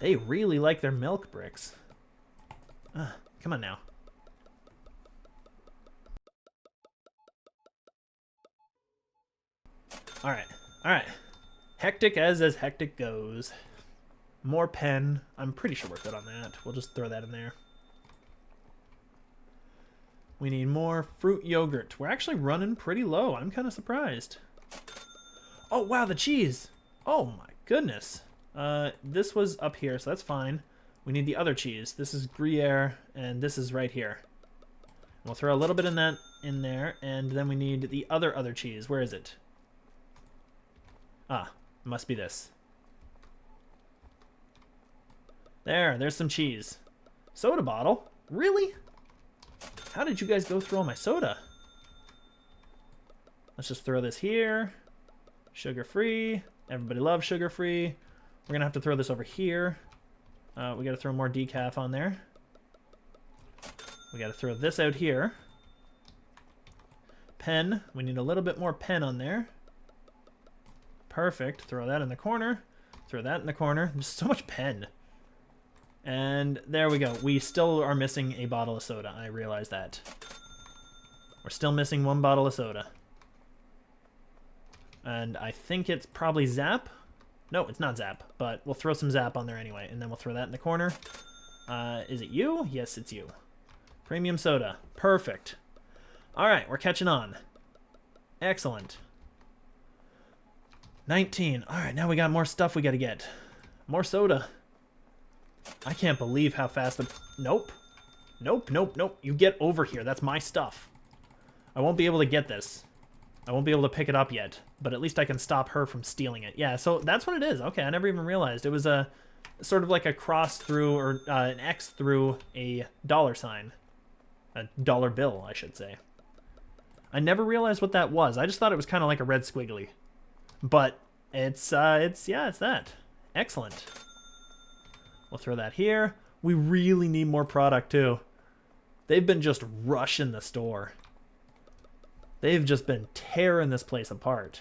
S1: They really like their milk bricks. Come on now. All right. All right. Hectic as hectic goes. More pen. I'm pretty sure we're good on that. We'll just throw that in there. We need more fruit yogurt. We're actually running pretty low. I'm kind of surprised. Oh, wow, the cheese. Oh, my goodness. This was up here, so that's fine. We need the other cheese. This is Gruyere, and this is right here. We'll throw a little bit in that in there, and then we need the other cheese. Where is it? Ah, it must be this. There's some cheese. Soda bottle? Really? How did you guys go through all my soda? Let's just throw this here. Sugar-free. Everybody loves sugar-free. We're gonna have to throw this over here. We gotta throw more decaf on there. We gotta throw this out here. Pen. We need a little bit more pen on there. Perfect. Throw that in the corner. Throw that in the corner. There's so much pen. And there we go. We still are missing a bottle of soda. I realize that. We're still missing 1 bottle of soda. And I think it's probably Zap. No, it's not Zap, but we'll throw some Zap on there anyway. And then we'll throw that in the corner. Is it you? Yes, it's you. Premium soda. Perfect. All right, we're catching on. Excellent. 19. All right, now we got more stuff we got to get. More soda. I can't believe how fast the... Nope. Nope, nope, nope. You get over here. That's my stuff. I won't be able to get this. I won't be able to pick it up yet. But at least I can stop her from stealing it. Yeah, so that's what it is. Okay, I never even realized. It was a sort of like a cross through, or an X through a dollar sign. A dollar bill, I should say. I never realized what that was. I just thought it was kind of like a red squiggly. But it's that. Excellent. We'll throw that here. We really need more product, too. They've been just rushing the store. They've just been tearing this place apart.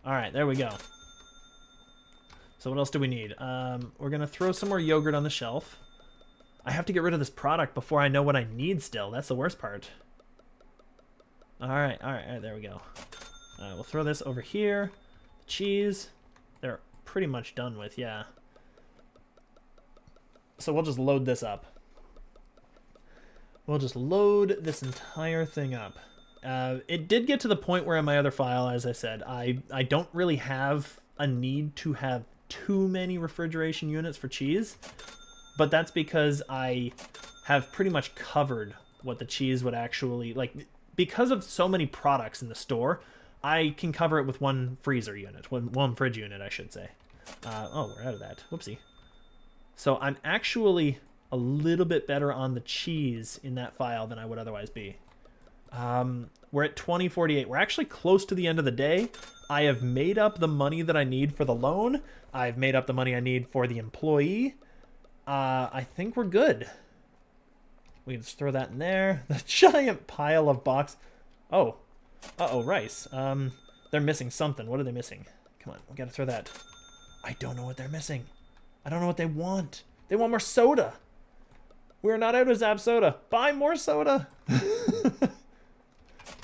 S1: All right, there we go. So what else do we need? We're going to throw some more yogurt on the shelf. I have to get rid of this product before I know what I need still. That's the worst part. All right, there we go. We'll throw this over here. Cheese, they're pretty much done with, yeah. So we'll just load this up. We'll just load this entire thing up. It did get to the point where in my other file, as I said, I don't really have a need to have too many refrigeration units for cheese, but that's because I have pretty much covered what the cheese would actually, like, because of so many products in the store, I can cover it with one freezer unit, one fridge unit, I should say. Oh, we're out of that. Whoopsie. So I'm actually a little bit better on the cheese in that file than I would otherwise be. We're at 2048. We're actually close to the end of the day. I have made up the money that I need for the loan. I've made up the money I need for the employee. I think we're good. We can just throw that in there. The giant pile of box. Oh. Uh-oh, rice. They're missing something. What are they missing? Come on, we gotta throw that. I don't know what they're missing. I don't know what they want. They want more soda. We're not out of Zap soda. Buy more soda.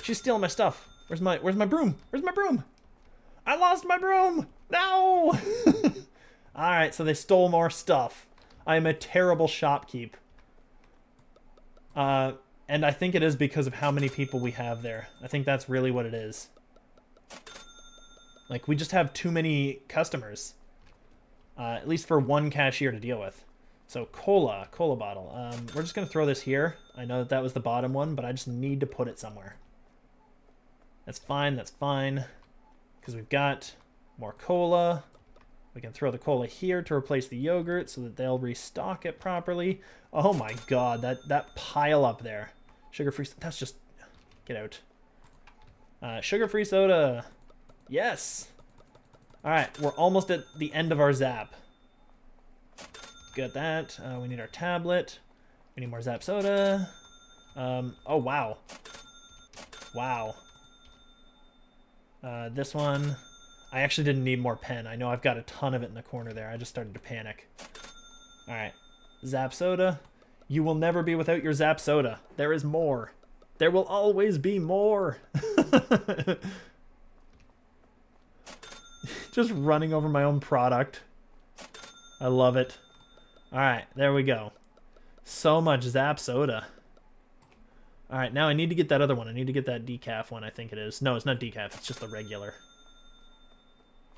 S1: She's stealing my stuff. Where's my broom? Where's my broom? I lost my broom. No. All right, so they stole more stuff. I am a terrible shopkeep. And I think it is because of how many people we have there. I think that's really what it is. Like, we just have too many customers. At least for one cashier to deal with. So, cola bottle. We're just going to throw this here. I know that was the bottom one, but I just need to put it somewhere. That's fine, because we've got more cola. We can throw the cola here to replace the yogurt so that they'll restock it properly. Oh my god, that pile up there. Sugar-free, that's just, get out. Sugar-free soda. Yes. All right, we're almost at the end of our Zap. Got that. We need our tablet. We need more Zap soda. Oh, wow. Wow. This one. I actually didn't need more pen. I know I've got a ton of it in the corner there. I just started to panic. All right. Zap soda. You will never be without your Zap soda. There is more. There will always be more. Just running over my own product. I love it. All right, there we go. So much Zap soda. All right, now I need to get that other one. I need to get that decaf one, I think it is. No, it's not decaf. It's just the regular.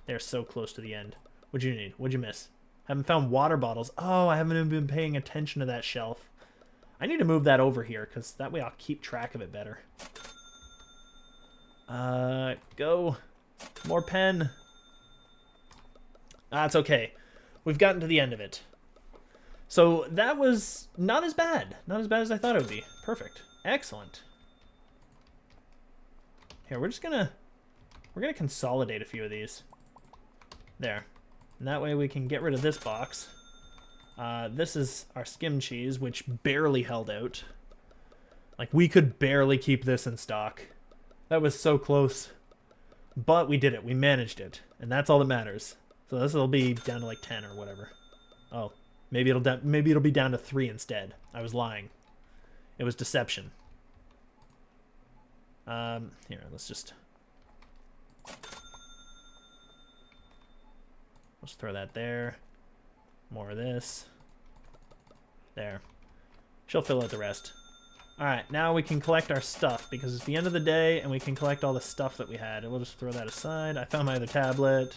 S1: They're so close to the end. What'd you need? What'd you miss? Haven't found water bottles. Oh, I haven't even been paying attention to that shelf. I need to move that over here, because that way I'll keep track of it better. Go. More pen. That's okay. We've gotten to the end of it. So that was not as bad. Not as bad as I thought it would be. Perfect. Excellent. Here, we're gonna consolidate a few of these. There. And that way we can get rid of this box. This is our skim cheese, which barely held out. Like, we could barely keep this in stock. That was so close. But we did it. We managed it. And that's all that matters. So this will be down to like 10 or whatever. Oh, maybe it'll be down to 3 instead. I was lying. It was deception. Here, let's throw that there. More of this. There. She'll fill out the rest. Alright, now we can collect our stuff because it's the end of the day and we can collect all the stuff that we had. And we'll just throw that aside. I found my other tablet.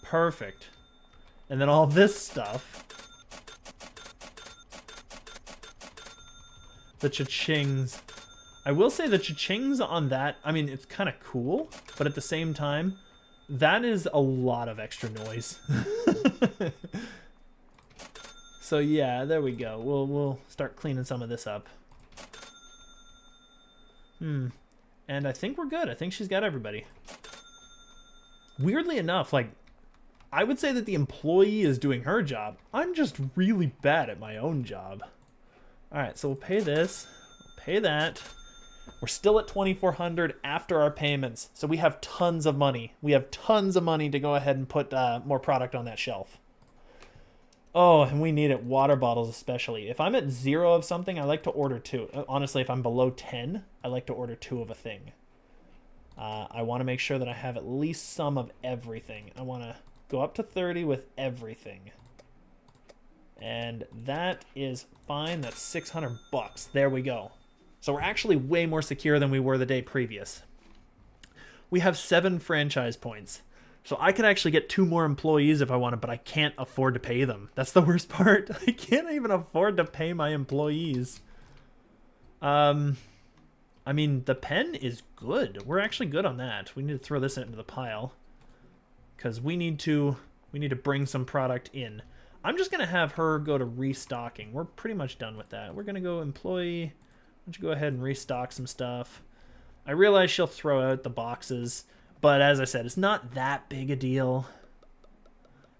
S1: Perfect. And then all this stuff. The cha-chings. I will say the cha-chings on that, I mean, it's kind of cool, but at the same time, that is a lot of extra noise. So yeah, there we go. We'll start cleaning some of this up. And I think we're good. I think she's got everybody. Weirdly enough, like, I would say that the employee is doing her job. I'm just really bad at my own job. All right, so we'll pay this, we'll pay that. We're still at 2,400 after our payments, so we have tons of money. We have tons of money to go ahead and put more product on that shelf. Oh, and we need it. Water bottles especially. If I'm at 0 of something, I like to order 2. Honestly, if I'm below 10, I like to order 2 of a thing. I want to make sure that I have at least some of everything. I want to go up to 30 with everything. And that is fine. That's 600 bucks. There we go. So we're actually way more secure than we were the day previous. We have 7 franchise points. So I could actually get 2 more employees if I wanted, but I can't afford to pay them. That's the worst part. I can't even afford to pay my employees. I mean, the pen is good. We're actually good on that. We need to throw this into the pile because we need to bring some product in. I'm just going to have her go to restocking. We're pretty much done with that. We're going to go employee. Why don't you go ahead and restock some stuff? I realize she'll throw out the boxes, but as I said, it's not that big a deal.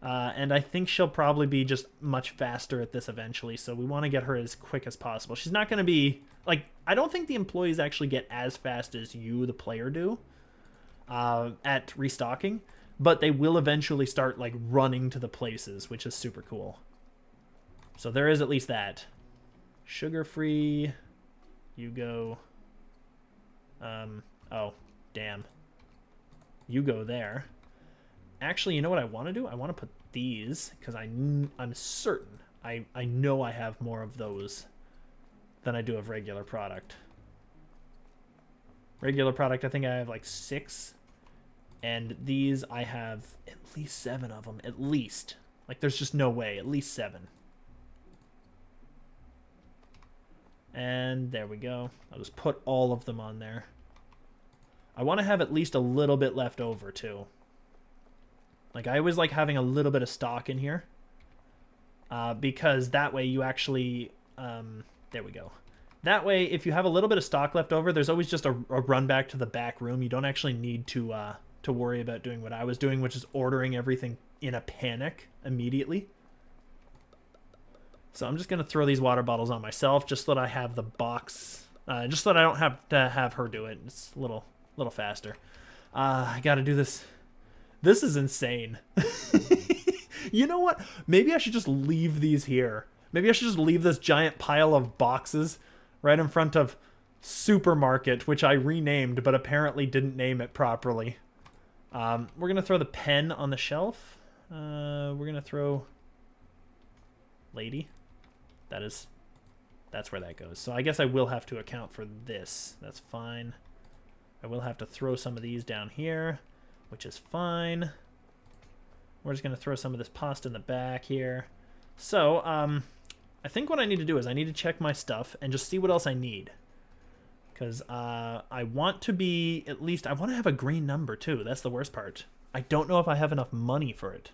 S1: And I think she'll probably be just much faster at this eventually, so we want to get her as quick as possible. She's not going to be, like, I don't think the employees actually get as fast as you, the player, do at restocking, but they will eventually start, like, running to the places, which is super cool. So there is at least that. Sugar-free. You go. Oh, damn. You go there. Actually, you know what I want to do? I want to put these, because I'm certain, I know I have more of those than I do of regular product. Regular product, I think I have like 6. And these, I have at least 7 of them. At least. Like, there's just no way. At least 7. And there we go. I'll just put all of them on there. I want to have at least a little bit left over, too. Like, I always like having a little bit of stock in here. Because that way you actually... there we go. That way, if you have a little bit of stock left over, there's always just a run back to the back room. You don't actually need to worry about doing what I was doing, which is ordering everything in a panic immediately. So I'm just going to throw these water bottles on myself just so that I have the box. Just so that I don't have to have her do it. It's a little faster. I got to do this. This is insane. You know what? Maybe I should just leave these here. Maybe I should just leave this giant pile of boxes right in front of Supermarket, which I renamed, but apparently didn't name it properly. We're going to throw the pen on the shelf. We're going to throw Lady. That's where that goes. So I guess I will have to account for this. That's fine. I will have to throw some of these down here, which is fine. We're just going to throw some of this pasta in the back here. So, I think what I need to do is I need to check my stuff and just see what else I need. Because I want to be at least... I want to have a green number, too. That's the worst part. I don't know if I have enough money for it.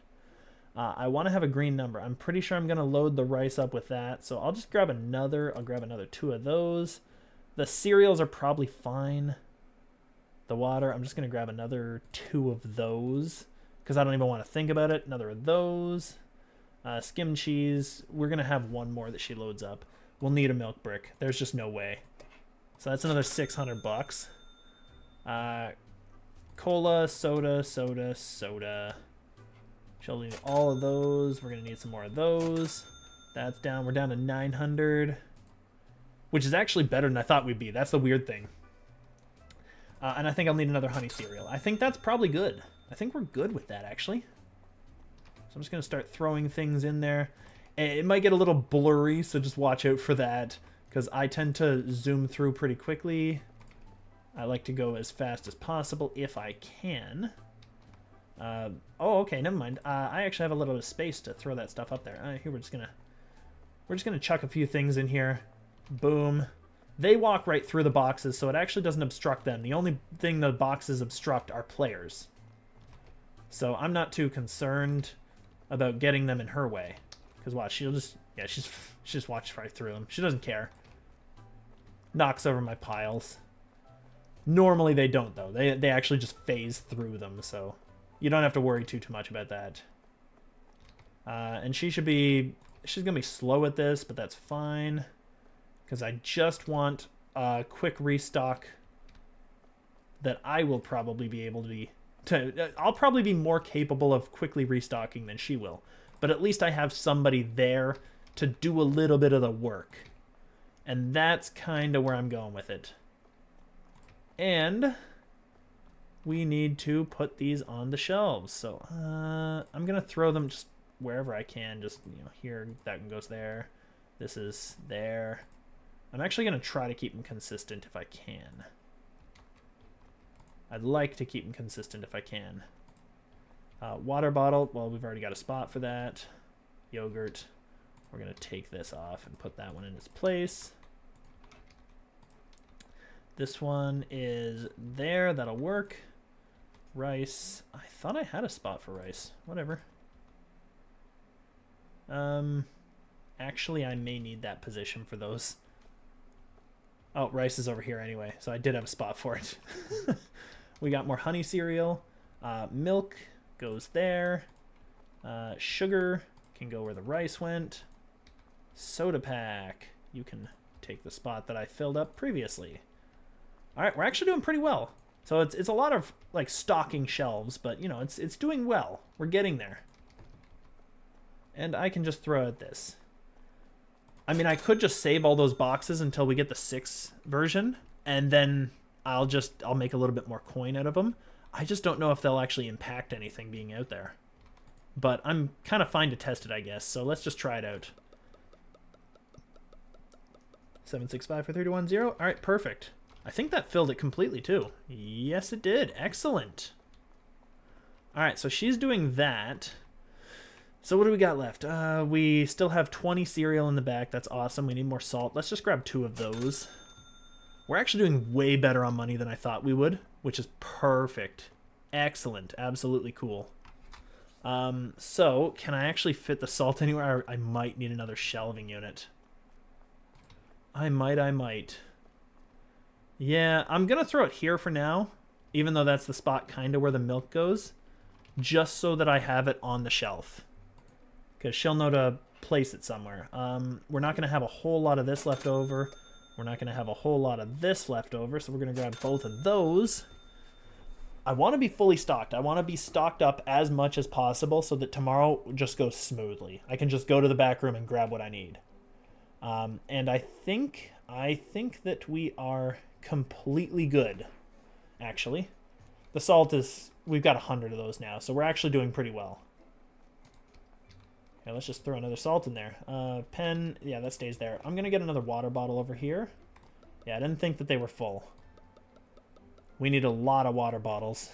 S1: I want to have a green number. I'm pretty sure I'm going to load the rice up with that. So I'll just grab another. I'll grab another 2 of those. The cereals are probably fine. The water, I'm just going to grab another 2 of those. Because I don't even want to think about it. Another of those. Skim cheese. We're going to have 1 more that she loads up. We'll need a milk brick. There's just no way. So that's another 600 bucks. Cola, soda. She'll need all of those. We're going to need some more of those. That's down. We're down to 900. Which is actually better than I thought we'd be. That's the weird thing. And I think I'll need another honey cereal. I think that's probably good. I think we're good with that, actually. So I'm just going to start throwing things in there. It might get a little blurry, so just watch out for that. Because I tend to zoom through pretty quickly. I like to go as fast as possible if I can. Oh, okay, never mind. I actually have a little bit of space to throw that stuff up there. Here, we're just gonna chuck a few things in here. Boom. They walk right through the boxes, so it actually doesn't obstruct them. The only thing the boxes obstruct are players. So I'm not too concerned about getting them in her way. Because watch, she'll just... Yeah, she's just watched right through them. She doesn't care. Knocks over my piles. Normally they don't, though. They actually just phase through them, so... You don't have to worry too much about that. And she should be... She's going to be slow at this, but that's fine. because I just want a quick restock that I will probably be able to be... I'll probably be more capable of quickly restocking than she will. But at least I have somebody there to do a little bit of the work. And that's kind of where I'm going with it. And we need to put these on the shelves. So I'm going to throw them just wherever I can. Just, you know, here, that one goes there. This is there. I'm actually going to try to keep them consistent if I can. I'd like to keep them consistent if I can. Water bottle, well, we've already got a spot for that. Yogurt, we're going to take this off and put that one in its place. This one is there, that'll work. Rice, I thought I had a spot for rice, whatever. Actually, I may need that position for those. Oh, rice is over here anyway, so I did have a spot for it. We got more honey cereal. Milk goes there. Sugar can go where the rice went. Soda pack, you can take the spot that I filled up previously. All right, we're actually doing pretty well. So it's a lot of like stocking shelves, but you know, it's doing well. We're getting there. And I can just throw out this. I mean, I could just save all those boxes until we get the 6 version, and then I'll make a little bit more coin out of them. I just don't know if they'll actually impact anything being out there. But I'm kind of fine to test it, I guess. So let's just try it out. 765 for 310. All right, perfect. I think that filled it completely too. Yes, it did. Excellent. All right, so she's doing that. So what do we got left? We still have 20 cereal in the back. That's awesome. We need more salt. Let's just grab 2 of those. We're actually doing way better on money than I thought we would, which is perfect. Excellent. Absolutely cool. So can I actually fit the salt anywhere? I might need another shelving unit. I might. Yeah, I'm going to throw it here for now, even though that's the spot kind of where the milk goes, just so that I have it on the shelf. Because she'll know to place it somewhere. We're not going to have a whole lot of this left over. We're not going to have a whole lot of this left over, so we're going to grab both of those. I want to be fully stocked. I want to be stocked up as much as possible so that tomorrow just goes smoothly. I can just go to the back room and grab what I need. And I think that we are completely good, actually. The salt is... We've got 100 of those now, so we're actually doing pretty well. Okay, let's just throw another salt in there. Pen, yeah, that stays there. I'm going to get another water bottle over here. Yeah, I didn't think that they were full. We need a lot of water bottles.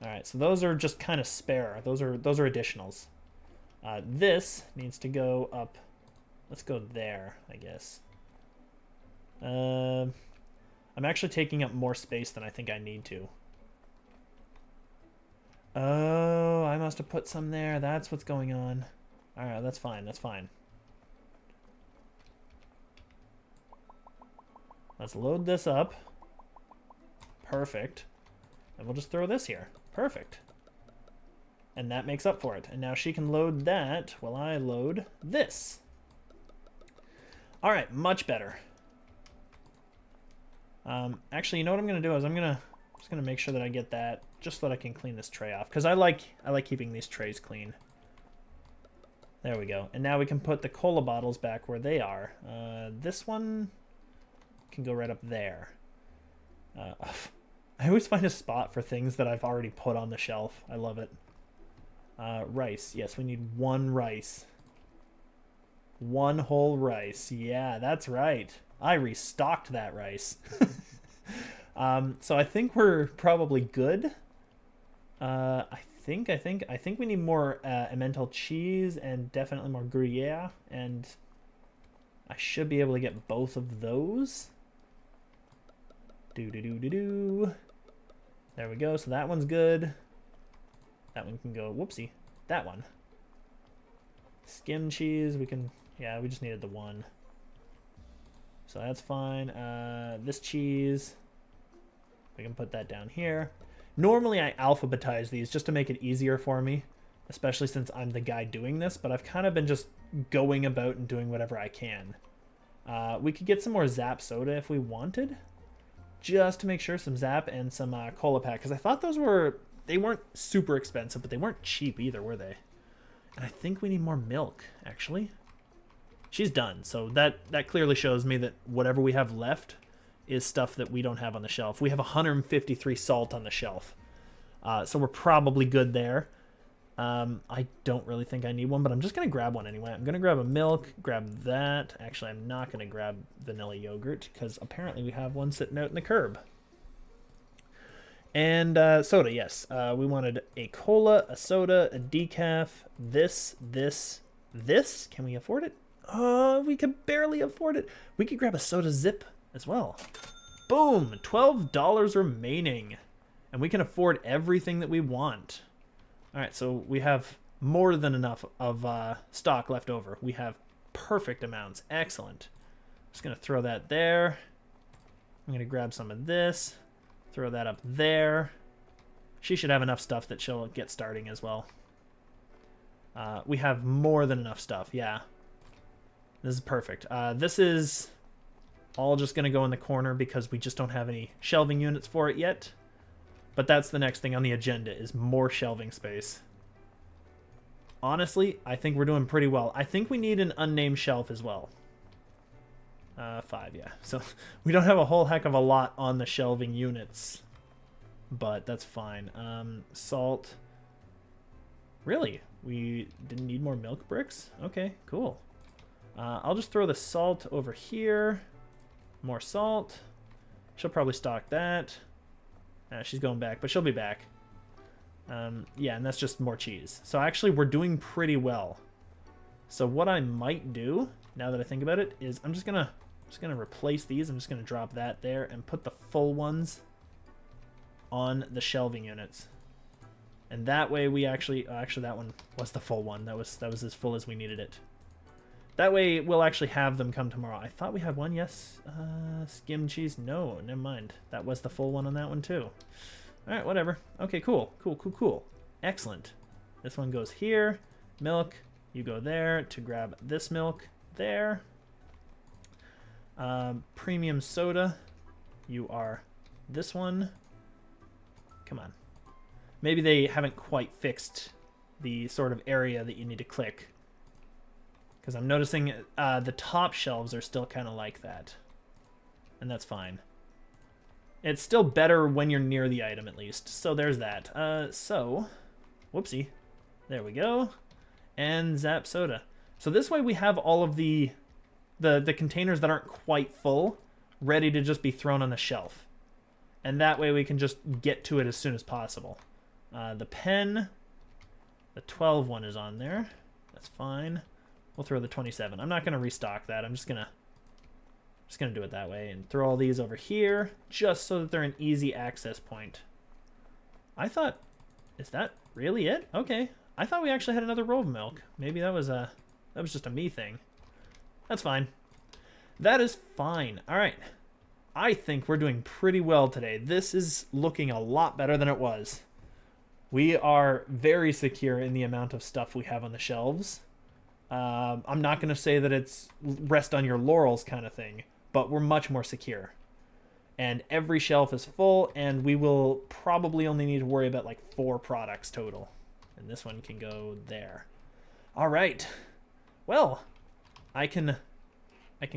S1: Alright, so those are just kind of spare. Those are additionals. This needs to go up. Let's go there, I guess. I'm actually taking up more space than I think I need to. Oh, I must have put some there. That's what's going on. Alright, that's fine. That's fine. Let's load this up. Perfect. And we'll just throw this here. Perfect. And that makes up for it. And now she can load that while I load this. Alright, much better. Actually, you know what I'm going to do is I'm just going to make sure that I get that just so that I can clean this tray off. Because I like keeping these trays clean. There we go. And now we can put the cola bottles back where they are. This one can go right up there. I always find a spot for things that I've already put on the shelf. I love it. Rice. Yes, we need 1 rice. 1 whole rice. Yeah, that's right. I restocked that rice. So I think we're probably good. I think we need more Emmental cheese and definitely more Gruyere, and I should be able to get both of those. There we go. So that one's good. That one can go. Whoopsie. That one. Skim cheese. We can. Yeah, we just needed the 1. So that's fine. This cheese. We can put that down here. Normally I alphabetize these just to make it easier for me, especially since I'm the guy doing this, but I've kind of been just going about and doing whatever I can. We could get some more Zap soda if we wanted, just to make sure. Some Zap and some Cola Pack, because I thought they weren't super expensive, but they weren't cheap either, were they? And I think we need more milk, actually. She's done, so that clearly shows me that whatever we have left is stuff that we don't have on the shelf. We have 153 salt on the shelf, so we're probably good there. I don't really think I need one, but I'm just going to grab one anyway. I'm going to grab a milk, grab that. Actually, I'm not going to grab vanilla yogurt because apparently we have one sitting out in the curb. And soda, yes. We wanted a cola, a soda, a decaf, this. Can we afford it? We could barely afford it. We could grab a soda zip as well. Boom! $12 remaining. And we can afford everything that we want. Alright, so we have more than enough of stock left over. We have perfect amounts. Excellent. Just going to throw that there. I'm going to grab some of this. Throw that up there. She should have enough stuff that she'll get starting as well. We have more than enough stuff, yeah. This is perfect. This is all just going to go in the corner because we just don't have any shelving units for it yet. But that's the next thing on the agenda, is more shelving space. Honestly, I think we're doing pretty well. I think we need an unnamed shelf as well. 5, yeah. So we don't have a whole heck of a lot on the shelving units, but that's fine. Salt. Really? We didn't need more milk bricks? Okay, cool. I'll just throw the salt over here. More salt. She'll probably stock that. She's going back, but she'll be back. Yeah, and that's just more cheese. So actually, we're doing pretty well. So what I might do, now that I think about it, is I'm just gonna replace these. I'm just gonna drop that there and put the full ones on the shelving units. And that way we actually that one was the full one. That was as full as we needed it. That way we'll actually have them come tomorrow. I thought we had one, yes. Skim cheese, no, never mind. That was the full one on that one too. All right, whatever. Okay, cool. Excellent. This one goes here. Milk, you go there to grab this milk there. Premium soda, you are this one. Come on. Maybe they haven't quite fixed the sort of area that you need to click. Because I'm noticing the top shelves are still kind of like that. And that's fine. It's still better when you're near the item, at least. So there's that. So, whoopsie. There we go. And Zap Soda. So this way we have all of the containers that aren't quite full ready to just be thrown on the shelf. And that way we can just get to it as soon as possible. The pen, the 12 one is on there. That's fine. We'll throw the 27. I'm not going to restock that. I'm just gonna do it that way and throw all these over here just so that they're an easy access point. I thought, is that really it? Okay. I thought we actually had another row of milk. Maybe that was just a me thing. That's fine. That is fine. All right. I think we're doing pretty well today. This is looking a lot better than it was. We are very secure in the amount of stuff we have on the shelves. I'm not going to say that it's rest on your laurels kind of thing, but we're much more secure. And every shelf is full, and we will probably only need to worry about like 4 products total. And this one can go there. All right. Well, I can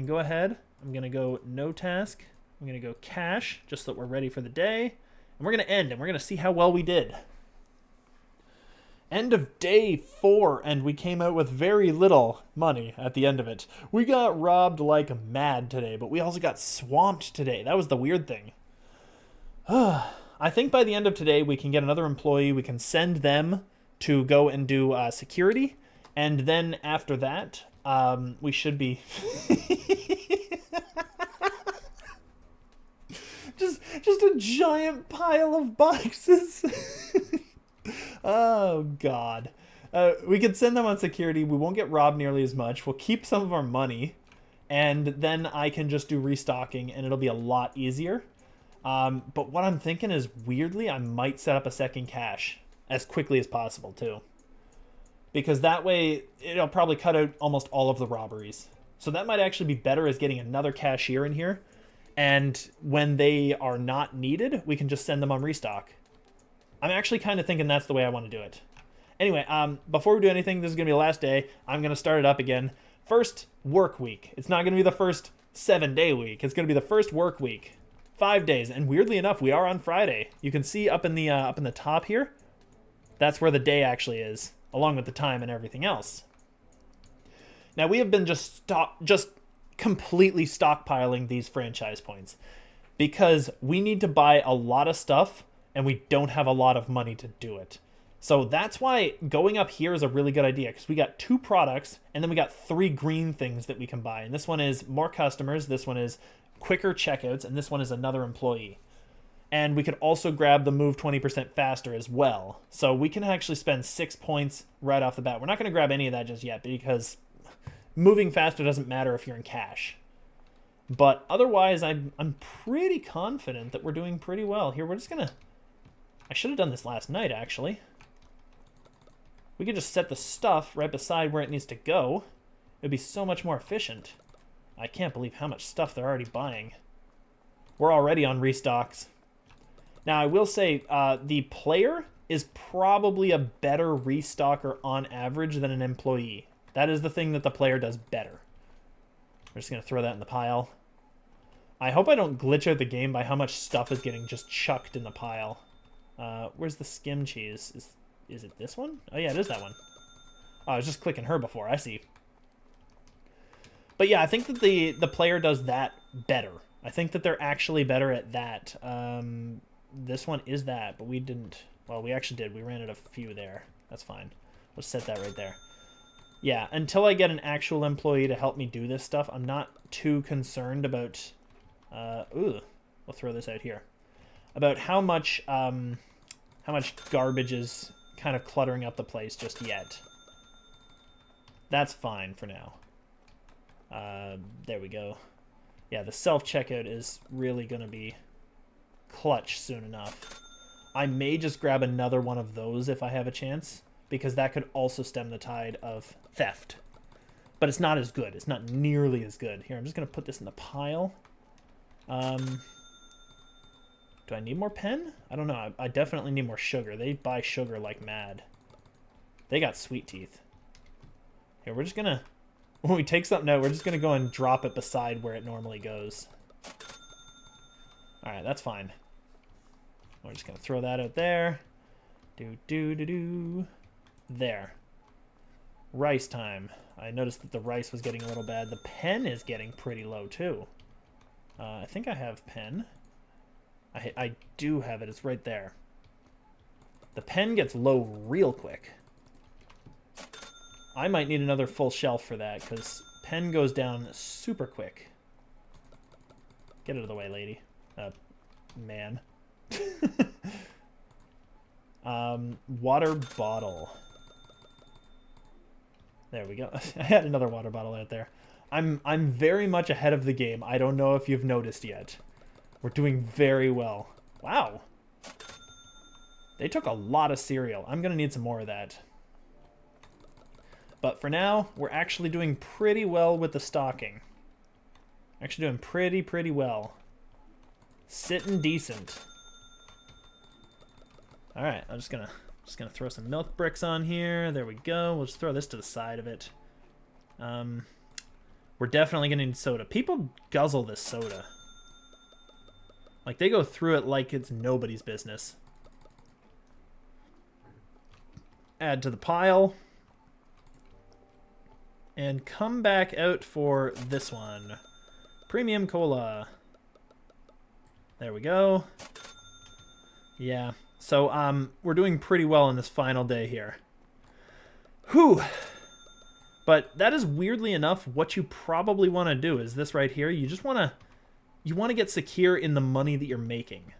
S1: go ahead. I'm going to go no task. I'm going to go cash, just so that we're ready for the day. And we're going to end, and we're going to see how well we did. End of day 4, and we came out with very little money at the end of it. We got robbed like mad today, but we also got swamped today. That was the weird thing. I think by the end of today, we can get another employee. We can send them to go and do security, and then after that, we should be... just a giant pile of boxes. Oh, God. We could send them on security. We won't get robbed nearly as much. We'll keep some of our money. And then I can just do restocking, and it'll be a lot easier. But what I'm thinking is, weirdly, I might set up a second cache as quickly as possible, too. Because that way, it'll probably cut out almost all of the robberies. So that might actually be better as getting another cashier in here. And when they are not needed, we can just send them on restock. I'm actually kind of thinking that's the way I want to do it. Anyway, before we do anything, this is going to be the last day. I'm going to start it up again. First work week. It's not going to be the first 7-day week. It's going to be the first work week. 5 days. And weirdly enough, we are on Friday. You can see up in the top here. That's where the day actually is, along with the time and everything else. Now, we have been just completely stockpiling these franchise points because we need to buy a lot of stuff and we don't have a lot of money to do it. So that's why going up here is a really good idea, because we got 2 products and then we got 3 green things that we can buy. And this one is more customers, this one is quicker checkouts, and this one is another employee. And we could also grab the move 20% faster as well. So we can actually spend 6 points right off the bat. We're not going to grab any of that just yet because moving faster doesn't matter if you're in cash. But otherwise, I'm pretty confident that we're doing pretty well. Here, we're just going to... I should have done this last night, actually. We could just set the stuff right beside where it needs to go. It would be so much more efficient. I can't believe how much stuff they're already buying. We're already on restocks. Now, I will say the player is probably a better restocker on average than an employee. That is the thing that the player does better. We're just going to throw that in the pile. I hope I don't glitch out the game by how much stuff is getting just chucked in the pile. Where's the skim cheese? Is it this one? Oh, yeah, it is that one. Oh, I was just clicking her before. I see. But yeah, I think that the player does that better. I think that they're actually better at that. This one is that, but we didn't... Well, we actually did. We ran out of a few there. That's fine. Let's set that right there. Yeah, until I get an actual employee to help me do this stuff, I'm not too concerned about... we'll throw this out here. About how much garbage is kind of cluttering up the place just yet. That's fine for now. There we go. Yeah, the self-checkout is really going to be clutch soon enough. I may just grab another one of those if I have a chance, because that could also stem the tide of theft. But it's not as good. It's not nearly as good. Here, I'm just going to put this in the pile. Do I need more pen? I don't know. I definitely need more sugar. They buy sugar like mad. They got sweet teeth. Here, we're just going to... When we take something out, we're just going to go and drop it beside where it normally goes. Alright, that's fine. We're just going to throw that out there. There. Rice time. I noticed that the rice was getting a little bad. The pen is getting pretty low, too. I think I have pen. I do have it. It's right there. The pen gets low real quick. I might need another full shelf for that, because pen goes down super quick. Get out of the way, lady. Man. Water bottle. There we go. I had another water bottle out there. I'm very much ahead of the game. I don't know if you've noticed yet. We're doing very well. Wow. They took a lot of cereal. I'm going to need some more of that. But for now, we're actually doing pretty well with the stocking. Actually doing pretty well. Sitting decent. Alright, I'm just gonna throw some milk bricks on here. There we go. We'll just throw this to the side of it. We're definitely gonna need soda. People guzzle this soda. Like, they go through it like it's nobody's business. Add to the pile. And come back out for this one. Premium cola. There we go. Yeah. So, we're doing pretty well in this final day here. Whew. But that is, weirdly enough, what you probably want to do is this right here. You just want to get secure in the money that you're making.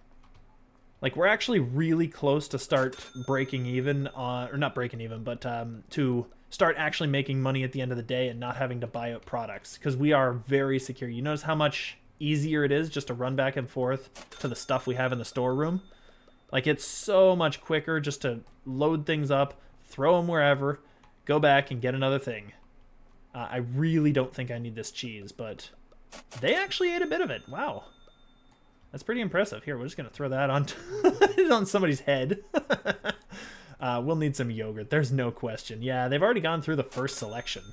S1: Like, we're actually really close to start breaking even on, or not breaking even, but to start actually making money at the end of the day and not having to buy out products, because we are very secure. You notice how much easier it is just to run back and forth to the stuff we have in the storeroom? Like, it's so much quicker just to load things up, throw them wherever, go back and get another thing. I really don't think I need this cheese, but they actually ate a bit of it. Wow. That's pretty impressive. Here, we're just going to throw that on, on somebody's head. We'll need some yogurt. There's no question. Yeah, they've already gone through the first selection.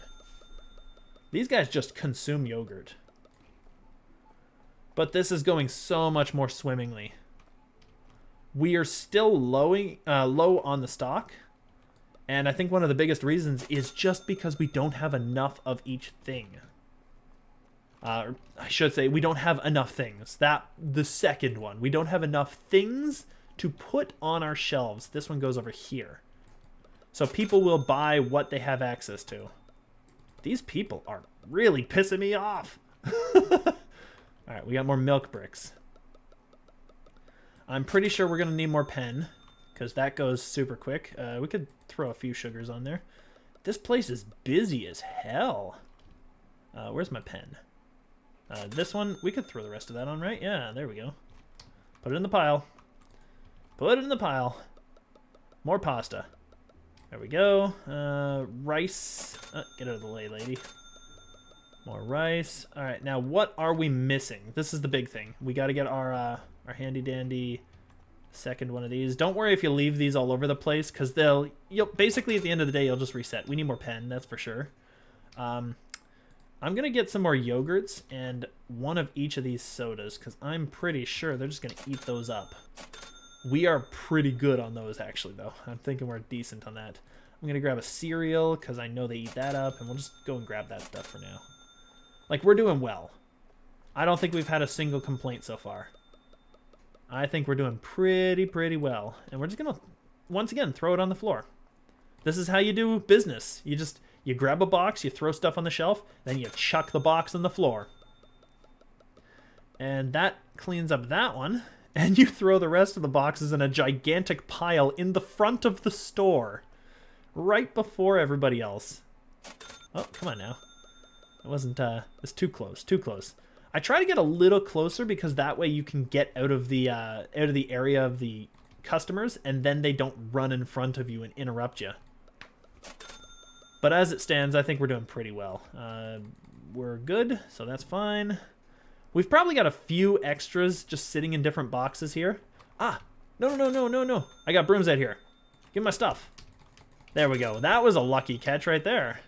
S1: These guys just consume yogurt. But this is going so much more swimmingly. We are still low on the stock. And I think one of the biggest reasons is just because we don't have enough of each thing. I should say we don't have enough things. The second one. We don't have enough things to put on our shelves. This one goes over here. So people will buy what they have access to. These people are really pissing me off. Alright, we got more milk bricks. I'm pretty sure we're going to need more pen, because that goes super quick. We could throw a few sugars on there. This place is busy as hell. Where's my pen? This one, we could throw the rest of that on, right? Yeah, there we go. Put it in the pile. Put it in the pile. More pasta. There we go. Rice. Get out of the way, lady. More rice. All right, now what are we missing? This is the big thing. We got to get our handy-dandy second one of these. Don't worry if you leave these all over the place, because basically at the end of the day, you'll just reset. We need more pen, that's for sure. I'm going to get some more yogurts and one of each of these sodas, because I'm pretty sure they're just going to eat those up. We are pretty good on those, actually, though. I'm thinking we're decent on that. I'm going to grab a cereal, because I know they eat that up, and we'll just go and grab that stuff for now. Like, we're doing well. I don't think we've had a single complaint so far. I think we're doing pretty well. And we're just going to, once again, throw it on the floor. This is how you do business. You grab a box, you throw stuff on the shelf, then you chuck the box on the floor. And that cleans up that one. And you throw the rest of the boxes in a gigantic pile in the front of the store. Right before everybody else. Oh, come on now. It wasn't, it's too close, too close. I try to get a little closer because that way you can get out of the area of the customers, and then they don't run in front of you and interrupt you. But as it stands, I think we're doing pretty well. We're good, so that's fine. We've probably got a few extras just sitting in different boxes here. Ah, no. I got brooms out here. Give me my stuff. There we go. That was a lucky catch right there.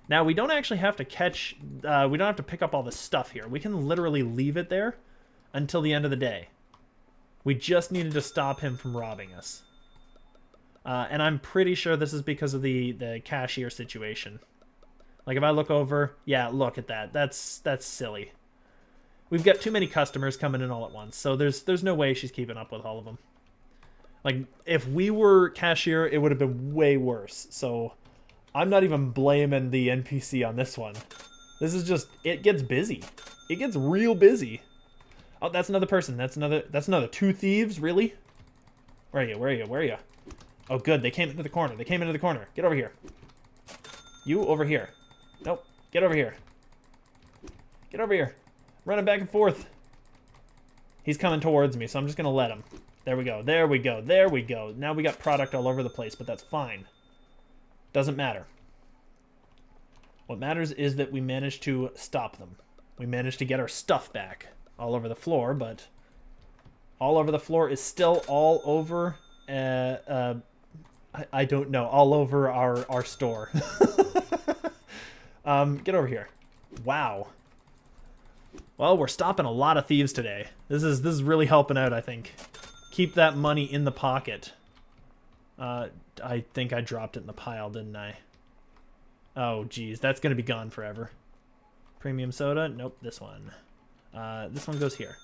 S1: Now, we don't actually have to catch, we don't have to pick up all this stuff here. We can literally leave it there until the end of the day. We just needed to stop him from robbing us. And I'm pretty sure this is because of the cashier situation. Like, if I look over, yeah, look at that. That's silly. We've got too many customers coming in all at once, so there's no way she's keeping up with all of them. Like, if we were cashier, it would have been way worse, so I'm not even blaming the NPC on this one. This is just, it gets busy. It gets real busy. Oh, that's another person. That's another two thieves, really? Where are you? Oh, good. They came into the corner. Get over here. You over here. Nope. Get over here. Running back and forth. He's coming towards me, so I'm just going to let him. There we go. Now we got product all over the place, but that's fine. Doesn't matter. What matters is that we managed to stop them. We managed to get our stuff back all over the floor, but all over the floor is still all over, I don't know, all over our store. Get over here. Wow. Well, we're stopping a lot of thieves today. This is really helping out, I think. Keep that money in the pocket. I think I dropped it in the pile, didn't I? Oh, geez. That's going to be gone forever. Premium soda? Nope, this one. This one goes here.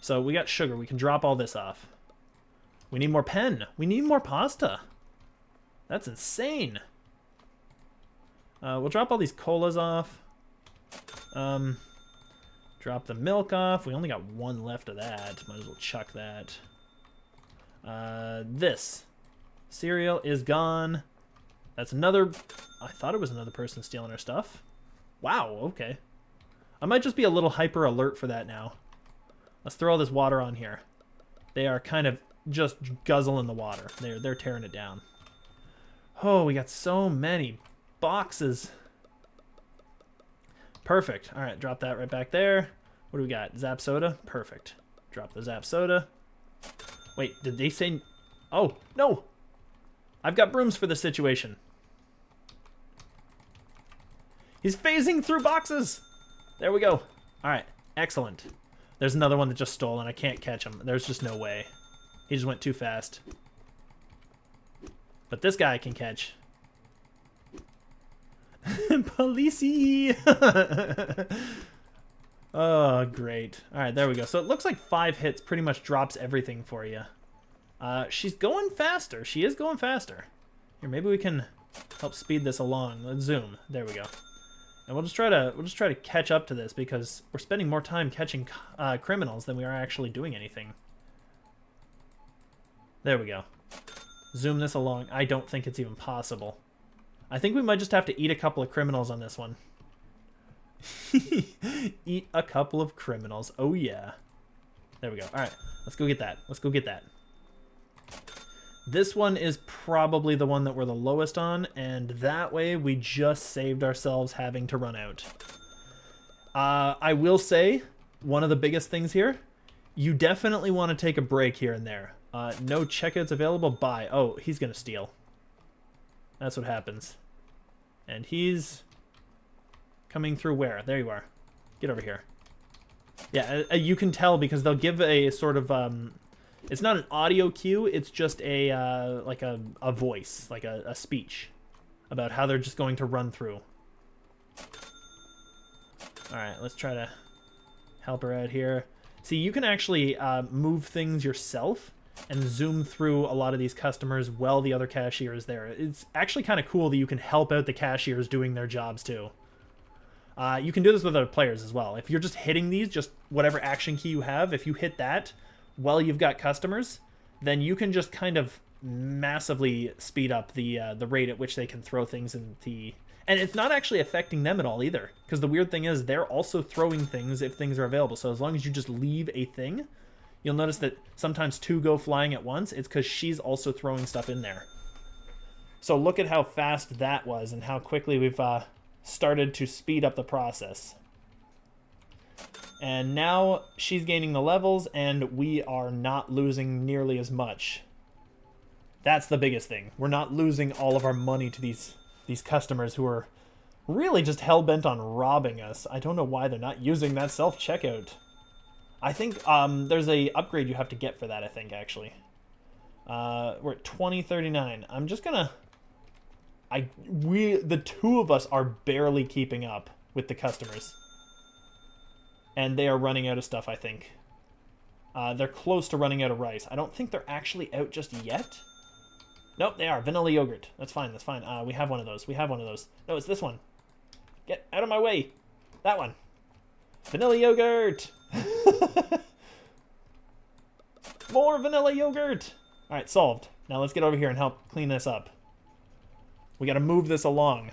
S1: So we got sugar. We can drop all this off. We need more pen. We need more pasta. That's insane. We'll drop all these colas off. Drop the milk off. We only got one left of that. Might as well chuck that. This cereal is gone. That's another... I thought it was another person stealing our stuff. Wow, okay. I might just be a little hyper alert for that now. Let's throw all this water on here. They are kind of just guzzling the water. They're tearing it down. Oh, we got so many boxes. Perfect. All right, drop that right back there. What do we got? Zap soda. Perfect. Drop the zap soda. Wait, did they say... Oh, no. I've got brooms for this situation. He's phasing through boxes. There we go. All right, excellent. There's another one that just stole, and I can't catch him. There's just no way. He just went too fast. But this guy I can catch. Policey! Oh, great. All right, there we go. So it looks like 5 hits pretty much drops everything for you. She's going faster. She is going faster. Here, maybe we can help speed this along. Let's zoom. There we go. And we'll just try to catch up to this because we're spending more time catching criminals than we are actually doing anything. There we go. Zoom this along. I don't think it's even possible. I think we might just have to eat a couple of criminals on this one. Eat a couple of criminals. Oh, yeah. There we go. All right. Let's go get that. Let's go get that. This one is probably the one that we're the lowest on, and that way we just saved ourselves having to run out. I will say, one of the biggest things here, you definitely want to take a break here and there. No checkouts available. Buy. Oh, he's going to steal. That's what happens. And he's coming through where? There you are. Get over here. Yeah, you can tell because they'll give a sort of... it's not an audio cue, it's just a like a voice, like a speech about how they're just going to run through. Alright, let's try to help her out here. See, you can actually move things yourself and zoom through a lot of these customers while the other cashier is there. It's actually kind of cool that you can help out the cashiers doing their jobs too. You can do this with other players as well. If you're just hitting these, just whatever action key you have, if you hit that while you've got customers, then you can just kind of massively speed up the rate at which they can throw things in the... And it's not actually affecting them at all either, because the weird thing is they're also throwing things if things are available. So as long as you just leave a thing, you'll notice that sometimes 2 go flying at once. It's because she's also throwing stuff in there. So look at how fast that was and how quickly we've started to speed up the process. And now she's gaining the levels, and we are not losing nearly as much. That's the biggest thing. We're not losing all of our money to these customers who are really just hell-bent on robbing us. I don't know why they're not using that self-checkout. I think there's a upgrade you have to get for that, I think, actually. We're at 2039. I'm just gonna... the 2 of us are barely keeping up with the customers. And they are running out of stuff, I think. They're close to running out of rice. I don't think they're actually out just yet. Nope, they are. Vanilla yogurt. That's fine, that's fine. We have one of those. We have one of those. No, it's this one. Get out of my way. That one. Vanilla yogurt! More vanilla yogurt! Alright, solved. Now let's get over here and help clean this up. We gotta move this along.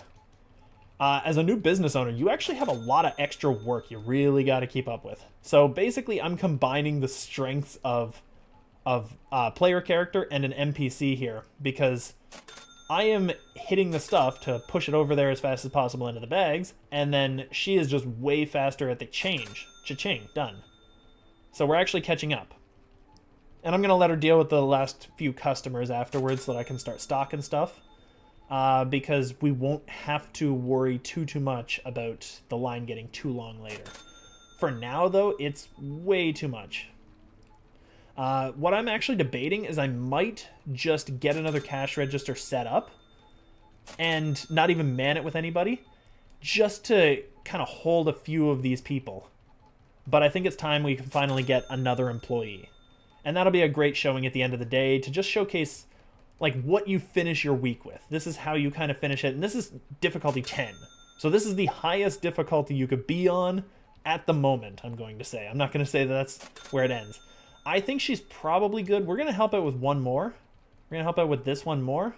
S1: As a new business owner, you actually have a lot of extra work you really got to keep up with. So basically, I'm combining the strengths of player character and an NPC here because I am hitting the stuff to push it over there as fast as possible into the bags, and then she is just way faster at the change. Cha-ching, done. So we're actually catching up. And I'm going to let her deal with the last few customers afterwards so that I can start stocking stuff. Because we won't have to worry too much about the line getting too long later. For now, though, it's way too much. What I'm actually debating is I might just get another cash register set up and not even man it with anybody, just to kind of hold a few of these people. But I think it's time we can finally get another employee. And that'll be a great showing at the end of the day to just showcase like what you finish your week with. This is how you kind of finish it. And this is difficulty 10. So this is the highest difficulty you could be on at the moment, I'm going to say. I'm not going to say that that's where it ends. I think she's probably good. We're going to help out with one more. We're going to help out with this one more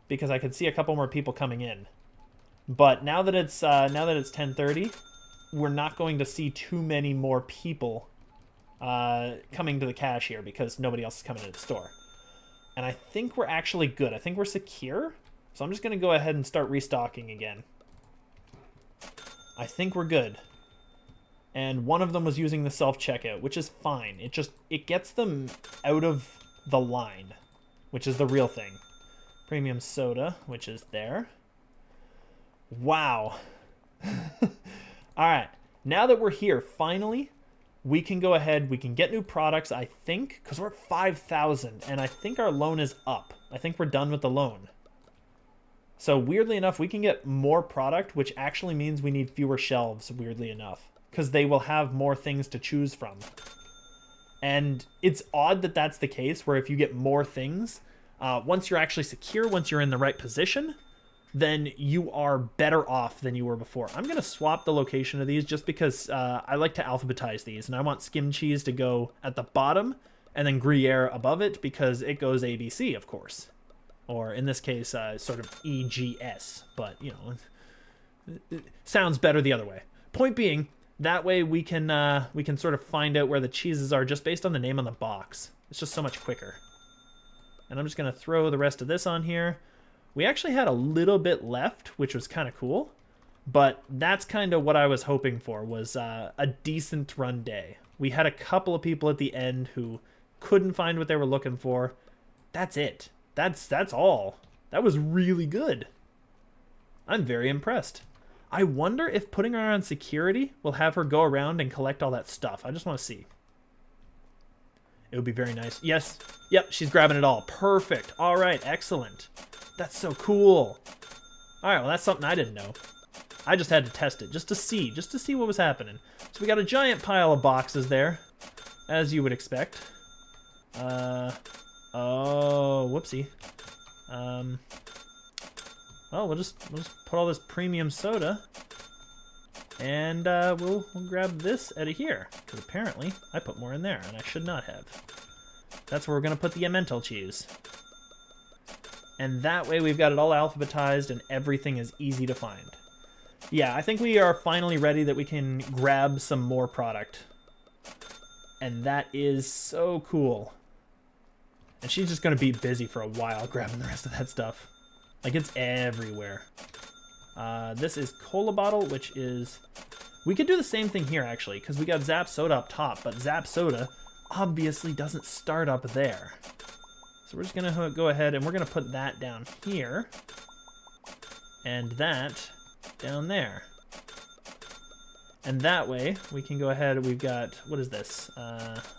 S1: because I can see a couple more people coming in. But now that it's 10:30, we're not going to see too many more people coming to the cash here because nobody else is coming into the store. And I think we're actually good. I think we're secure. So I'm just going to go ahead and start restocking again. I think we're good. And one of them was using the self-checkout, which is fine. It gets them out of the line, which is the real thing. Premium soda, which is there. Wow. All right. Now that we're here, finally, we can go ahead. We can get new products, I think, because we're at 5,000, and I think our loan is up. I think we're done with the loan. So weirdly enough, we can get more product, which actually means we need fewer shelves, weirdly enough, because they will have more things to choose from. And it's odd that that's the case, where if you get more things, once you're actually secure, once you're in the right position, then you are better off than you were before. I'm going to swap the location of these just because I like to alphabetize these, and I want skim cheese to go at the bottom and then Gruyere above it because it goes ABC, of course. Or in this case, sort of EGS, but, you know, it sounds better the other way. Point being, that way we can sort of find out where the cheeses are just based on the name on the box. It's just so much quicker. And I'm just going to throw the rest of this on here. We actually had a little bit left, which was kind of cool. But that's kind of what I was hoping for, was a decent run day. We had a couple of people at the end who couldn't find what they were looking for. That's it. That's all. That was really good. I'm very impressed. I wonder if putting her on security will have her go around and collect all that stuff. I just want to see. It would be very nice. Yes. Yep, she's grabbing it all. Perfect. All right, excellent. That's so cool. All right, well, that's something I didn't know. I just had to test it just to see what was happening. So we got a giant pile of boxes there, as you would expect. Oh, whoopsie. Well, we'll just put all this premium soda, and we'll grab this out of here, because apparently I put more in there, and I should not have. That's where we're gonna put the Emmental cheese, and that way we've got it all alphabetized, and everything is easy to find. Yeah, I think we are finally ready that we can grab some more product, and that is so cool. And she's just going to be busy for a while grabbing the rest of that stuff. Like, it's everywhere. This is Cola Bottle, which is... We could do the same thing here, actually, because we got Zap Soda up top, but Zap Soda obviously doesn't start up there. So we're just going to go ahead and we're going to put that down here. And that down there. And that way, we can go ahead, we've got... What is this?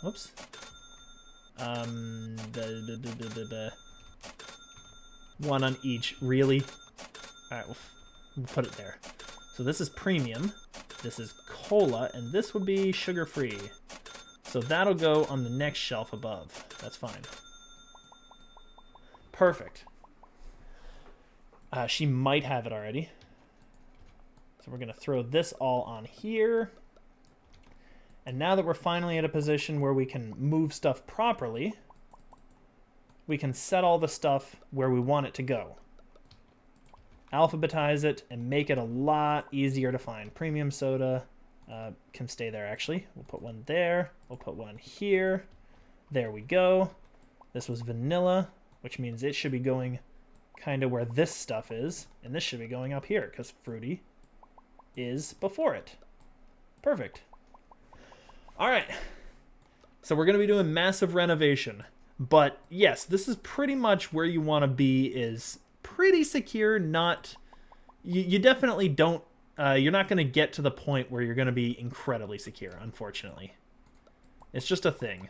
S1: Whoops. One on each, really? All right, we'll put it there. So this is premium, this is cola, and this would be sugar-free. So that'll go on the next shelf above. That's fine. Perfect. She might have it already. So we're gonna throw this all on here. And now that we're finally at a position where we can move stuff properly, we can set all the stuff where we want it to go. Alphabetize it and make it a lot easier to find. Premium soda can stay there, actually. We'll put one there. We'll put one here. There we go. This was vanilla, which means it should be going kind of where this stuff is. And this should be going up here because fruity is before it. Perfect. All right, so we're going to be doing massive renovation, but yes, this is pretty much where you want to be, is pretty secure, not, you definitely don't, you're not going to get to the point where you're going to be incredibly secure, unfortunately. It's just a thing,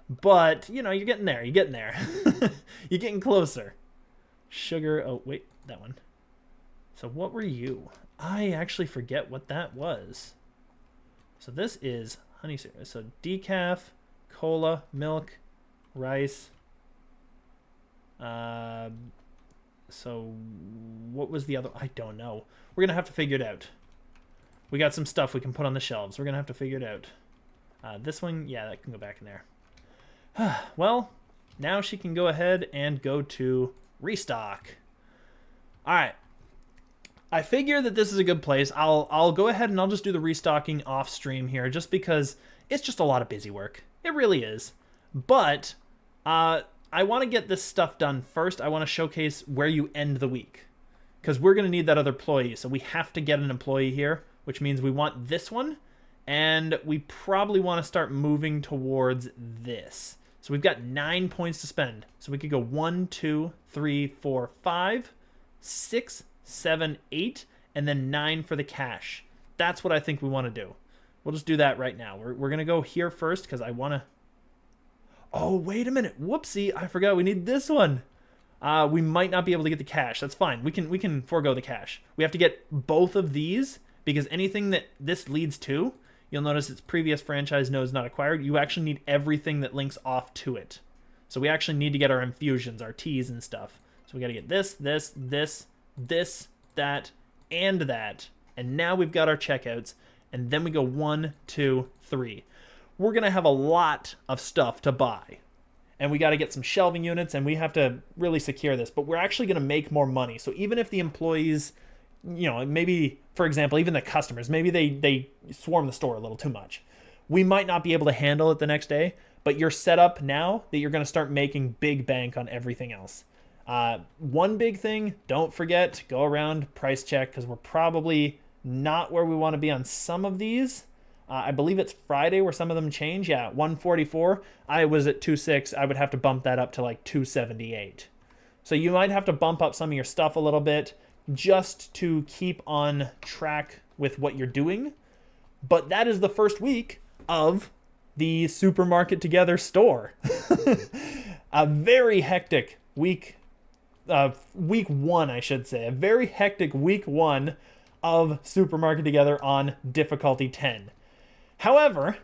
S1: but, you know, you're getting there, you're getting closer. Sugar, oh, wait, that one. So what were you? I actually forget what that was. So this is honey syrup. So decaf, cola, milk, rice. So what was the other? I don't know. We're going to have to figure it out. We got some stuff we can put on the shelves. We're going to have to figure it out. This one, yeah, that can go back in there. Well, now she can go ahead and go to restock. All right. I figure that this is a good place. I'll go ahead and I'll just do the restocking off stream here, just because it's just a lot of busy work. It really is. But I want to get this stuff done first. I want to showcase where you end the week, because we're going to need that other employee. So we have to get an employee here, which means we want this one, and we probably want to start moving towards this. So we've got 9 points to spend. So we could go 1, 2, 3, 4, 5, 6, 7, 8, and then 9 for the cash. That's what I think we want to do. We'll just do that right now. We're going to go here first because I want to... Oh, wait a minute. Whoopsie. I forgot we need this one. We might not be able to get the cash. That's fine. We can forego the cash. We have to get both of these because anything that this leads to, you'll notice it's previous franchise nodes not acquired. You actually need everything that links off to it. So we actually need to get our infusions, our teas and stuff. So we got to get this, this, this, this, that, and that. And now we've got our checkouts. And then we go 1, 2, 3. We're going to have a lot of stuff to buy. And we got to get some shelving units, and we have to really secure this. But we're actually going to make more money. So even if the employees, you know, maybe, for example, even the customers, maybe they swarm the store a little too much. We might not be able to handle it the next day, but you're set up now that you're going to start making big bank on everything else. One big thing, don't forget, go around, price check, because we're probably not where we want to be on some of these. I believe it's Friday where some of them change. Yeah, 144. I was at 2.6. I would have to bump that up to like 278. So you might have to bump up some of your stuff a little bit just to keep on track with what you're doing. But that is the first week of the Supermarket Together store. A very hectic week. Week 1, I should say. A very hectic week 1 of Supermarket Together on difficulty 10. However,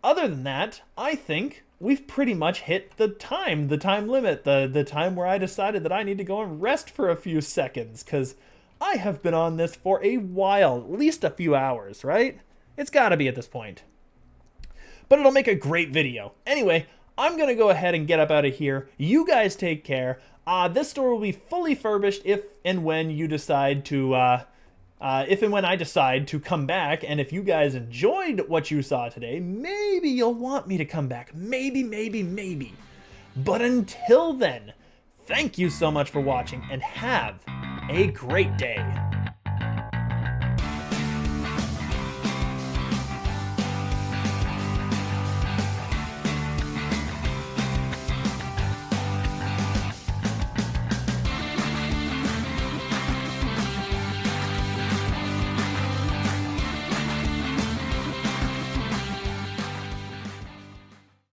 S1: other than that, I think we've pretty much hit the time limit, the time where I decided that I need to go and rest for a few seconds, because I have been on this for a while, at least a few hours, right? It's got to be at this point. But it'll make a great video. Anyway, I'm going to go ahead and get up out of here. You guys take care. This store will be fully furbished if and when you decide to... if and when I decide to come back, and if you guys enjoyed what you saw today, maybe you'll want me to come back. Maybe, maybe, maybe. But until then, thank you so much for watching, and have a great day.